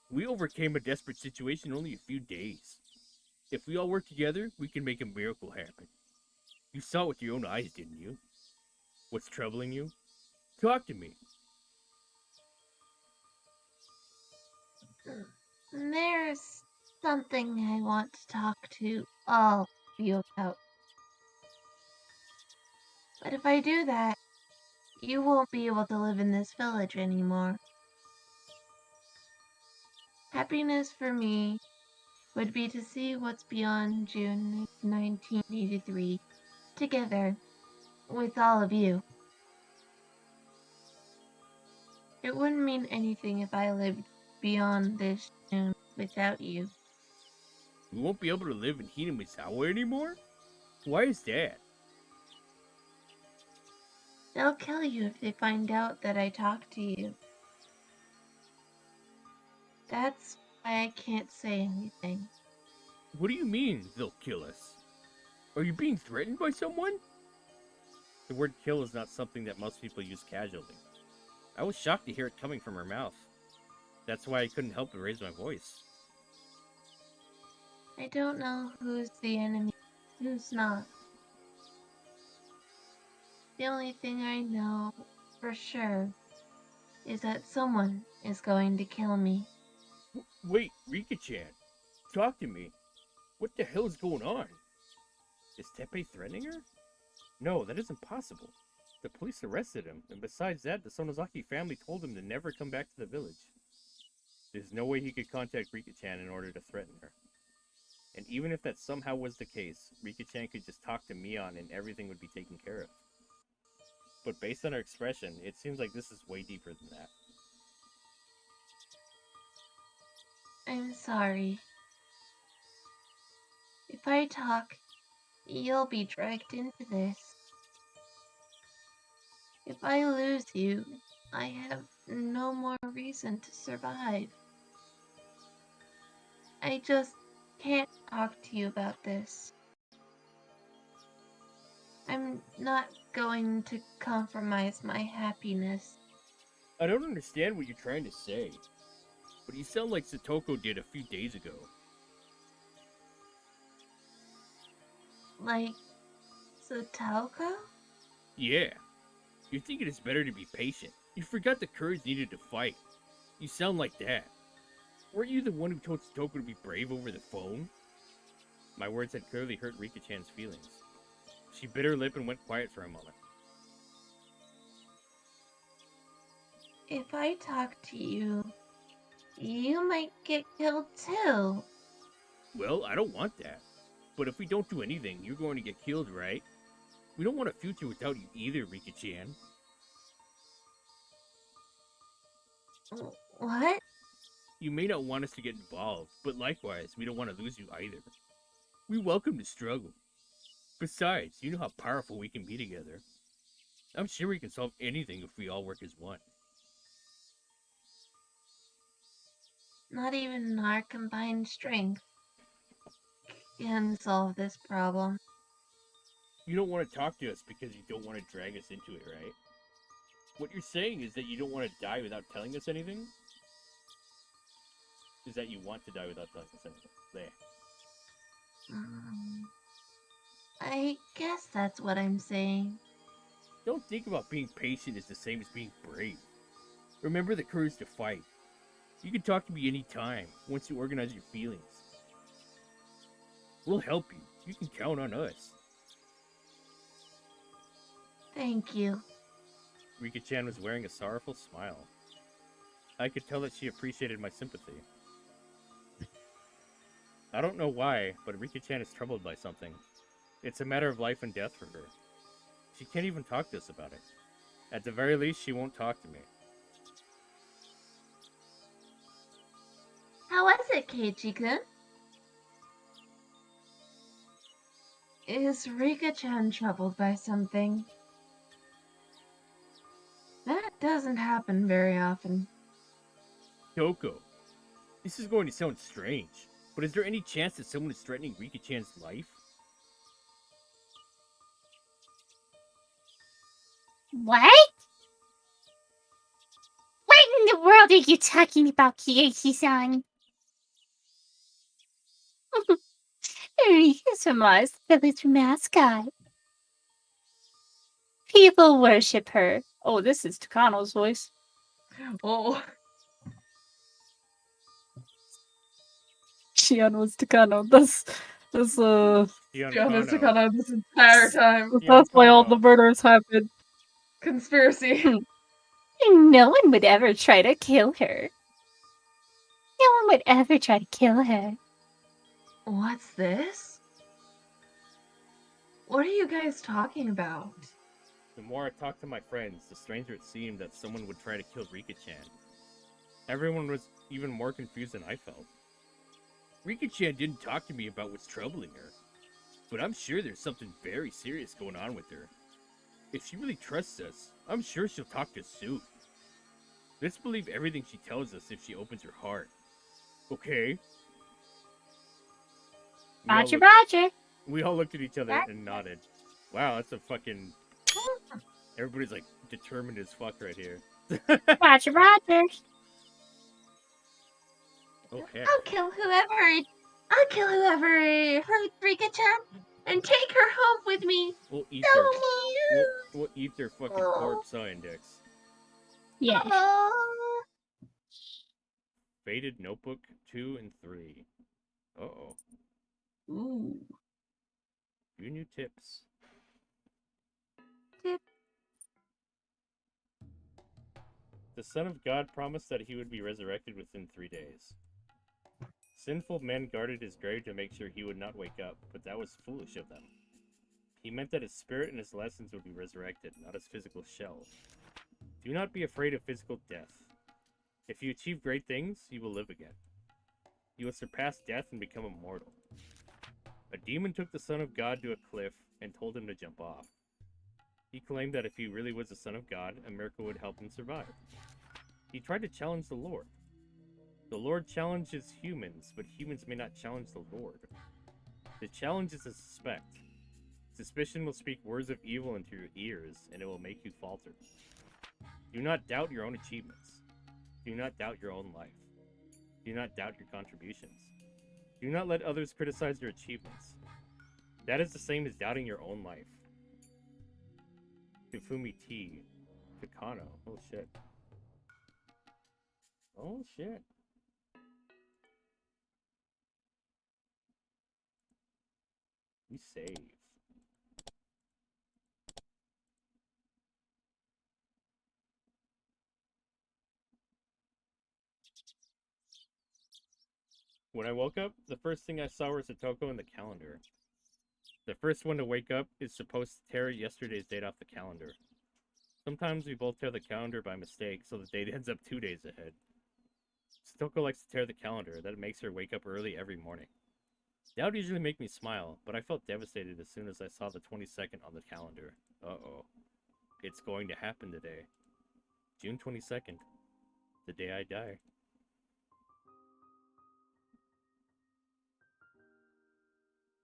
We overcame a desperate situation in only a few days. If we all work together, we can make a miracle happen. You saw it with your own eyes, didn't you? What's troubling you? Talk to me. There's something I want to talk to all of you about. But if I do that, you won't be able to live in this village anymore. Happiness for me would be to see what's beyond June 1983 together with all of you. It wouldn't mean anything if I lived beyond this June without you. We won't be able to live in Hinamizawa anymore? Why is that? They'll kill you if they find out that I talked to you. That's why I can't say anything. What do you mean, they'll kill us? Are you being threatened by someone? The word kill is not something that most people use casually. I was shocked to hear it coming from her mouth. That's why I couldn't help but raise my voice. I don't know who's the enemy, who's not. The only thing I know for sure is that someone is going to kill me. Wait, Rika-chan. Talk to me. What the hell is going on? Is Teppei threatening her? No, that isn't possible. The police arrested him, and besides that, the Sonozaki family told him to never come back to the village. There's no way he could contact Rika-chan in order to threaten her. And even if that somehow was the case, Rika-chan could just talk to Mion and everything would be taken care of. But based on her expression, it seems like this is way deeper than that. I'm sorry. If I talk, you'll be dragged into this. If I lose you, I have no more reason to survive. I just can't talk to you about this. I'm not going to compromise my happiness. I don't understand what you're trying to say, but you sound like Satoko did a few days ago. Like, Satoko? Yeah. You're thinking it's better to be patient. You forgot the courage needed to fight. You sound like that. Weren't you the one who told Satoko to be brave over the phone? My words had clearly hurt Rika-chan's feelings. She bit her lip and went quiet for a moment. If I talk to you, you might get killed too. Well, I don't want that. But if we don't do anything, you're going to get killed, right? We don't want a future without you either, Rika-chan. What? You may not want us to get involved, but likewise, we don't want to lose you either. We welcome the struggle. Besides, you know how powerful we can be together. I'm sure we can solve anything if we all work as one. Not even our combined strength can solve this problem. You don't want to talk to us because you don't want to drag us into it, right? What you're saying is that you don't want to die without telling us anything? Is that you want to die without telling us anything? There. I guess that's what I'm saying. Don't think about being patient as the same as being brave. Remember the courage to fight. You can talk to me anytime, once you organize your feelings. We'll help you. You can count on us. Thank you. Rika-chan was wearing a sorrowful smile. I could tell that she appreciated my sympathy. I don't know why, but Rika-chan is troubled by something. It's a matter of life and death for her. She can't even talk to us about it. At the very least, she won't talk to me. How was it, Keiichi-kun? Is Rika-chan troubled by something? That doesn't happen very often. Kyoko, this is going to sound strange, but is there any chance that someone is threatening Rika-chan's life? What? What in the world are you talking about, Keiichi-san? Rika-sama is the village mascot. People worship her. Oh, this is Takano's voice. Oh, Shion was Takano. This To be honest, Takano. Takano, this entire time. that's why all the Takano. murders happened. Conspiracy. No one would ever try to kill her. No one would ever try to kill her. What's this? What are you guys talking about? The more I talked to my friends, the stranger it seemed that someone would try to kill Rika-chan. Everyone was even more confused than I felt. Rika-chan didn't talk to me about what's troubling her, but I'm sure there's something very serious going on with her. If she really trusts us, I'm sure she'll talk to us soon. Let's believe everything she tells us if she opens her heart. Okay? Roger. We all looked at each other and nodded. Wow, that's a fucking... Everybody's like determined as fuck right here. Roger. Oh heck. I'll kill whoever hurt Rika-chan and take her home with me. We'll eat No their more. we'll eat their fucking Oh. corpse, huh, Index? Yeah. Oh. Faded Notebook 2 and 3. Uh-oh. Ooh. Few new tips. Tip. The Son of God promised that he would be resurrected within 3 days. Sinful men guarded his grave to make sure he would not wake up, but that was foolish of them. He meant that his spirit and his lessons would be resurrected, not his physical shell. Do not be afraid of physical death. If you achieve great things, you will live again. You will surpass death and become immortal. A demon took the Son of God to a cliff and told him to jump off. He claimed that if he really was the Son of God, a miracle would help him survive. He tried to challenge the Lord. The Lord challenges humans, but humans may not challenge the Lord. The challenge is to suspect. Suspicion will speak words of evil into your ears, and it will make you falter. Do not doubt your own achievements. Do not doubt your own life. Do not doubt your contributions. Do not let others criticize your achievements. That is the same as doubting your own life. Kifumi T. Takano. Oh shit. Oh shit. We save. When I woke up, the first thing I saw was Satoko in the calendar. The first one to wake up is supposed to tear yesterday's date off the calendar. Sometimes we both tear the calendar by mistake, so the date ends up 2 days ahead. Satoko likes to tear the calendar, that makes her wake up early every morning. That would usually make me smile, but I felt devastated as soon as I saw the 22nd on the calendar. Uh-oh. It's going to happen today. June 22nd. The day I die.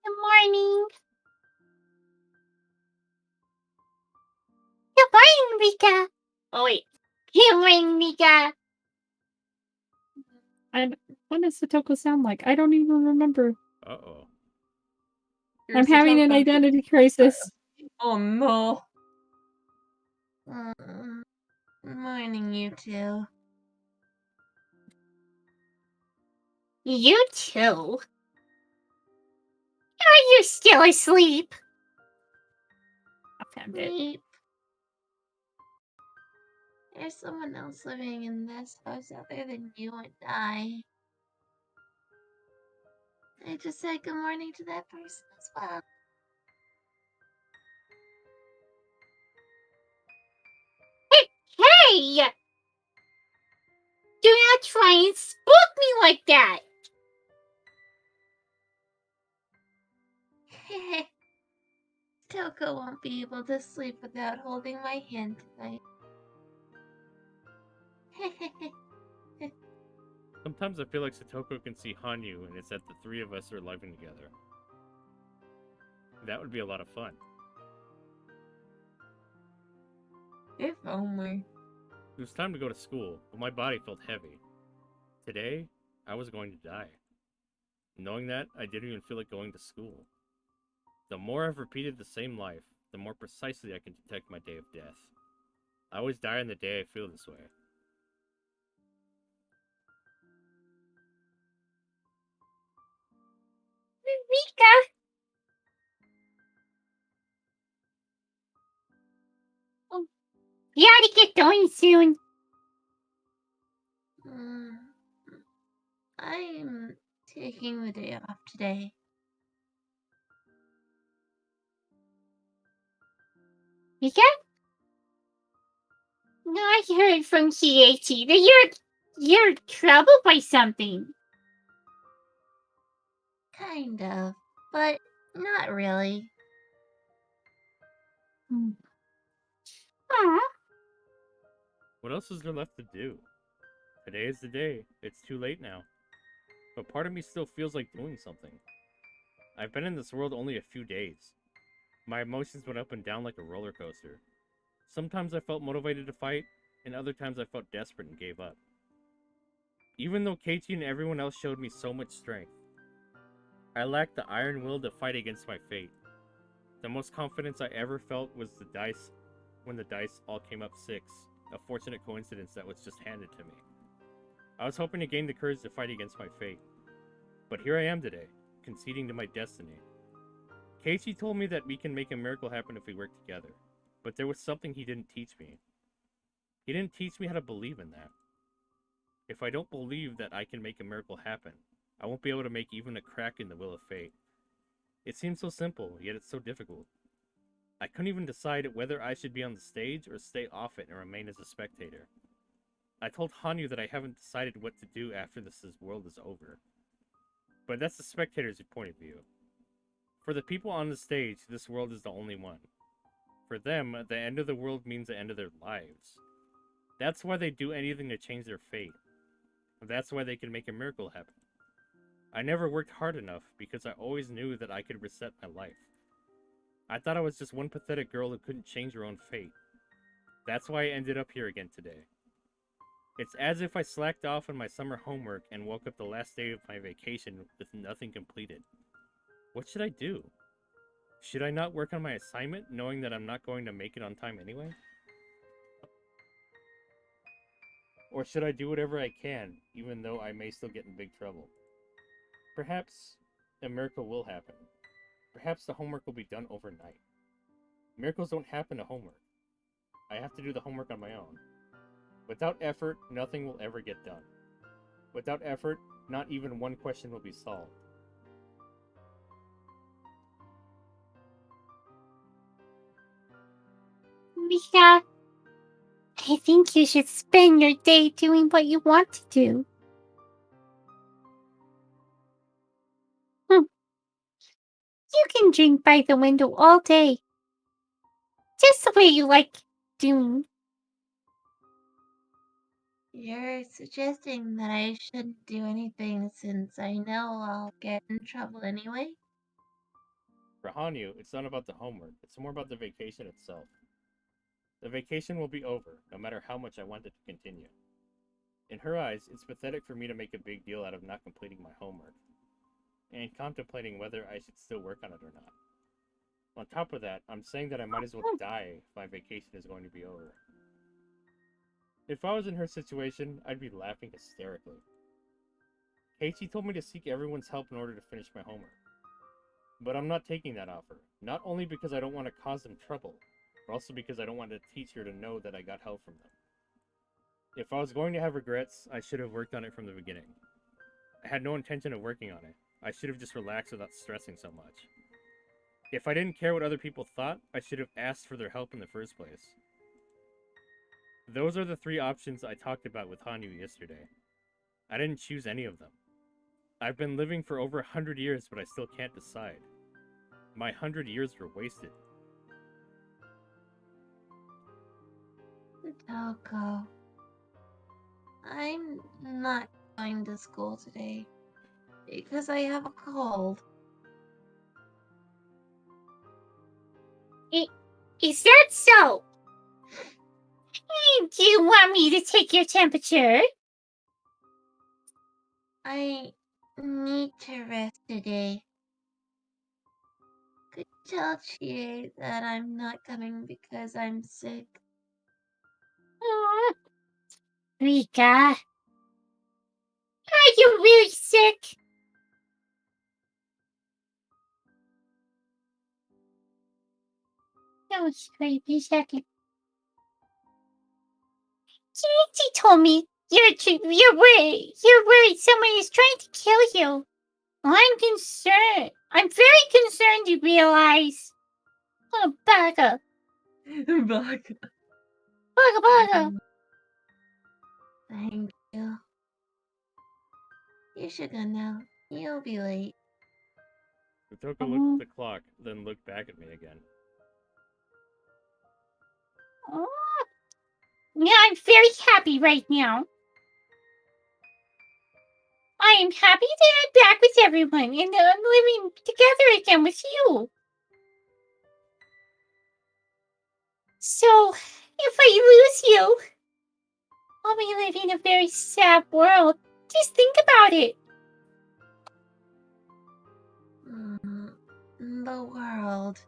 Good morning. Good morning, Rika. Oh wait. Good morning, Rika. What does Satoko sound like? I don't even remember. Uh-oh. I'm having an identity crisis. Oh no. Morning, you two. You too. Are you still asleep? I found it. Sleep. There's someone else living in this house other than you and I. I just said good morning to that person as well. Hey! Do not try and spook me like that. Toko won't be able to sleep without holding my hand tonight. Sometimes I feel like Satoko can see Hanyu, and it's that the three of us are living together. That would be a lot of fun. If only. It was time to go to school, but my body felt heavy. Today, I was going to die. Knowing that, I didn't even feel like going to school. The more I've repeated the same life, the more precisely I can detect my day of death. I always die on the day I feel this way. Rika. Oh, you ought to get going soon. I'm taking the day off today. Rika? No, I heard from Kiichi that you're troubled by something. Kind of, but not really. Aw. What else is there left to do? Today is the day. It's too late now. But part of me still feels like doing something. I've been in this world only a few days. My emotions went up and down like a roller coaster. Sometimes I felt motivated to fight, and other times I felt desperate and gave up. Even though Keiichi and everyone else showed me so much strength, I lacked the iron will to fight against my fate. The most confidence I ever felt was when the dice all came up 6, a fortunate coincidence that was just handed to me. I was hoping to gain the courage to fight against my fate. But here I am today, conceding to my destiny. Keiichi told me that we can make a miracle happen if we work together, but there was something he didn't teach me. He didn't teach me how to believe in that. If I don't believe that I can make a miracle happen, I won't be able to make even a crack in the will of fate. It seems so simple, yet it's so difficult. I couldn't even decide whether I should be on the stage or stay off it and remain as a spectator. I told Hanyu that I haven't decided what to do after this world is over. But that's the spectator's point of view. For the people on the stage, this world is the only one. For them, the end of the world means the end of their lives. That's why they do anything to change their fate. That's why they can make a miracle happen. I never worked hard enough because I always knew that I could reset my life. I thought I was just one pathetic girl who couldn't change her own fate. That's why I ended up here again today. It's as if I slacked off on my summer homework and woke up the last day of my vacation with nothing completed. What should I do? Should I not work on my assignment, knowing that I'm not going to make it on time anyway? Or should I do whatever I can, even though I may still get in big trouble? Perhaps a miracle will happen. Perhaps the homework will be done overnight. Miracles don't happen to homework. I have to do the homework on my own. Without effort, nothing will ever get done. Without effort, not even one question will be solved. Rika, I think you should spend your day doing what you want to do. You can drink by the window all day. Just the way you like doing. You're suggesting that I shouldn't do anything since I know I'll get in trouble anyway? For Hanyu, it's not about the homework, it's more about the vacation itself. The vacation will be over, no matter how much I want it to continue. In her eyes, it's pathetic for me to make a big deal out of not completing my homework, and contemplating whether I should still work on it or not. On top of that, I'm saying that I might as well die if my vacation is going to be over. If I was in her situation, I'd be laughing hysterically. Keiichi told me to seek everyone's help in order to finish my homework. But I'm not taking that offer, not only because I don't want to cause them trouble, but also because I don't want the teacher to know that I got help from them. If I was going to have regrets, I should have worked on it from the beginning. I had no intention of working on it. I should have just relaxed without stressing so much. If I didn't care what other people thought, I should have asked for their help in the first place. Those are the 3 options I talked about with Hanyu yesterday. I didn't choose any of them. I've been living for over 100 years, but I still can't decide. My 100 years were wasted. Toko, I'm not going to school today because I have a cold. Is that so? Do you want me to take your temperature? I need to rest today. Could you tell Chie that I'm not coming because I'm sick? Rika, are you really sick? No, wait a second. She told me you're worried someone is trying to kill you. I'm concerned. I'm very concerned, you realize. Oh, bugger. Black. Bugger. Thank you. You should go now. You'll be late. Utoko looked at the clock, then looked back at me again. Oh. Yeah, I'm very happy right now. I am happy that I'm back with everyone and that I'm living together again with you. So, if I lose you, I'll be living in a very sad world. Just think about it. The world.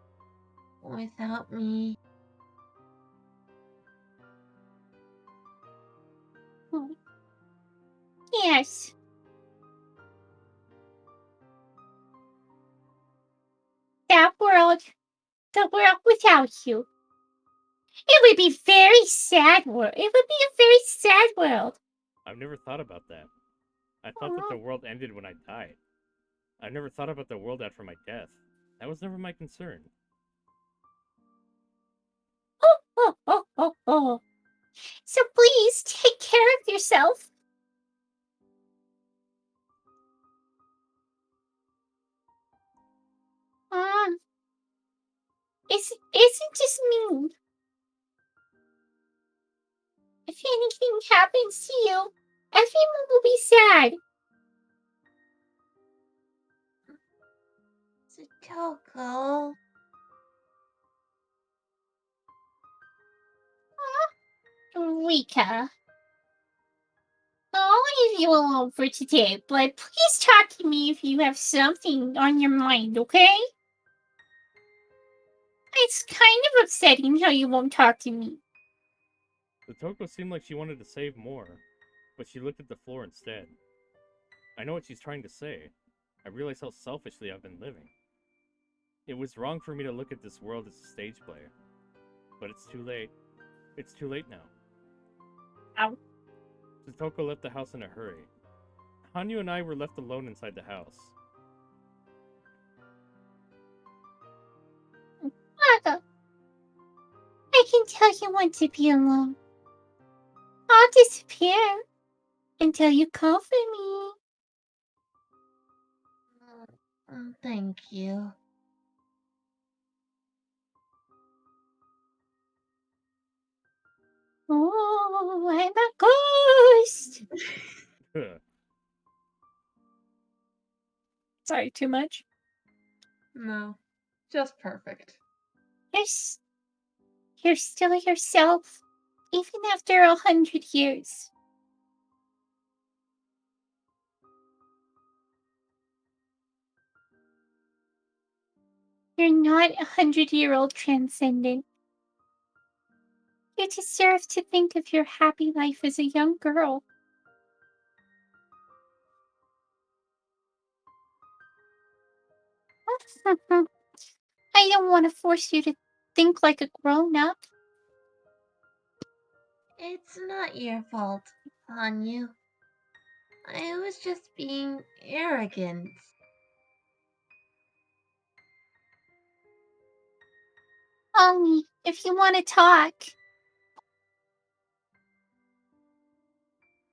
Without me. Yes. That world. The world without you. It would be very sad world. It would be a very sad world. I've never thought about that. I thought that the world ended when I died. I never thought about the world after my death. That was never my concern. Oh. So please take care of yourself. Isn't just me. If anything happens to you, everyone will be sad. Satoko. Rika. I'll leave you alone for today, but please talk to me if you have something on your mind, okay? It's kind of upsetting how you won't talk to me. The Toko seemed like she wanted to save more, but she looked at the floor instead. I know what she's trying to say. I realize how selfishly I've been living. It was wrong for me to look at this world as a stage play. But it's too late. It's too late now. Ow. Toko left the house in a hurry. Hanyu and I were left alone inside the house. Mother, I can tell you want to be alone. I'll disappear until you call for me. Thank you. Oh, I'm a ghost. Sorry, too much? No. Just perfect. You're still yourself, even after 100 years. You're not 100-year-old transcendent. You deserve to think of your happy life as a young girl. I don't want to force you to think like a grown-up. It's not your fault, Hanyu. I was just being arrogant. Only if you want to talk.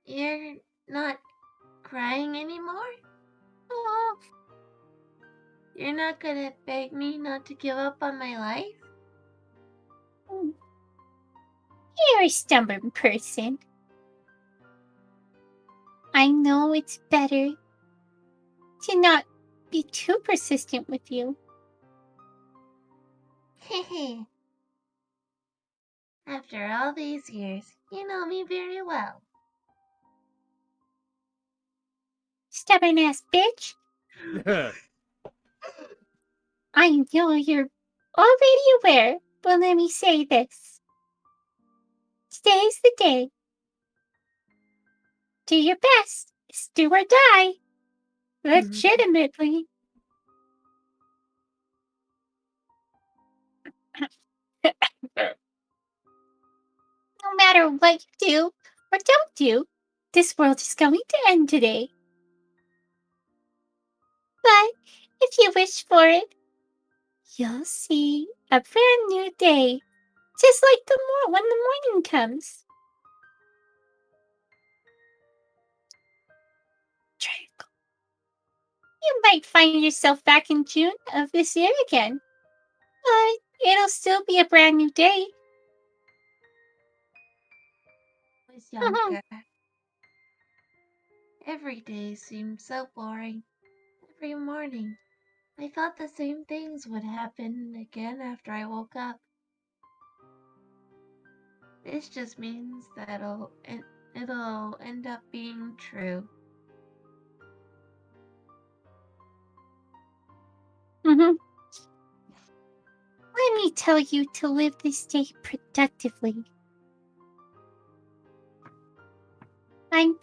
You're not crying anymore? Oh, You're not gonna beg me not to give up on my life? you're a stubborn person. I know it's better to not be too persistent with you. Hehe. After all these years, you know me very well. Stubborn ass bitch. I know you're already aware, but let me say this. Today's the day. Do your best. It's do or die. Legitimately. matter what you do or don't do, this world is going to end today. But if you wish for it, you'll see a brand new day, just like when the morning comes. Triangle. You might find yourself back in June of this year again, but it'll still be a brand new day. I was younger. Every day seemed so boring. Every morning, I thought the same things would happen again after I woke up. This just means that it'll end up being true. Mm-hmm. Let me tell you to live this day productively. I'm not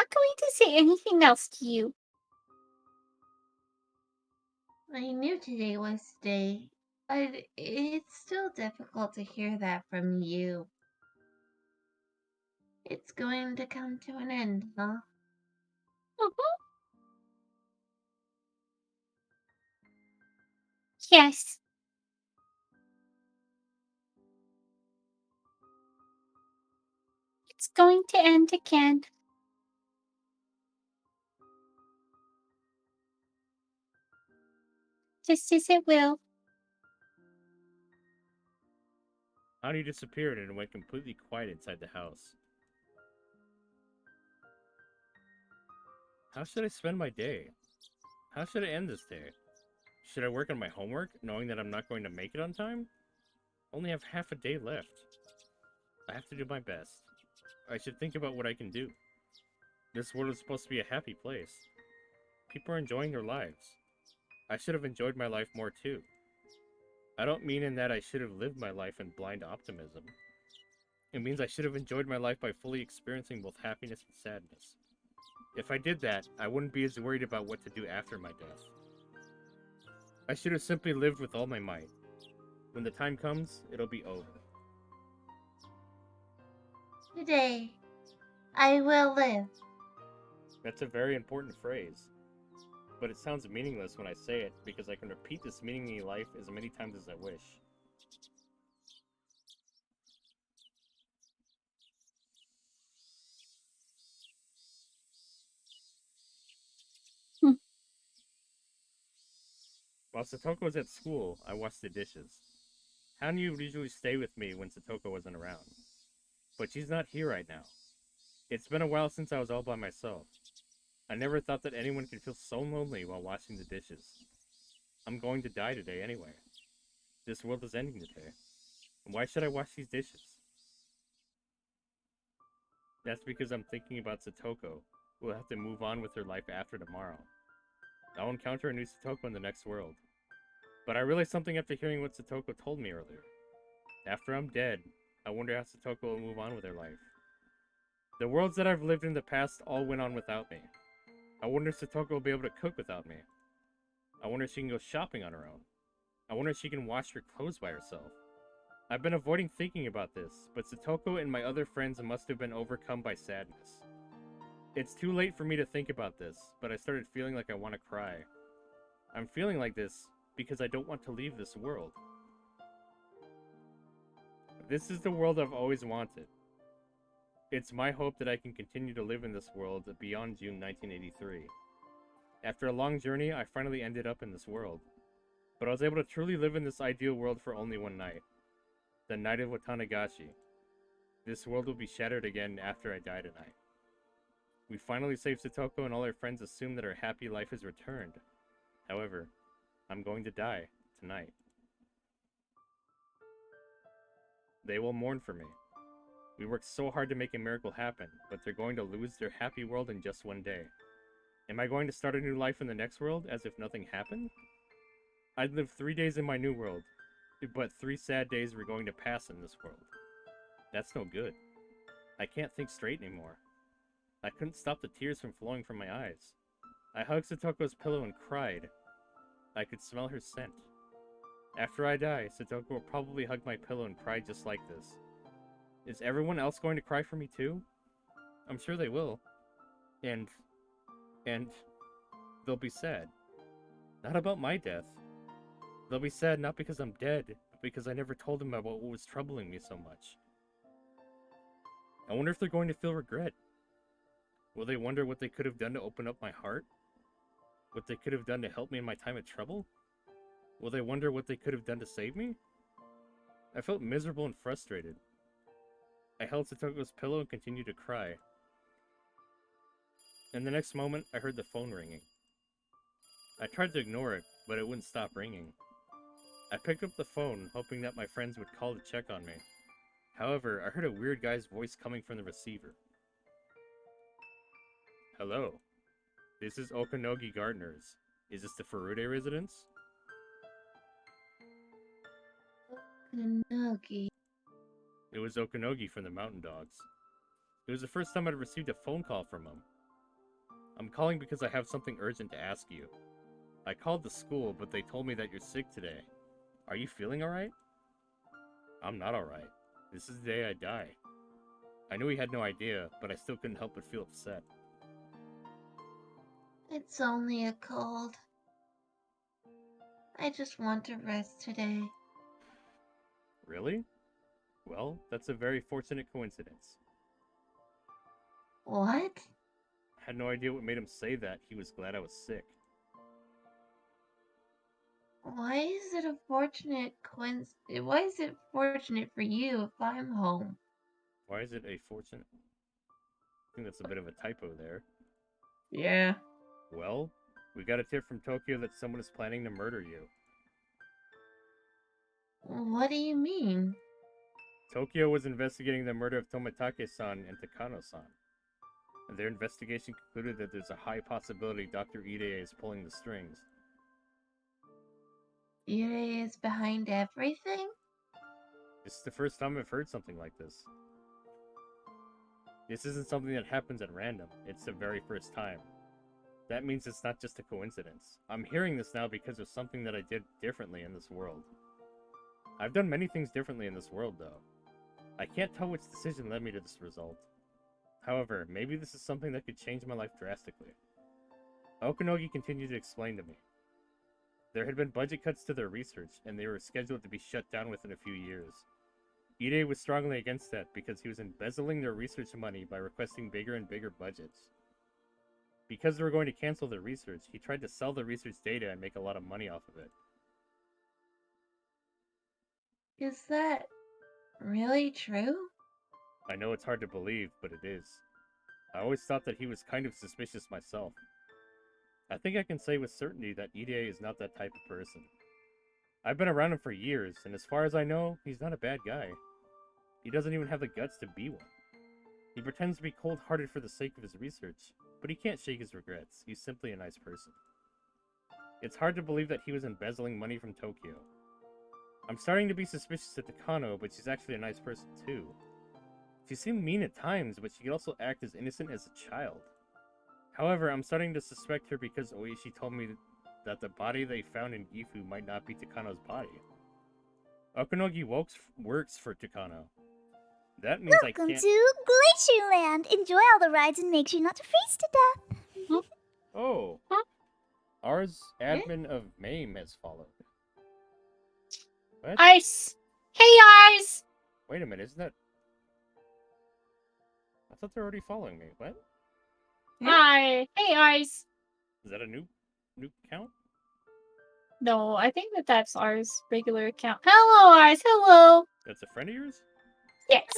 going to say anything else to you. I knew today was the day, but it's still difficult to hear that from you. It's going to come to an end, huh? Mm-hmm. Yes. It's going to end again. Just as it will. Ani disappeared and went completely quiet inside the house. How should I spend my day? How should I end this day? Should I work on my homework, knowing that I'm not going to make it on time? Only have half a day left. I have to do my best. I should think about what I can do. This world is supposed to be a happy place. People are enjoying their lives. I should have enjoyed my life more too. I don't mean in that I should have lived my life in blind optimism. It means I should have enjoyed my life by fully experiencing both happiness and sadness. If I did that, I wouldn't be as worried about what to do after my death. I should have simply lived with all my might. When the time comes, it'll be over. Today, I will live. That's a very important phrase. But it sounds meaningless when I say it because I can repeat this meaning in life as many times as I wish. Hmm. While Satoko was at school, I washed the dishes. Hanyu would usually stay with me when Satoko wasn't around. But she's not here right now. It's been a while since I was all by myself. I never thought that anyone could feel so lonely while washing the dishes. I'm going to die today anyway. This world is ending today. Why should I wash these dishes? That's because I'm thinking about Satoko, who will have to move on with her life after tomorrow. I'll encounter a new Satoko in the next world. But I realized something after hearing what Satoko told me earlier. After I'm dead, I wonder how Satoko will move on with her life. The worlds that I've lived in the past all went on without me. I wonder if Satoko will be able to cook without me. I wonder if she can go shopping on her own. I wonder if she can wash her clothes by herself. I've been avoiding thinking about this, but Satoko and my other friends must have been overcome by sadness. It's too late for me to think about this, but I started feeling like I want to cry. I'm feeling like this because I don't want to leave this world. This is the world I've always wanted. It's my hope that I can continue to live in this world beyond June 1983. After a long journey, I finally ended up in this world. But I was able to truly live in this ideal world for only one night. The night of Watanagashi. This world will be shattered again after I die tonight. We finally saved Satoko and all her friends assume that her happy life has returned. However, I'm going to die tonight. They will mourn for me. We worked so hard to make a miracle happen, but they're going to lose their happy world in just one day. Am I going to start a new life in the next world as if nothing happened? I'd lived 3 days in my new world, but 3 sad days were going to pass in this world. That's no good. I can't think straight anymore. I couldn't stop the tears from flowing from my eyes. I hugged Satoko's pillow and cried. I could smell her scent. After I die, Satoko will probably hug my pillow and cry just like this. Is everyone else going to cry for me too? I'm sure they will. And they'll be sad. Not about my death. They'll be sad not because I'm dead, but because I never told them about what was troubling me so much. I wonder if they're going to feel regret. Will they wonder what they could have done to open up my heart? What they could have done to help me in my time of trouble? Will they wonder what they could have done to save me? I felt miserable and frustrated. I held Satoko's pillow and continued to cry. And the next moment, I heard the phone ringing. I tried to ignore it, but it wouldn't stop ringing. I picked up the phone, hoping that my friends would call to check on me. However, I heard a weird guy's voice coming from the receiver. Hello. This is Okanogi Gardeners. Is this the Furude residence? Okanogi. It was Okanogi from the Mountain Dogs. It was the first time I'd received a phone call from him. I'm calling because I have something urgent to ask you. I called the school, but they told me that you're sick today. Are you feeling alright? I'm not alright. This is the day I die. I knew he had no idea, but I still couldn't help but feel upset. It's only a cold. I just want to rest today. Really? Well, that's a very fortunate coincidence. What? I had no idea what made him say that. He was glad I was sick. Why is it a fortunate Why is it fortunate for you if I'm home? Why is it a fortunate? I think that's a bit of a typo there. Yeah. Well, we got a tip from Tokyo that someone is planning to murder you. What do you mean? Tokyo was investigating the murder of Tomitake-san and Takano-san. And their investigation concluded that there's a high possibility Dr. Ide is pulling the strings. Ire is behind everything? This is the first time I've heard something like this. This isn't something that happens at random. It's the very first time. That means it's not just a coincidence. I'm hearing this now because of something that I did differently in this world. I've done many things differently in this world, though. I can't tell which decision led me to this result. However, maybe this is something that could change my life drastically. Okanogi continued to explain to me. There had been budget cuts to their research, and they were scheduled to be shut down within a few years. Ide was strongly against that because he was embezzling their research money by requesting bigger and bigger budgets. Because they were going to cancel their research, he tried to sell the research data and make a lot of money off of it. Is that really true? I know it's hard to believe, but it is. I always thought that he was kind of suspicious myself. I think I can say with certainty that Ide is not that type of person. I've been around him for years, and as far as I know, he's not a bad guy. He doesn't even have the guts to be one. He pretends to be cold-hearted for the sake of his research, but he can't shake his regrets. He's simply a nice person. It's hard to believe that he was embezzling money from Tokyo. I'm starting to be suspicious of Takano, but she's actually a nice person too. She seemed mean at times, but she could also act as innocent as a child. However, I'm starting to suspect her because Oishi told me that the body they found in Gifu might not be Takano's body. Okanogi works for Takano. That means Welcome I can't... to Glacierland. Enjoy all the rides and make sure not to freeze to death. Oh. Ours admin of MAME has followed. What? Ice! Hey, Ice! Wait a minute, isn't that... I thought they're already following me. What? Hi! Hey, Ice! Is that a new account? No, I think that's ours regular account. Hello, Ice! Hello! That's a friend of yours? Yes!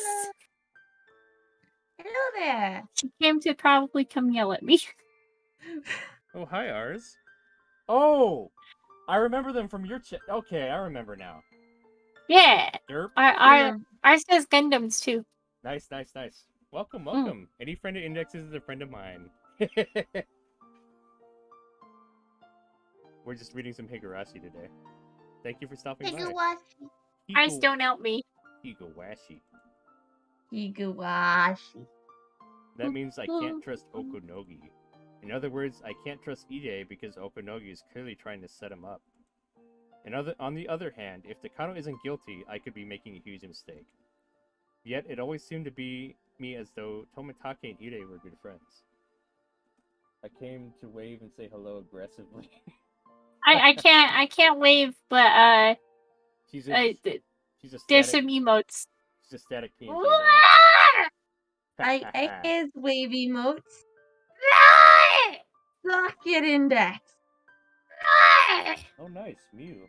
Hello there. She came to probably come yell at me. Oh, hi, ours. Oh! I remember them from your chat. Okay, I remember now. Yeah! Derp. Ours says Gundams too. Nice. Welcome. Any friend of Index's is a friend of mine. We're just reading some Higurashi today. Thank you for stopping by. Higurashi. Ice, don't help me. Higurashi. Higurashi. That means I can't trust Okanogi. In other words, I can't trust Ide because Okanogi is clearly trying to set him up. On the other hand, if Takano isn't guilty, I could be making a huge mistake. Yet, it always seemed to be me as though Tomitake and Ide were good friends. I came to wave and say hello aggressively. I can't wave, but She's a there's static. some emotes. She's a static PNG now. I is wave emotes. Suck it, Index. Oh, nice, Mew.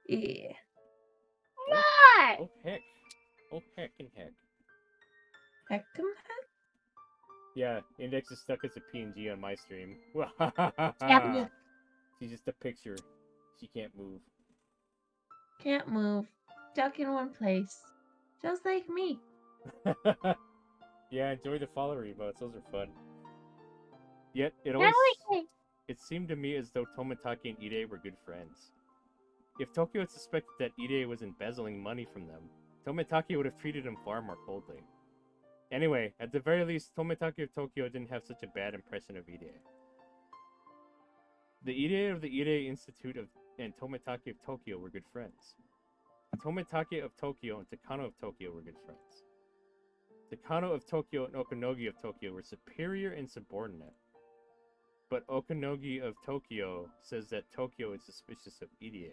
Yeah. Oh heck. Oh heck and heck. Heckum Yeah, Index is stuck as a PNG on my stream. Yep. She's just a picture. She can't move. Can't move. Stuck in one place. Just like me. Yeah, enjoy the follower emotes. Those are fun. Yet, it seemed to me as though Tomitake and Ide were good friends. If Tokyo had suspected that Ide was embezzling money from them, Tomitake would have treated him far more coldly. Anyway, at the very least, Tomitake of Tokyo didn't have such a bad impression of Ide. The Ide of the Ide Institute and Tomitake of Tokyo were good friends. Tomitake of Tokyo and Takano of Tokyo were good friends. Takano of Tokyo and Okanogi of Tokyo were superior and subordinate. But Okanogi of Tokyo says that Tokyo is suspicious of Ide.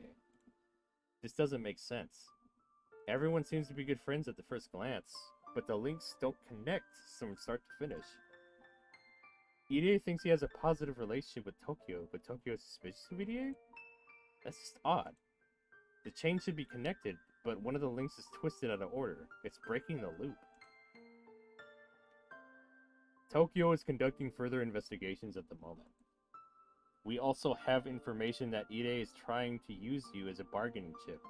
This doesn't make sense. Everyone seems to be good friends at the first glance, but the links don't connect from start to finish. Ide thinks he has a positive relationship with Tokyo, but Tokyo is suspicious of Ide? That's just odd. The chain should be connected, but one of the links is twisted out of order. It's breaking the loop. Tokyo is conducting further investigations at the moment. We also have information that Ide is trying to use you as a bargaining chip.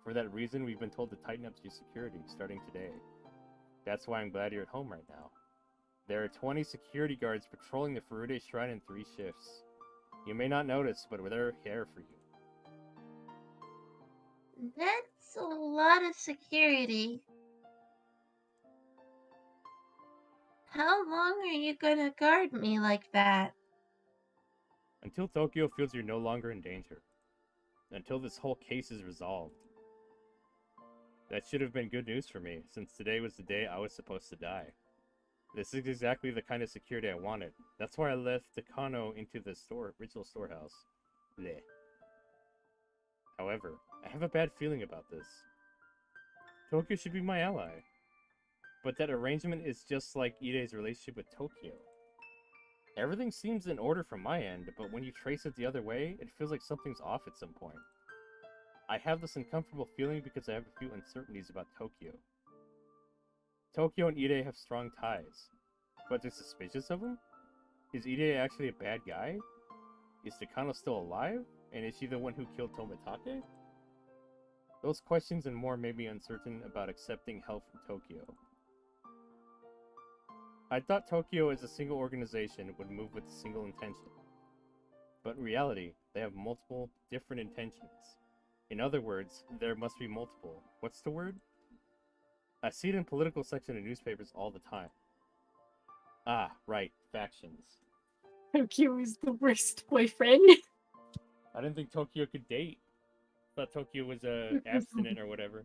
For that reason, we've been told to tighten up your security, starting today. That's why I'm glad you're at home right now. There are 20 security guards patrolling the Furude Shrine in 3 shifts. You may not notice, but they're here for you. That's a lot of security. How long are you gonna guard me like that? Until Tokyo feels you're no longer in danger. Until this whole case is resolved. That should have been good news for me, since today was the day I was supposed to die. This is exactly the kind of security I wanted. That's why I left Takano into the original storehouse. Bleh. However, I have a bad feeling about this. Tokyo should be my ally. But that arrangement is just like Ide's relationship with Tokyo. Everything seems in order from my end, but when you trace it the other way, it feels like something's off at some point. I have this uncomfortable feeling because I have a few uncertainties about Tokyo. Tokyo and Ide have strong ties, but they're suspicious of him? Is Ide actually a bad guy? Is Takano still alive? And is she the one who killed Tomitake? Those questions and more made me uncertain about accepting help from Tokyo. I thought Tokyo as a single organization would move with a single intention. But in reality, they have multiple different intentions. In other words, there must be multiple. What's the word? I see it in political section of newspapers all the time. Ah, right, factions. Tokyo is the worst boyfriend. I didn't think Tokyo could date. I thought Tokyo was abstinent or whatever.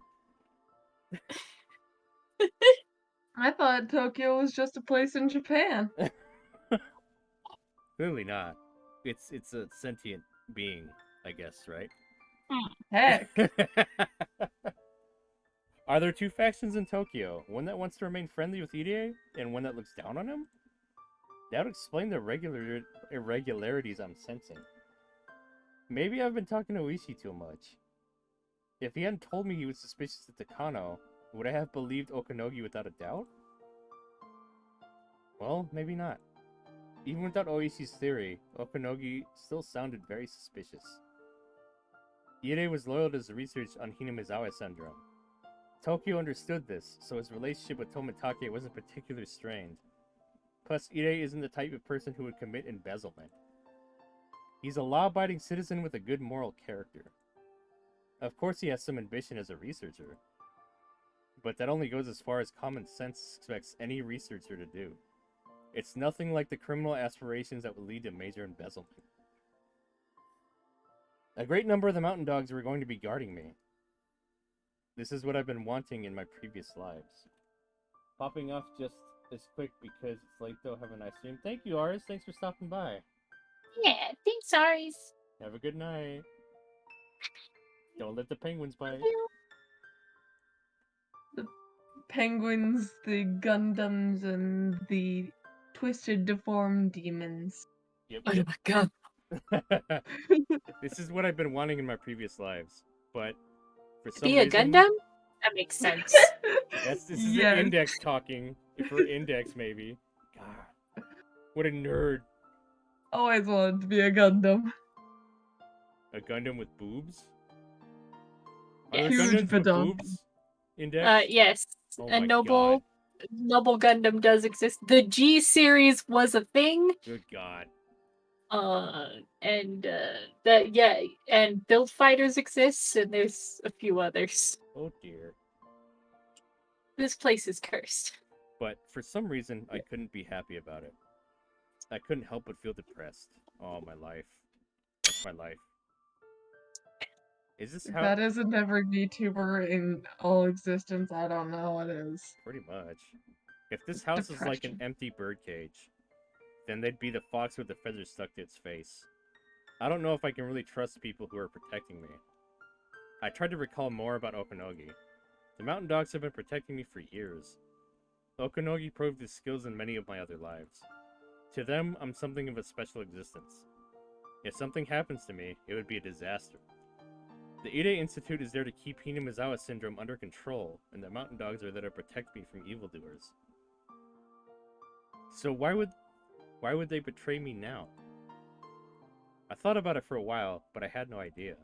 I thought Tokyo was just a place in Japan. Clearly not. It's a sentient being, I guess, right? Heck. Are there 2 factions in Tokyo? One that wants to remain friendly with Ide, and one that looks down on him? That would explain the irregularities I'm sensing. Maybe I've been talking to Oishi too much. If he hadn't told me he was suspicious of Takano, would I have believed Okanogi without a doubt? Well, maybe not. Even without Oishi's theory, Okanogi still sounded very suspicious. Ide was loyal to his research on Hinamizawa syndrome. Tokyo understood this, so his relationship with Tomitake wasn't particularly strained. Plus, Ide isn't the type of person who would commit embezzlement. He's a law-abiding citizen with a good moral character. Of course he has some ambition as a researcher, but that only goes as far as common sense expects any researcher to do. It's nothing like the criminal aspirations that would lead to major embezzlement. A great number of the mountain dogs were going to be guarding me. This is what I've been wanting in my previous lives. Popping off just as quick because it's late though. Have a nice stream. Thank you, Aris. Thanks for stopping by. Yeah, thanks, Aris. Have a good night. Don't let the penguins bite. The penguins, the Gundams, and the twisted, deformed demons. Yep. Oh my god. This is what I've been wanting in my previous lives, but for some Be a reason, Gundam? That makes sense. this is Yes. an index talking. If we're index, maybe. God, what a nerd. Always wanted to be a Gundam. A Gundam with boobs? Are Yes. there Huge Gundams with badunk. boobs? Index? Yes. Oh A my noble Gundam does exist. The G series was a thing. Good God. And Build Fighters exists, and there's a few others. Oh dear. This place is cursed. But for some reason, I couldn't be happy about it. I couldn't help but feel depressed. Oh, my life. That's my life. Is this If how... that isn't every VTuber in all existence, I don't know what is. Pretty much. If this house is like an Depression. empty birdcage, then they'd be the fox with the feathers stuck to its face. I don't know if I can really trust people who are protecting me. I tried to recall more about Okanogi. The mountain dogs have been protecting me for years. Okanogi proved his skills in many of my other lives. To them, I'm something of a special existence. If something happens to me, it would be a disaster. The Ide Institute is there to keep Hinamizawa syndrome under control, and the mountain dogs are there to protect me from evildoers. So why would they betray me now? I thought about it for a while, but I had no idea.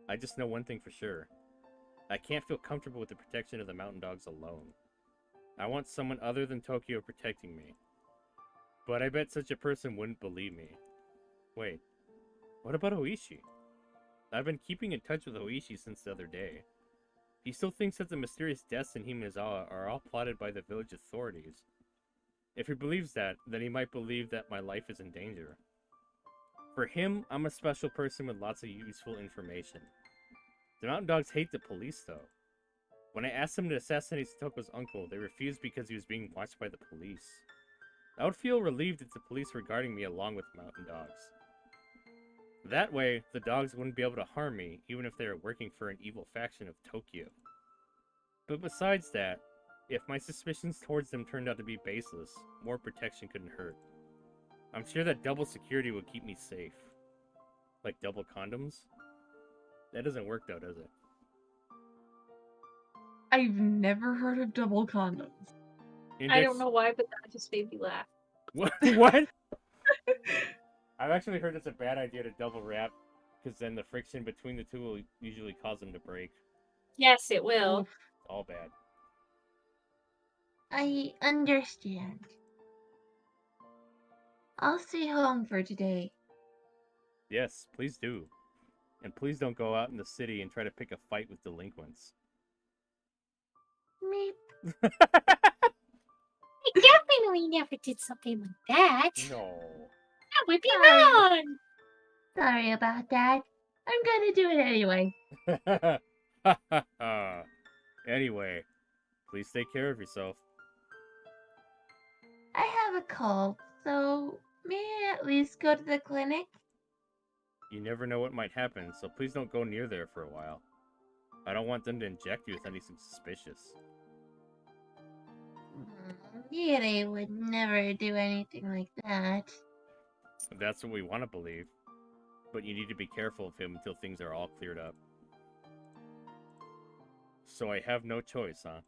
I just know one thing for sure. I can't feel comfortable with the protection of the mountain dogs alone. I want someone other than Tokyo protecting me. But I bet such a person wouldn't believe me. Wait, what about Oishi? I've been keeping in touch with Oishi since the other day. He still thinks that the mysterious deaths in Himizawa are all plotted by the village authorities. If he believes that, then he might believe that my life is in danger. For him, I'm a special person with lots of useful information. The mountain dogs hate the police, though. When I asked them to assassinate Satoko's uncle, they refused because he was being watched by the police. I would feel relieved if the police were guarding me along with mountain dogs. That way, the dogs wouldn't be able to harm me, even if they were working for an evil faction of Tokyo. But besides that, if my suspicions towards them turned out to be baseless, more protection couldn't hurt. I'm sure that double security would keep me safe. Like double condoms? That doesn't work though, does it? I've never heard of double condoms. I don't know why, but that just made me laugh. What? What? I've actually heard it's a bad idea to double wrap, because then the friction between the two will usually cause them to break. Yes, it will. Oof. All bad. I understand. I'll stay home for today. Yes, please do. And please don't go out in the city and try to pick a fight with delinquents. Meep. I definitely never did something like that. No. That would be Sorry. wrong. Sorry about that. I'm gonna do it anyway. Anyway, please take care of yourself. I have a cold, so may I at least go to the clinic? You never know what might happen, so please don't go near there for a while. I don't want them to inject you with anything suspicious. Yuri would never do anything like that. That's what we want to believe. But you need to be careful of him until things are all cleared up. So I have no choice, huh?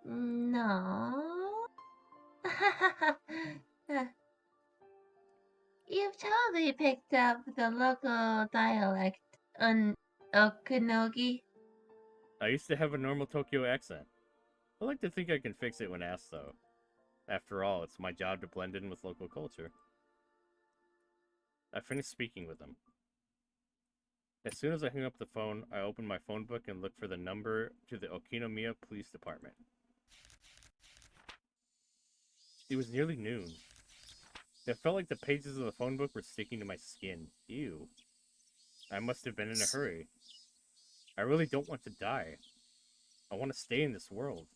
No. You've totally picked up the local dialect on Okanogi. I used to have a normal Tokyo accent. I like to think I can fix it when asked, though. After all, it's my job to blend in with local culture. I finished speaking with him. As soon as I hung up the phone, I opened my phone book and looked for the number to the Okinomiya Police Department. It was nearly noon. It felt like the pages of the phone book were sticking to my skin. Ew. I must have been in a hurry. I really don't want to die. I want to stay in this world.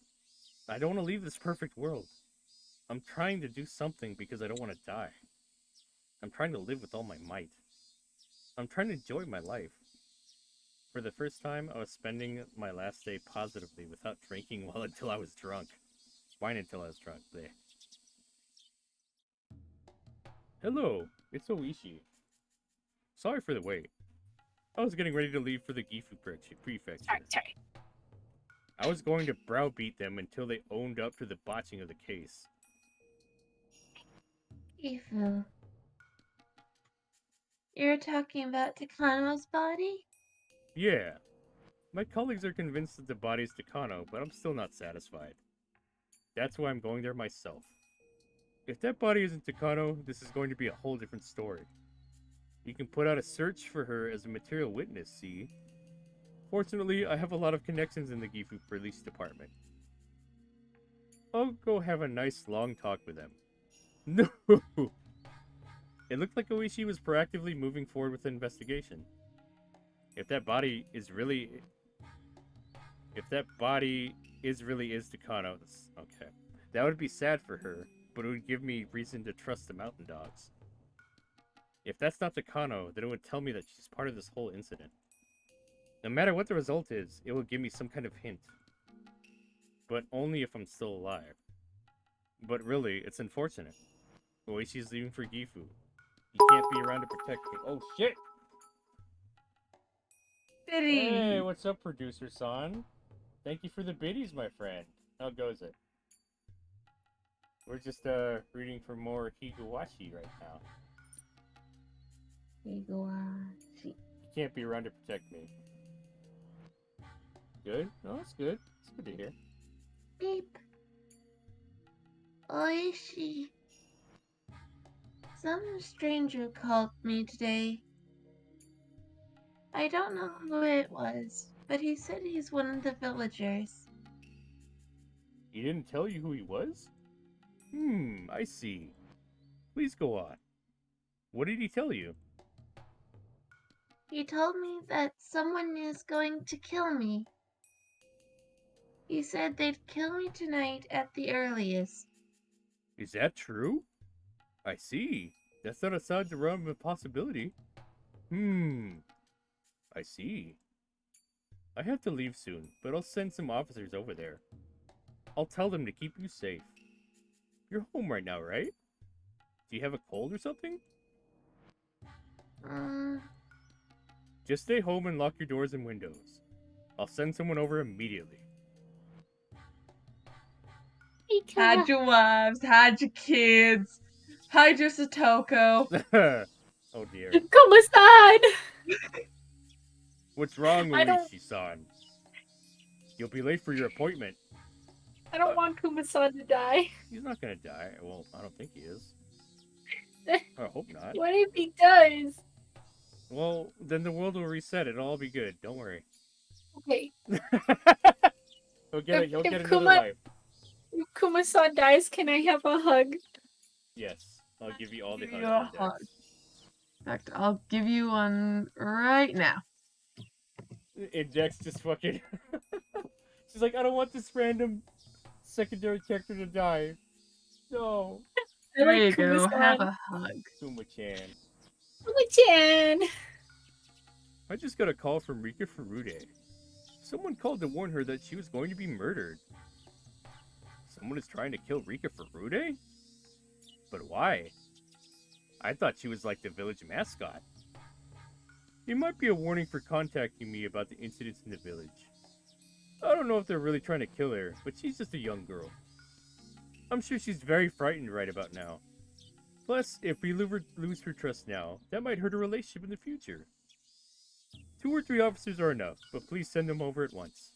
I don't want to leave this perfect world. I'm trying to do something because I don't want to die. I'm trying to live with all my might. I'm trying to enjoy my life. For the first time, I was spending my last day positively without drinking well until I was drunk. Wine until I was drunk. Bleh. Hello, it's Oishi. Sorry for the wait. I was getting ready to leave for the Gifu prefecture. Sorry. I was going to browbeat them until they owned up to the botching of the case. Gifu. You're talking about Takano's body? Yeah. My colleagues are convinced that the body is Takano, but I'm still not satisfied. That's why I'm going there myself. If that body isn't Takano, this is going to be a whole different story. You can put out a search for her as a material witness, see? Fortunately, I have a lot of connections in the Gifu police department. I'll go have a nice long talk with them. No! It looked like Oishi was proactively moving forward with the investigation. If that body is really Takano's, okay. That would be sad for her, but it would give me reason to trust the mountain dogs. If that's not Takano, then it would tell me that she's part of this whole incident. No matter what the result is, it will give me some kind of hint. But only if I'm still alive. But really, it's unfortunate. Oishi's leaving for Gifu. He can't be around to protect me. Oh shit! Biddy! Hey, what's up, producer-san? Thank you for the biddies, my friend. How goes it? We're just, reading for more Higurashi right now. Higurashi. He can't be around to protect me. Good? No, that's good. It's good to hear. Beep. Oishi. Some stranger called me today. I don't know who it was, but he said he's one of the villagers. He didn't tell you who he was? I see. Please go on. What did he tell you? He told me that someone is going to kill me. He said they'd kill me tonight at the earliest. Is that true? I see. That's not outside the realm of possibility. I see. I have to leave soon, but I'll send some officers over there. I'll tell them to keep you safe. You're home right now, right? Do you have a cold or something? Just stay home and lock your doors and windows. I'll send someone over immediately. Had your wives, had your kids, had your Satoko. Oh dear. Kuma-san! What's wrong, I don't- Oishi-san? You'll be late for your appointment. I don't want Kuma-san to die. He's not gonna die. Well, I don't think he is. I hope not. What if he does? Well, then the world will reset. It'll all be good. Don't worry. Okay, He'll get If another Kuma- life. if Kuma-san dies, can I have a hug? Yes, I'll give you all the Give you hugs. a hug. In fact, I'll give you one right now. And Dex just fucking. She's like, I don't want this random secondary character to die. No. I There you like go. Kuma-san. Have a hug. Kuma-chan. Kuma-chan! I just got a call from Rika Furude. Someone called to warn her that she was going to be murdered. Someone is trying to kill Rika Furude? But why? I thought she was like the village mascot. It might be a warning for contacting me about the incidents in the village. I don't know if they're really trying to kill her, but she's just a young girl. I'm sure she's very frightened right about now. Plus, if we lose her trust now, that might hurt her relationship in the future. 2 or 3 officers are enough, but please send them over at once.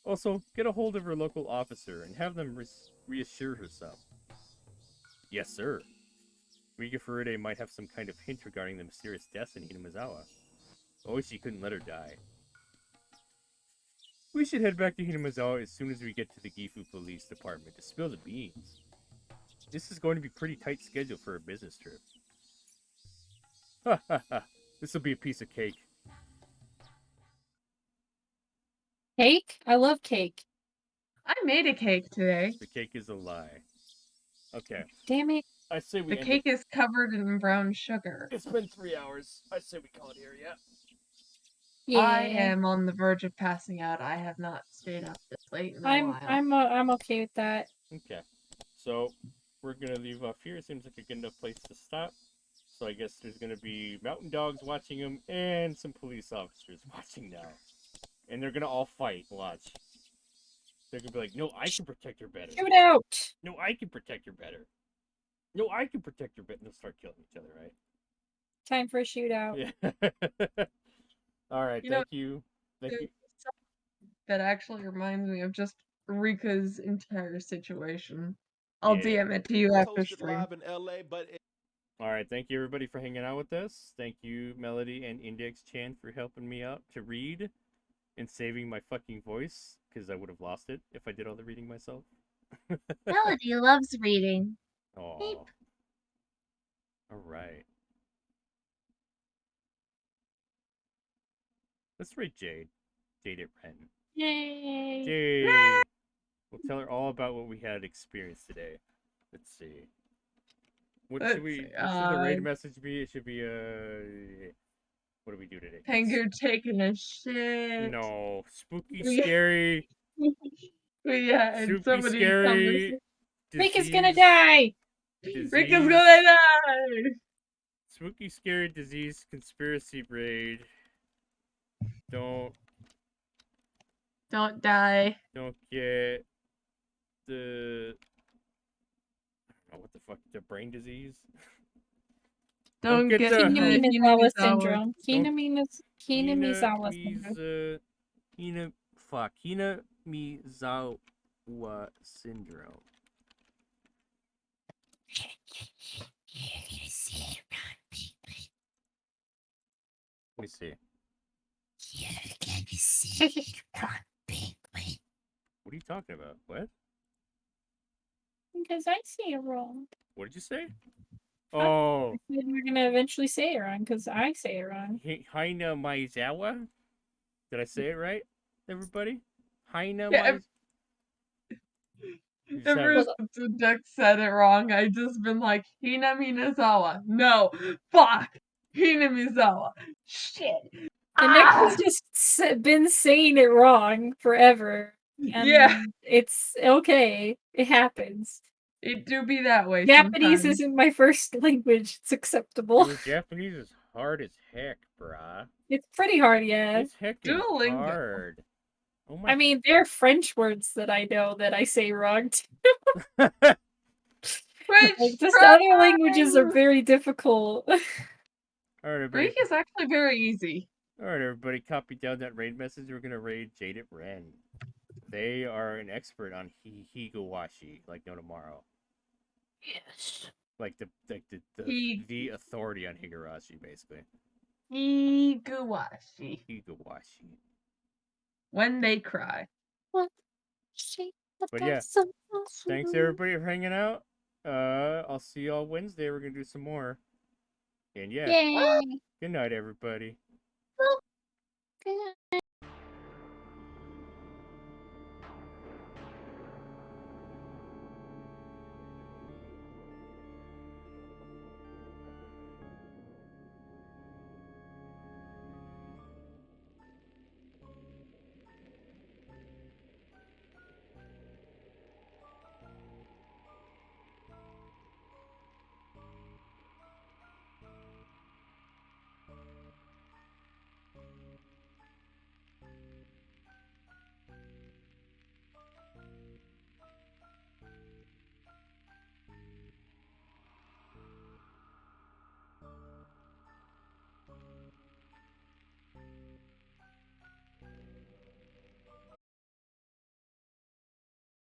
Also, get a hold of her local officer and have them reassure her some. Yes, sir. Rika Furude might have some kind of hint regarding the mysterious deaths in Hinamizawa. Oishi couldn't let her die. We should head back to Hinamizawa as soon as we get to the Gifu Police Department to spill the beans. This is going to be pretty tight schedule for a business trip. Ha ha ha. This will be a piece of cake. Cake? I love cake. I made a cake today. The cake is a lie. Okay. Damn it. I say we The end cake it. is covered in brown sugar. It's been 3 hours. I say we call it here, yeah? Yeah. I am on the verge of passing out. I have not stayed up this late in a while. I'm okay with that. Okay. So, we're going to leave off here. It seems like a good enough place to stop. So I guess there's going to be mountain dogs watching them and some police officers watching now. And they're going to all fight. Watch. They're going to be like, no, I can protect her better. Shoot out! No, I can protect her better. No, I can protect her better. And they'll start killing each other, right? Time for a shootout. Yeah. All right. You know, Thank you. Thank you. That actually reminds me of just Rika's entire situation. I'll Yeah. DM it to you after Hosted stream. live in LA, but All right. Thank you, everybody, for hanging out with us. Thank you, Melody and Index Chan, for helping me out to read and saving my fucking voice, because I would have lost it if I did all the reading myself. Melody loves reading. Oh. All right. Let's rate Jade. Jade at Ren. Yay! Jade. We'll tell her all about what we had experienced today. Let's see. What should the raid message be? It should be what do we do today? Pengu taking a shit. No, spooky, Yeah. scary. Yeah, and Spooky, somebody scary. Rika's gonna disease- die! disease- Rika's gonna die! Spooky, scary, disease, conspiracy raid. Don't die. Don't get the. I don't know what the fuck, the brain disease. Don't get the Hinamizawa syndrome. Don't- Hinamizawa syndrome. Hinamizawa syndrome. Let me see. What are you talking about? What? Because I say it wrong. What did you say? Oh, We're gonna eventually say it wrong because I say it wrong. Hinamizawa? Did I say it right, everybody? Yeah, You ever sound- since the duck said it wrong, I just been like, Hinamizawa. No, fuck! Hinamizawa. Shit. And Nick has just been saying it wrong forever. And Yeah. it's okay. It happens. It do be that way Japanese sometimes. isn't my first language. It's acceptable. Dude, Japanese is hard as heck, brah. It's pretty hard, yeah. It's heckin' Duolingo. hard. Oh my. I mean, there are French words that I know that I say wrong too. Which Just other languages are very difficult. All right, everybody. Greek is actually very easy. All right, everybody. Copy down that raid message. We're gonna raid Jade at Ren. They are an expert on Higurashi, like no tomorrow. Yes. Like the authority on Higurashi, basically. Higurashi. Higurashi. When they cry. But yeah, thanks everybody for hanging out. I'll see y'all Wednesday. We're gonna do some more. And yeah, Yay. good night, everybody.